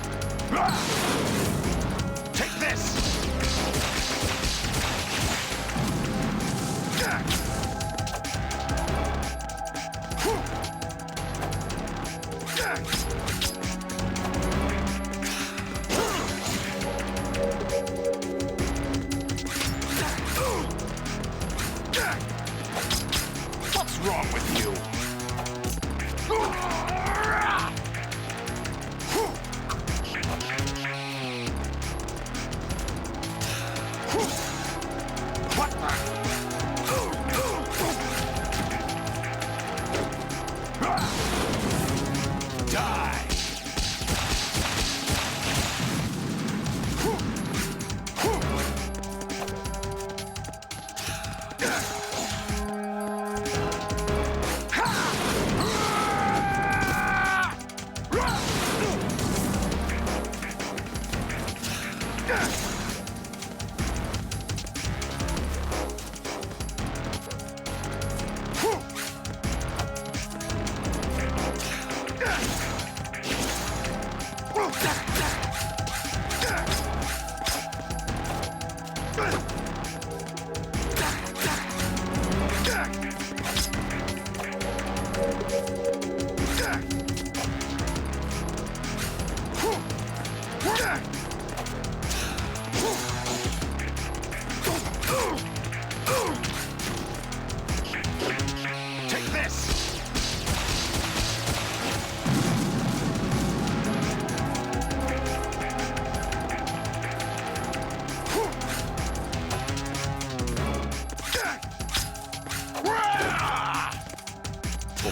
Take this. What's wrong with you? Take this.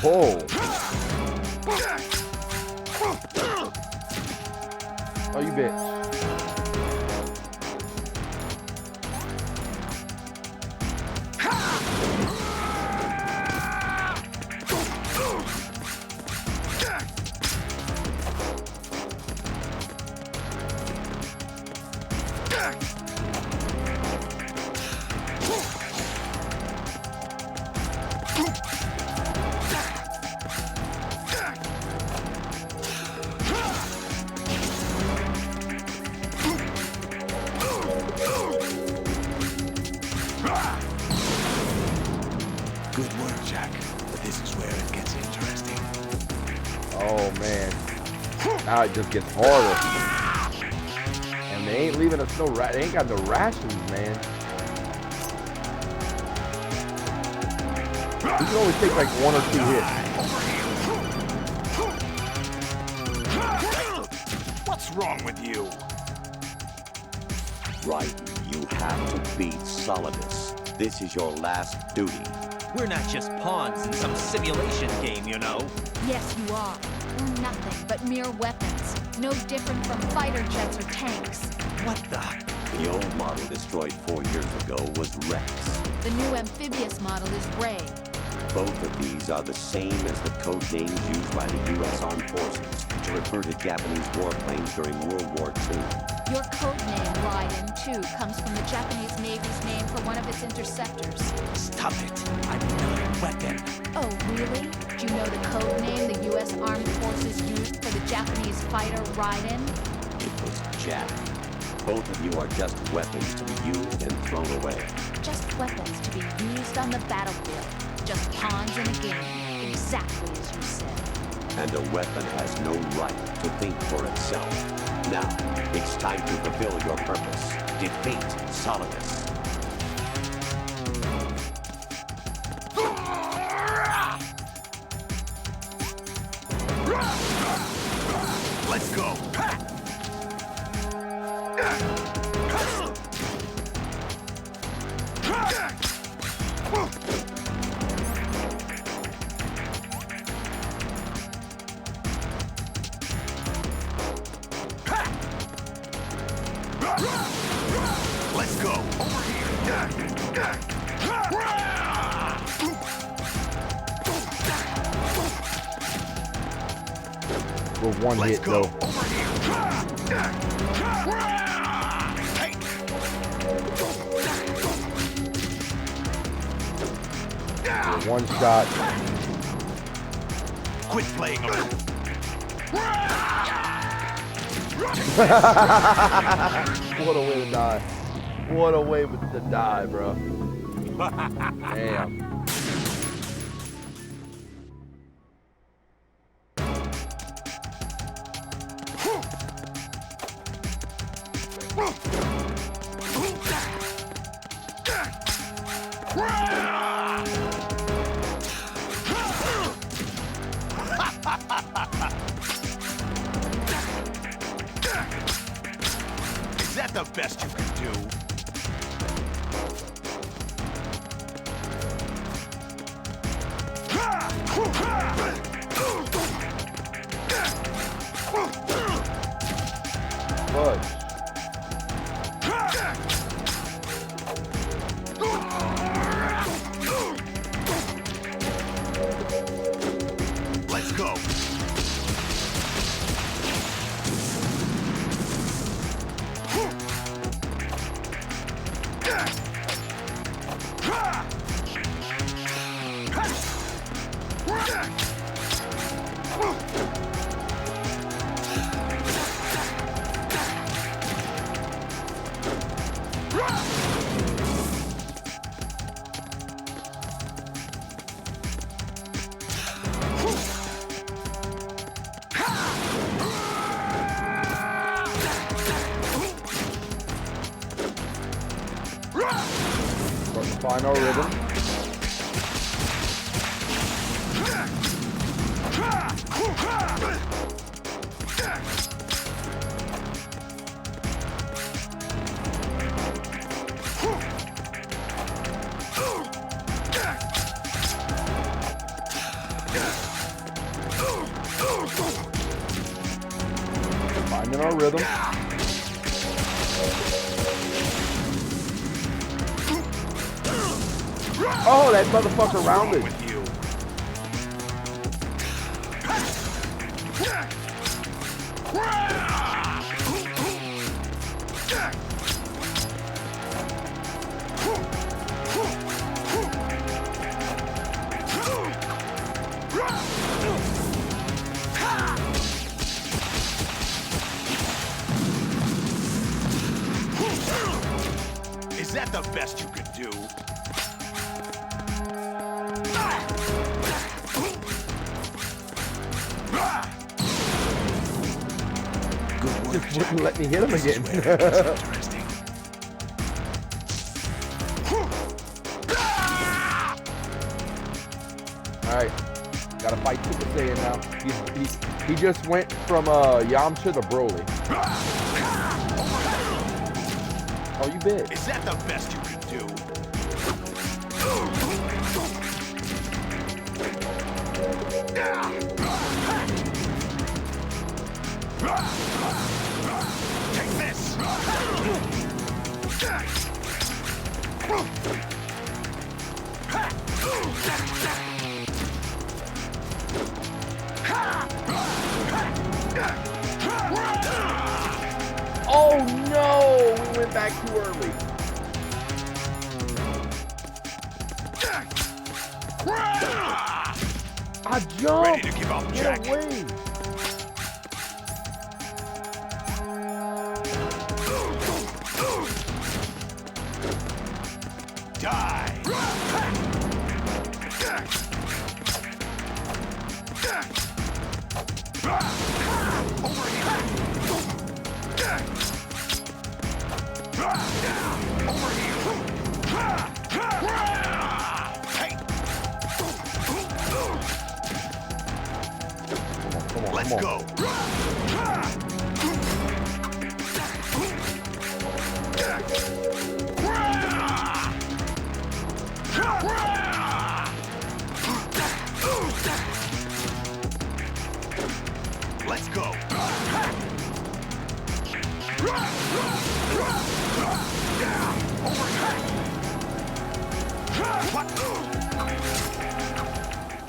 Oh. Oh, you bitch. Good work, Jack. But this is where it gets interesting. Oh man, now it just gets harder. And they ain't leaving us no they ain't got no rations, man. You can only take like 1 or 2 hits. What's wrong with you? Right, you have to beat Solidus. This is your last duty. We're not just pawns in some simulation game, you know. Yes, you are. We're nothing but mere weapons. No different from fighter jets or tanks. What the? The old model destroyed 4 years ago was Rex. The new amphibious model is Ray. Both of these are the same as the code names used by the U.S. Armed Forces to refer to Japanese warplanes during World War II. Your code name, Raiden, too, comes from the Japanese Navy's name for one of its interceptors. Stop it. I'm not a weapon. Oh, really? Do you know the code name the U.S. Armed Forces used for the Japanese fighter Raiden? It was Jack. Both of you are just weapons to be used and thrown away. Just weapons to be used on the battlefield. Just pawns in a game, exactly as you said. And a weapon has no right to think for itself. Now, it's time to fulfill your purpose. Defeat Solidus. Let's go. Let's go. With 1 hit though. With 1 shot. Quit playing around. What a way to die. What a way to die, bro. Damn. Is that the best you can do? Fudge. Let's go. Starting to find our rhythm. Finding our rhythm. Oh, that motherfucker rounded. Is that the best you could do? just wouldn't let me hit him again. Alright. Gotta fight Super Saiyan now. He just went from Yamcha to Broly. Oh, you bit. Is that the best you can do? Take this! Oh no! We went back too early. I jumped! Ready to give up, Jack? Get away! Die! Let's go. Let's go.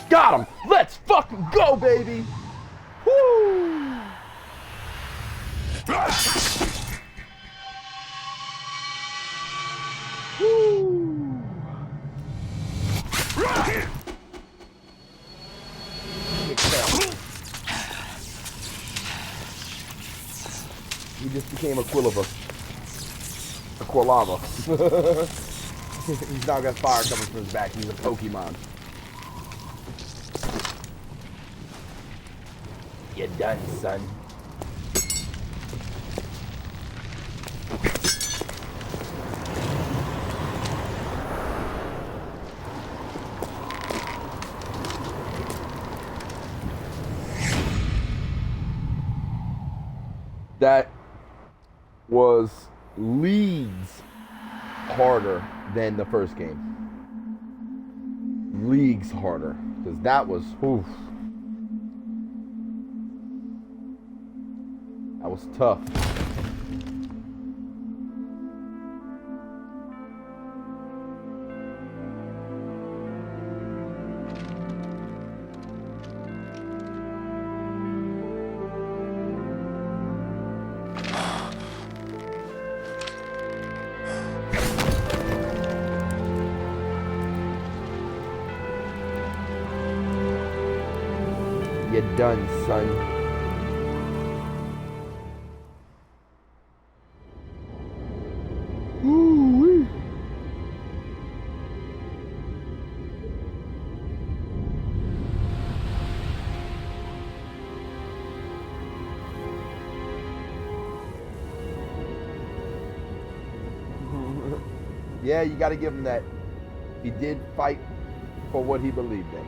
Got him! Let's fucking go, baby! Woo! Woo! He just became a Quilava. A Quilava. He's now got fire coming from his back. He's a Pokemon. You're done, son. That was leagues harder than the first game. Leagues harder. Because that was, oof. That was tough. You're done, son. Ooh-wee. Yeah, you got to give him that. He did fight for what he believed in.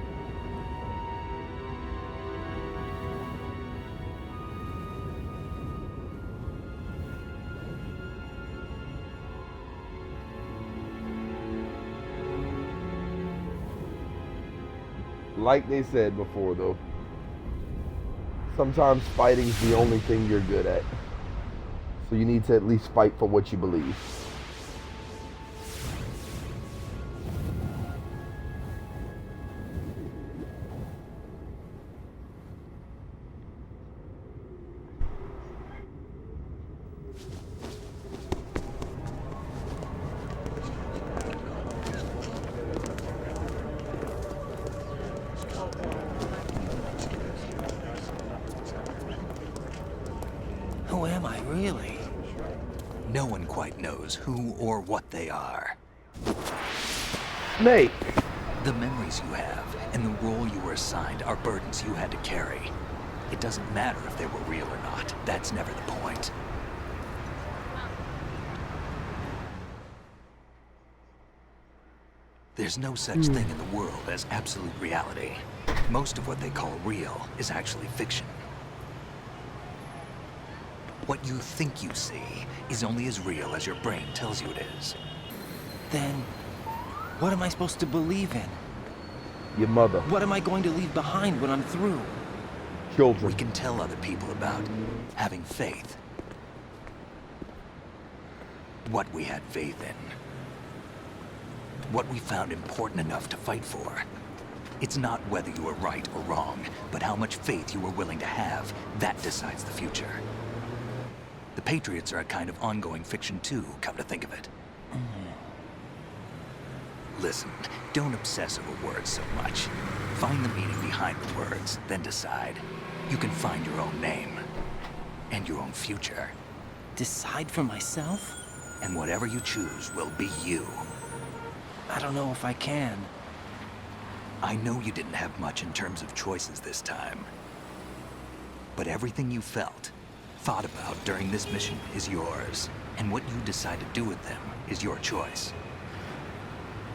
Like they said before, though, sometimes fighting's the only thing you're good at. So you need to at least fight for what you believe. Who am I, really? No one quite knows who or what they are. Snake! The memories you have and the role you were assigned are burdens you had to carry. It doesn't matter if they were real or not. That's never the point. There's no such thing in the world as absolute reality. Most of what they call real is actually fiction. What you think you see is only as real as your brain tells you it is. Then, what am I supposed to believe in? Your mother. What am I going to leave behind when I'm through? Children. We can tell other people about having faith. What we had faith in. What we found important enough to fight for. It's not whether you were right or wrong, but how much faith you were willing to have. That decides the future. The Patriots are a kind of ongoing fiction too, come to think of it. Listen, don't obsess over words so much. Find the meaning behind the words, then decide. You can find your own name. And your own future. Decide for myself? And whatever you choose will be you. I don't know if I can. I know you didn't have much in terms of choices this time. But everything you felt, thought about during this mission is yours. And what you decide to do with them is your choice.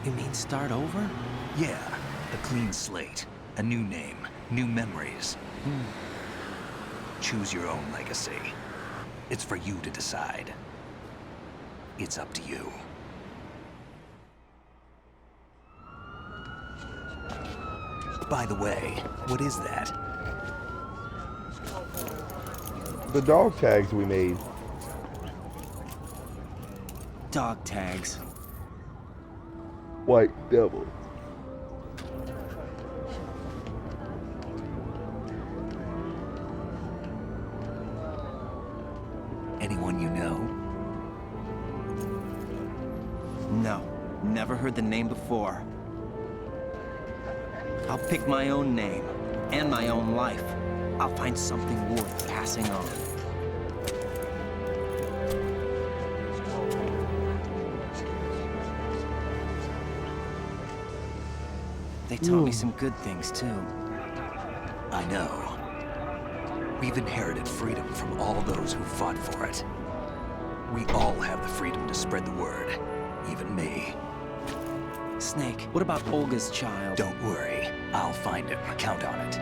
You mean start over? Yeah, a clean slate, a new name, new memories. Choose your own legacy. It's for you to decide. It's up to you. By the way, what is that? The dog tags we made. Dog tags. White devil. Anyone you know? No, never heard the name before. I'll pick my own name, and my own life. I'll find something worth passing on. They taught me some good things, too. I know. We've inherited freedom from all those who fought for it. We all have the freedom to spread the word, even me. Snake, what about Olga's child? Don't worry, I'll find him. Count on it.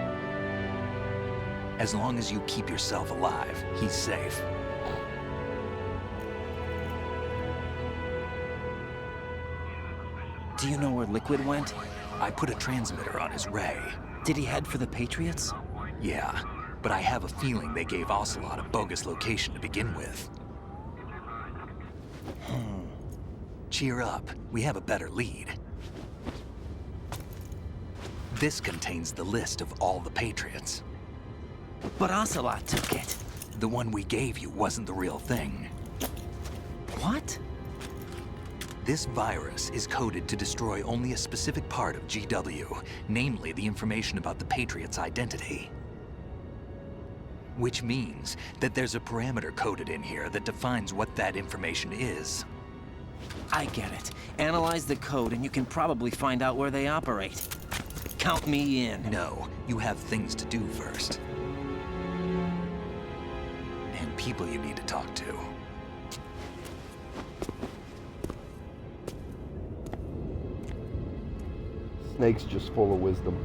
As long as you keep yourself alive, he's safe. Do you know where Liquid went? I put a transmitter on his ray. Did he head for the Patriots? Yeah, but I have a feeling they gave Ocelot a bogus location to begin with. Cheer up, we have a better lead. This contains the list of all the Patriots. But Ocelot took it. The one we gave you wasn't the real thing. What? This virus is coded to destroy only a specific part of GW, namely the information about the Patriots' identity. Which means that there's a parameter coded in here that defines what that information is. I get it. Analyze the code and you can probably find out where they operate. Count me in. No, you have things to do first. And people you need to talk to. Snake's just full of wisdom.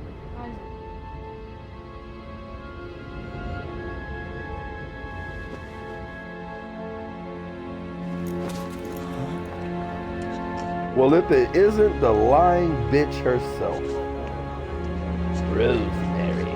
Well, if it isn't the lying bitch herself, Rosemary.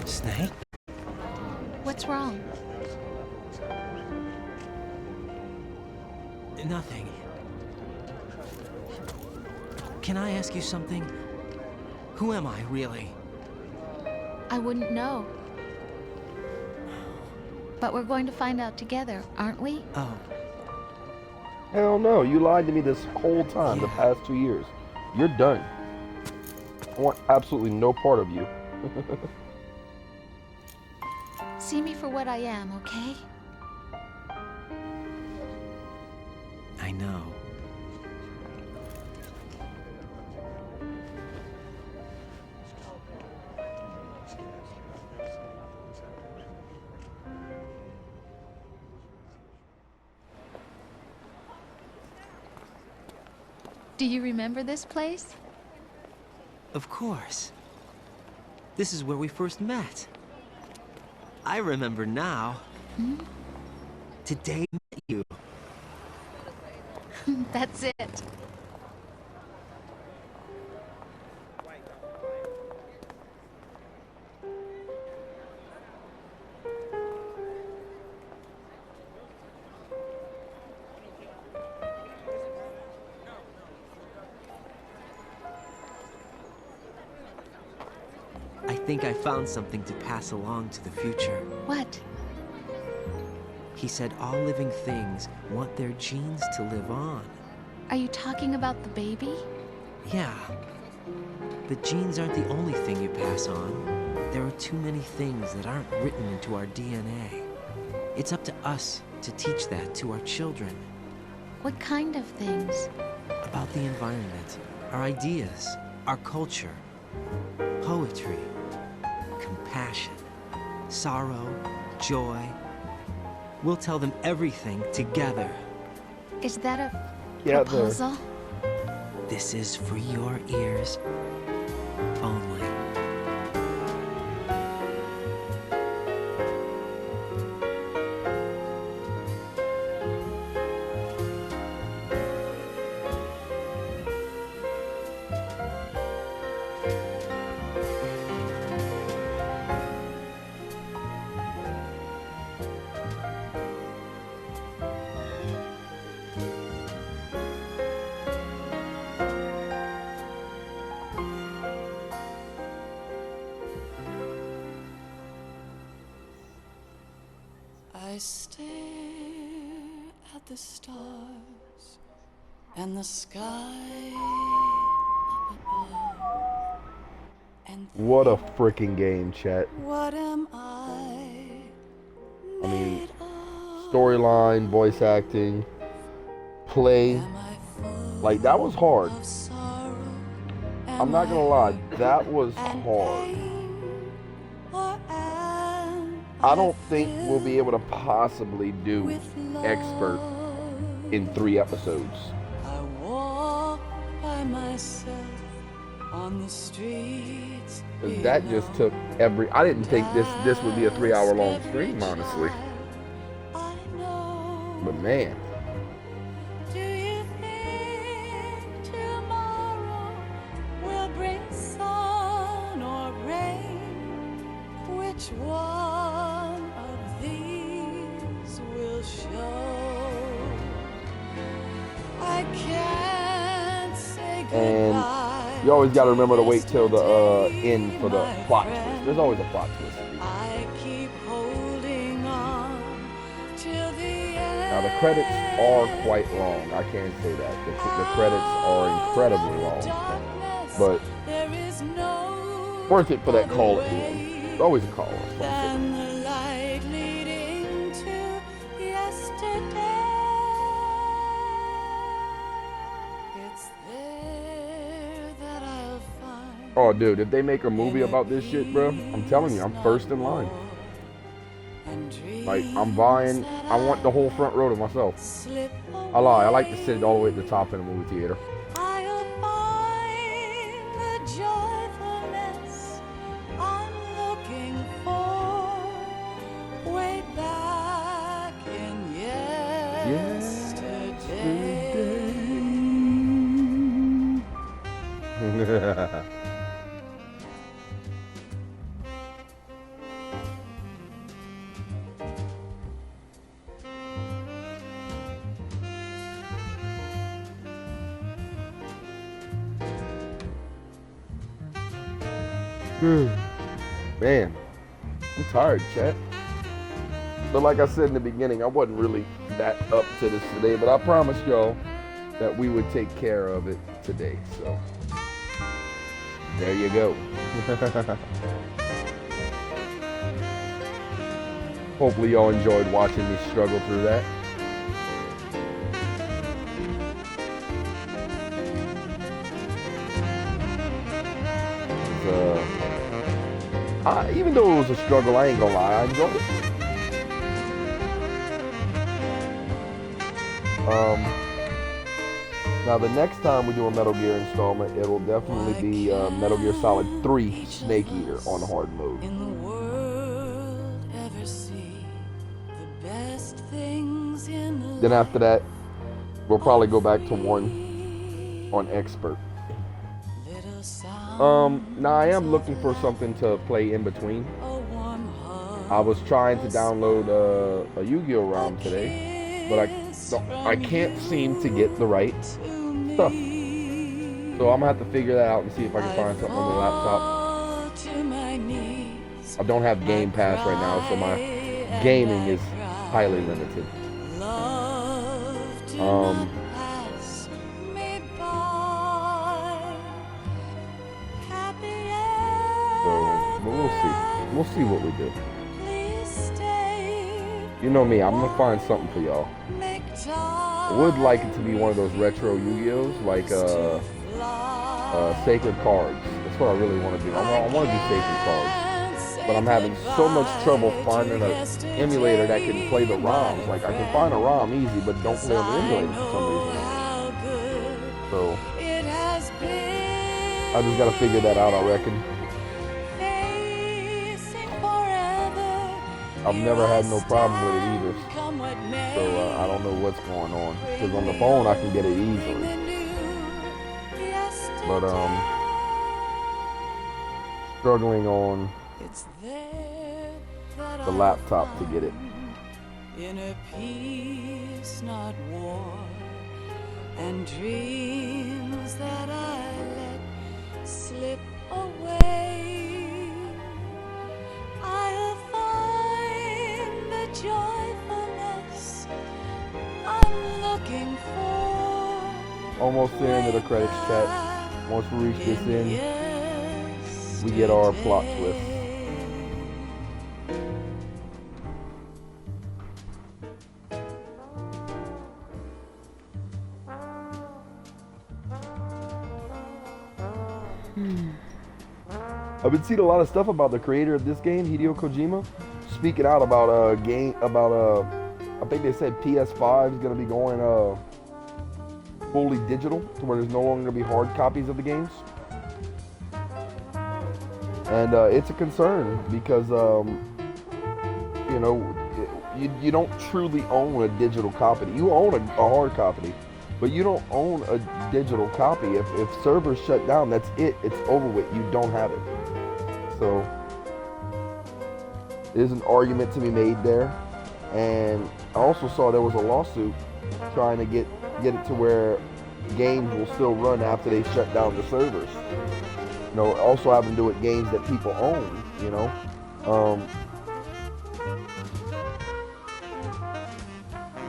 Snake? What's wrong? Nothing. Can I ask you something? Who am I, really? I wouldn't know. But we're going to find out together, aren't we? Oh. Hell no, you lied to me this whole time, the past 2 years. You're done. I want absolutely no part of you. See me for what I am, okay? I know. Do you remember this place? Of course. This is where we first met. I remember now. Hmm? Today I met you. That's it. I think I found something to pass along to the future. What? He said all living things want their genes to live on. Are you talking about the baby? Yeah. But genes aren't the only thing you pass on. There are too many things that aren't written into our DNA. It's up to us to teach that to our children. What kind of things? About the environment, our ideas, our culture, poetry, compassion, sorrow, joy. We'll tell them everything together. Is that a Yeah, proposal? This is for your ears only. I stare at the stars and the sky up above. And What a freaking game, chat. what am I? I mean, storyline, voice acting, play. Like, that was hard. I'm not gonna lie, that was hard. I don't think we'll be able to possibly do Expert in 3 episodes. I walk by myself on the streets. 'Cause that just took every. I didn't think this would be a 3-hour long stream, honestly. But man, Do you think tomorrow will bring sun or rain? Which one of these will show? I can't say goodbye. and you always got to remember to wait till the end for the plot twist. There's always a plot twist. I keep holding on till the end. Now the credits are quite long. I can't say that. The credits are incredibly long, but There is no worth it for that call at the end. There's always a call. than the light leading to yesterday. It's there that I'll find. Oh, dude, if they make a movie about this shit, bro, I'm telling you, I'm first in line. Like, I'm buying. I want the whole front row to myself. I lie. I like to sit all the way at the top in a movie theater. I'll find the joyfulness I'm looking for way back in yesterday. Man, I'm tired, chat. But like I said in the beginning, I wasn't really that up to this today, but I promised y'all that we would take care of it today. So there you go. Hopefully y'all enjoyed watching me struggle through that. Even though it was a struggle, I ain't gonna lie, I enjoyed it. Now the next time we do a Metal Gear installment, it'll definitely be Metal Gear Solid 3 Snake Eater on hard mode. Then after that, we'll probably go back to 1 on Expert. Now I am looking for something to play in between. I was trying to download a Yu-Gi-Oh! ROM today, but I can't seem to get the right stuff. So I'm gonna have to figure that out and see if I can find something on the laptop. I don't have Game Pass right now, so my gaming is highly limited. We'll see what we do. You know me, I'm gonna find something for y'all. I would like it to be one of those retro Yu-Gi-Ohs, like Sacred Cards. That's what I really want to do. I want to do Sacred Cards, but I'm having so much trouble finding an emulator that can play the ROMs. Like I can find a ROM easy, but don't play on the emulator for some reason. So I just gotta figure that out, I reckon. I've never had no problem with it either, so I don't know what's going on. Because on the phone I can get it easily, but struggling on the laptop to get it. In a peace not war, and dreams that I let slip away, I'll find the joyfulness I'm looking for. Almost the end of the credits, chat. Once we reach this end, we get our plot twist. I've been seeing a lot of stuff about the creator of this game, Hideo Kojima, speaking out about a game, I think they said PS5 is going to be going fully digital, to where there's no longer going to be hard copies of the games. And it's a concern because, you know, you don't truly own a digital copy. You own a hard copy, but you don't own a digital copy. If servers shut down, that's it. It's over with. You don't have it. So there's an argument to be made there. And I also saw there was a lawsuit trying to get it to where games will still run after they shut down the servers. You know, also having to do with games that people own, you know.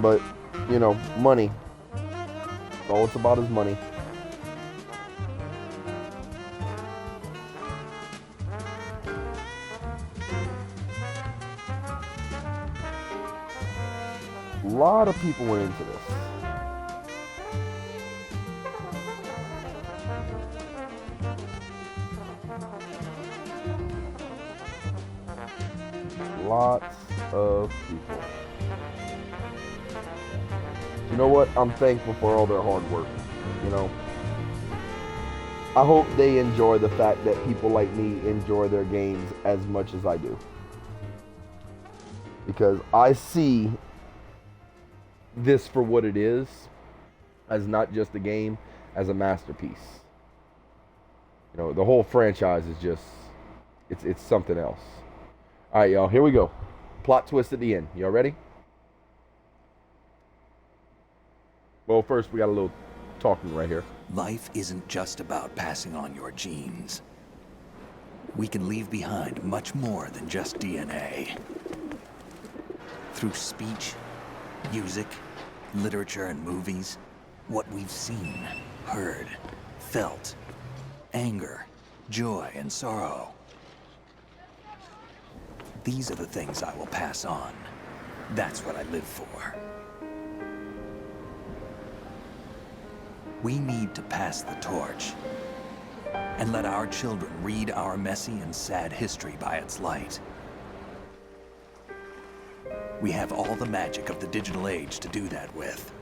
But, you know, money. All it's about is money. A lot of people went into this. Lots of people. You know what? I'm thankful for all their hard work. You know, I hope they enjoy the fact that people like me enjoy their games as much as I do. Because I see this for what it is, as not just a game, as a masterpiece. You know, the whole franchise is just, it's something else. All right, y'all, here we go. Plot twist at the end. Y'all ready? Well, first we got a little talking right here. Life isn't just about passing on your genes. We can leave behind much more than just DNA. Through speech, music, literature, and movies, what we've seen, heard, felt, anger, joy, and sorrow. These are the things I will pass on. That's what I live for. We need to pass the torch and let our children read our messy and sad history by its light. We have all the magic of the digital age to do that with.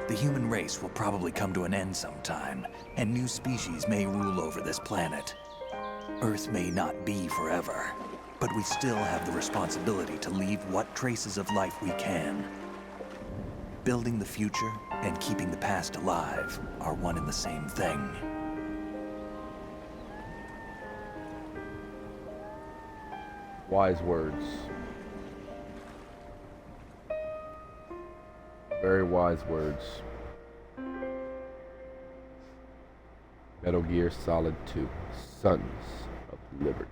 The human race will probably come to an end sometime, and new species may rule over this planet. Earth may not be forever, but we still have the responsibility to leave what traces of life we can. Building the future and keeping the past alive are one and the same thing. Wise words. Very wise words. Metal Gear Solid 2, Sons of Liberty.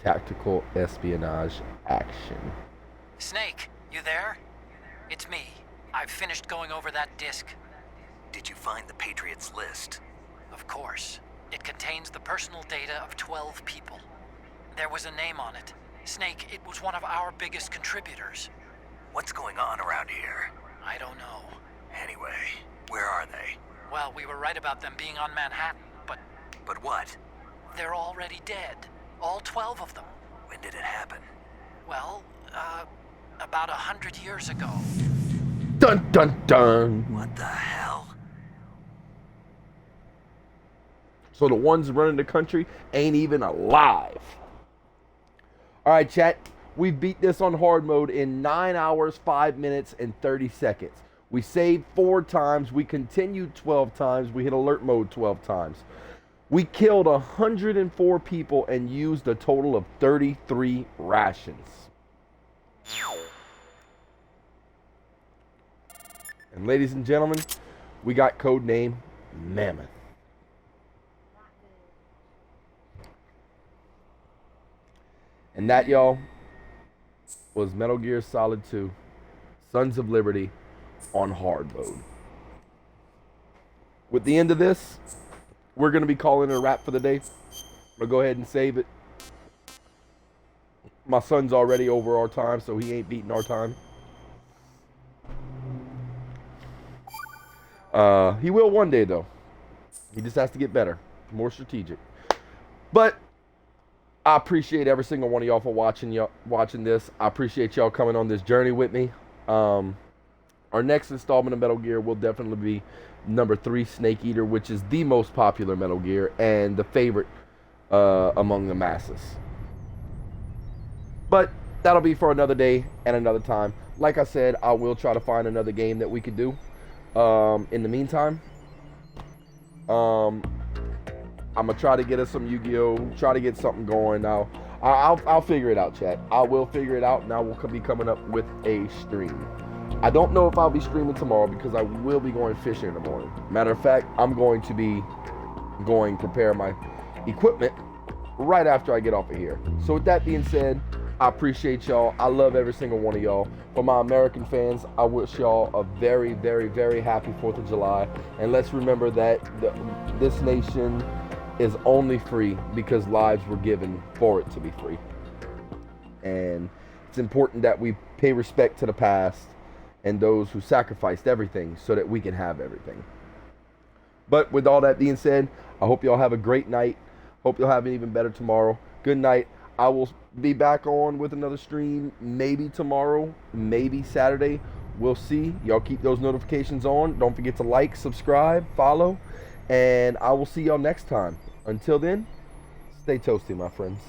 Tactical espionage action. Snake, you there? It's me. I've finished going over that disk. Did you find the Patriots list? Of course. It contains the personal data of 12 people. There was a name on it. Snake, it was one of our biggest contributors. What's going on around here? I don't know. Anyway, where are they? Well, we were right about them being on Manhattan, but... But what? They're already dead. All 12 of them. When did it happen? Well, about 100 years ago. Dun dun dun! What the hell? So the ones running the country ain't even alive. Alright, chat. We beat this on hard mode in 9 hours, 5 minutes, and 30 seconds. We saved 4 times. We continued 12 times. We hit alert mode 12 times. We killed 104 people and used a total of 33 rations. And ladies and gentlemen, we got codename Mammoth. And that, y'all, was Metal Gear Solid 2, Sons of Liberty on hard mode. With the end of this, we're going to be calling it a wrap for the day. We'll go ahead and save it. My son's already over our time, so he ain't beating our time. He will one day, though. He just has to get better, more strategic. But I appreciate every single one of y'all for watching this. I appreciate y'all coming on this journey with me. Our next installment of Metal Gear will definitely be number 3, Snake Eater, which is the most popular Metal Gear and the favorite among the masses. But that'll be for another day and another time. Like I said, I will try to find another game that we could do. In the meantime, I'm gonna try to get us some Yu-Gi-Oh! Try to get something going now. I'll figure it out, chat. I will figure it out, and I will be coming up with a stream. I don't know if I'll be streaming tomorrow because I will be going fishing in the morning. Matter of fact, I'm going to be prepare my equipment right after I get off of here. So with that being said, I appreciate y'all. I love every single one of y'all. For my American fans, I wish y'all a very, very, very happy 4th of July. And let's remember that this nation is only free because lives were given for it to be free. And it's important that we pay respect to the past and those who sacrificed everything so that we can have everything. But with all that being said, I hope y'all have a great night. Hope you'll have an even better tomorrow. Good night. I will be back on with another stream maybe tomorrow, maybe Saturday. We'll see. Y'all keep those notifications on. Don't forget to like, subscribe, follow, and I will see y'all next time. Until then, stay toasty, my friends.